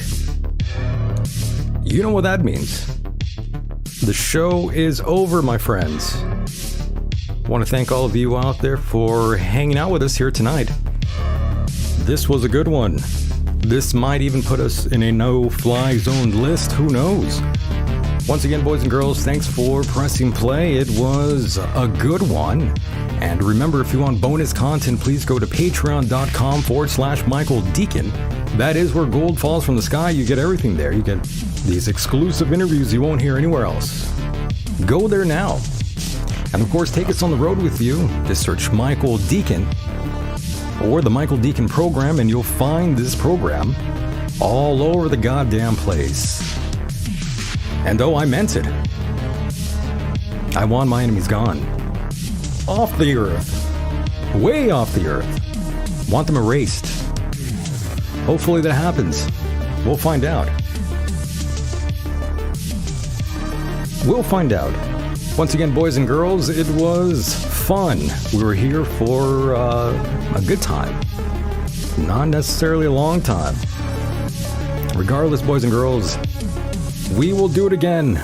You know what that means. The show is over, my friends. I want to thank all of you out there for hanging out with us here tonight. This was a good one. This might even put us in a no-fly zone list. Who knows? Once again, boys and girls, thanks for pressing play. It was a good one. And remember, if you want bonus content, please go to patreon.com/Michael Decon. That is where gold falls from the sky. You get everything there. You get these exclusive interviews you won't hear anywhere else. Go there now. And of course, take us on the road with you. Just search Michael Decon or the Michael Decon program, and you'll find this program all over the goddamn place. And oh, I meant it. I want my enemies gone. Off the earth. Way off the earth. Want them erased. Hopefully that happens. We'll find out. We'll find out. Once again, boys and girls, it was fun. We were here for a good time. Not necessarily a long time. Regardless, boys and girls, we will do it again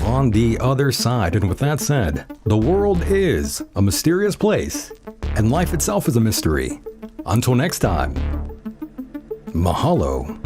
on the other side. And with that said, the world is a mysterious place, and life itself is a mystery. Until next time, mahalo.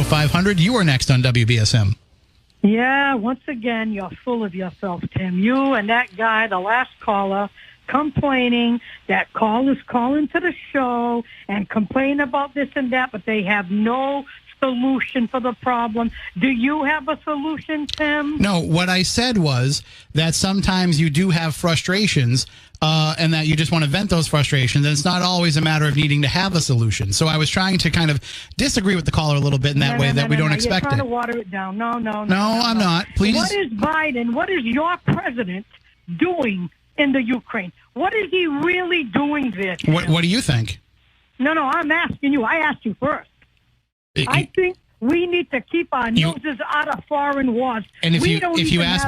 500. You are next on WBSM. Yeah, once again, you're full of yourself, Tim. You and that guy, the last caller, complaining that callers call into the show and complain about this and that, but they have no solution for the problem. Do you have a solution, Tim? No, what I said was that sometimes you do have frustrations and that you just want to vent those frustrations, and it's not always a matter of needing to have a solution. So I was trying to kind of disagree with the caller a little bit in that way that we don't expect You're trying it. to water it down. No, I'm not. Please. What is Biden, what is your president doing in the Ukraine? What is he really doing there? What do you think? No, I'm asking you. I asked you first. I think we need to keep our noses out of foreign wars. And if you ask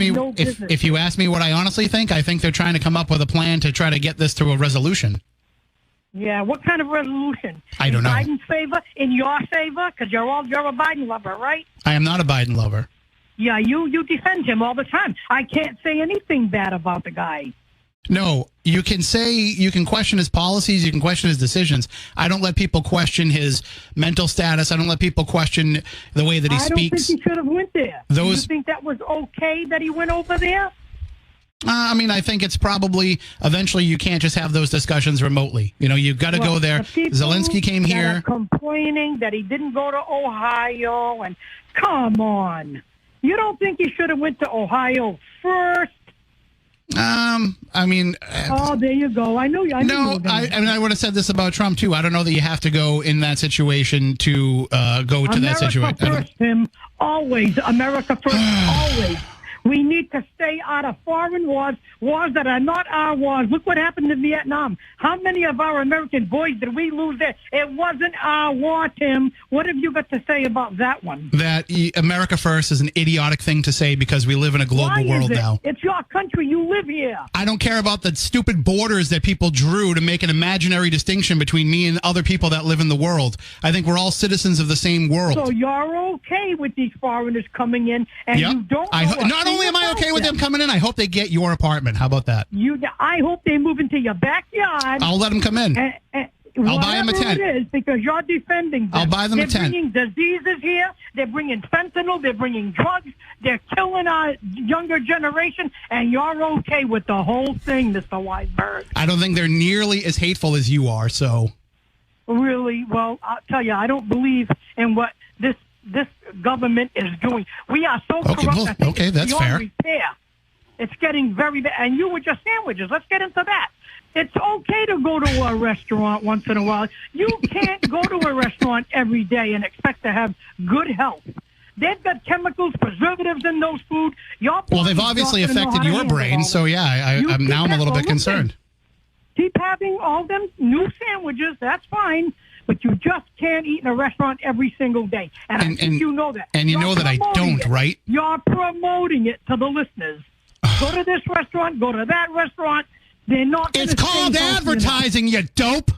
me what I honestly think, I think they're trying to come up with a plan to try to get this to a resolution. Yeah, what kind of resolution? I don't know. In Biden's favor? In your favor? Because you're a Biden lover, right? I am not a Biden lover. Yeah, you defend him all the time. I can't say anything bad about the guy. No, you can question his policies, you can question his decisions. I don't let people question his mental status. I don't let people question the way that he speaks. I don't think he should have went there. Do you think that was okay that he went over there? I mean, I think it's probably eventually you can't just have those discussions remotely. You know, you've got to go there. Zelensky came here. Are complaining that he didn't go to Ohio, and come on. You don't think he should have went to Ohio first? I mean... oh, there you go. I know you. I would have said this about Trump, too. I don't know that you have to go in that situation to go to that situation. America first, Tim. Always. America first. Always. We need to stay out of foreign wars, wars that are not our wars. Look what happened in Vietnam. How many of our American boys did we lose there? It wasn't our war, Tim. What have you got to say about that one? That America first is an idiotic thing to say because we live in a global world now. It's your country. You live here. I don't care about the stupid borders that people drew to make an imaginary distinction between me and other people that live in the world. I think we're all citizens of the same world. So you're okay with these foreigners coming in, and you don't Not only am I okay with them coming in, I hope they get your apartment. How about that? I hope they move into your backyard. I'll let them come in. I'll buy them a tent. It is because you're defending them. I'll buy them a tent. They're bringing diseases here. They're bringing fentanyl. They're bringing drugs. They're killing our younger generation, and you're okay with the whole thing, Mr. Weisberg. I don't think they're nearly as hateful as you are, so... Really? Well, I'll tell you, I don't believe in what this government is doing. We are so corrupt. Okay, that's fair. Repair. It's getting very bad. And you with your sandwiches. Let's get into that. It's okay to go to a restaurant once in a while. You can't go to a restaurant every day and expect to have good health. They've got chemicals, preservatives in those food. Well, they've obviously affected your brain, so yeah, I'm a little bit concerned. Keep having all them new sandwiches. That's fine. But you just can't eat in a restaurant every single day. And I think you know that. And you know that I don't, right? You're promoting it to the listeners. Go to this restaurant, go to that restaurant. They're not. It's called advertising, you dope.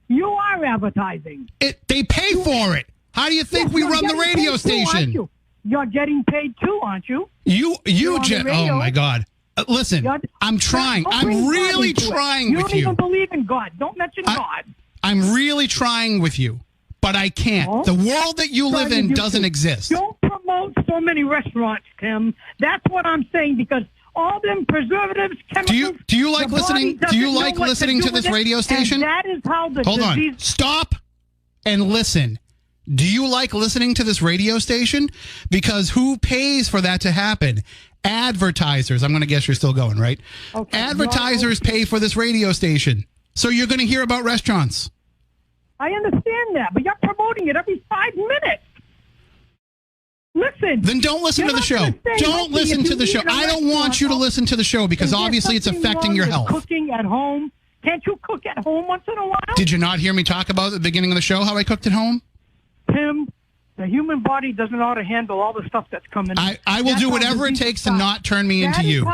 You are advertising. They pay for it. How do you think we run the radio station? You're getting paid too, aren't you? Oh, my God. Listen, I'm trying. I'm really trying with you. You don't even believe in God. Don't mention God. I'm really trying with you, but I can't. The world that you live in doesn't exist. Don't promote so many restaurants, Tim. That's what I'm saying, because all them preservatives, chemicals... Do you like listening? Do you like listening to this radio station? That is how the Hold on. Stop and listen. Do you like listening to this radio station? Because who pays for that to happen? Advertisers. I'm going to guess you're still going, right? Okay. Advertisers pay for this radio station. So you're going to hear about restaurants. I understand that, but you're promoting it every 5 minutes. Listen. Then don't listen to the show. Don't listen to the show. I don't want you to listen to the show because obviously it's affecting your health. Cooking at home. Can't you cook at home once in a while? Did you not hear me talk about at the beginning of the show how I cooked at home? Tim, the human body doesn't know how to handle all the stuff that's coming in. I will do whatever it takes to not turn me into you.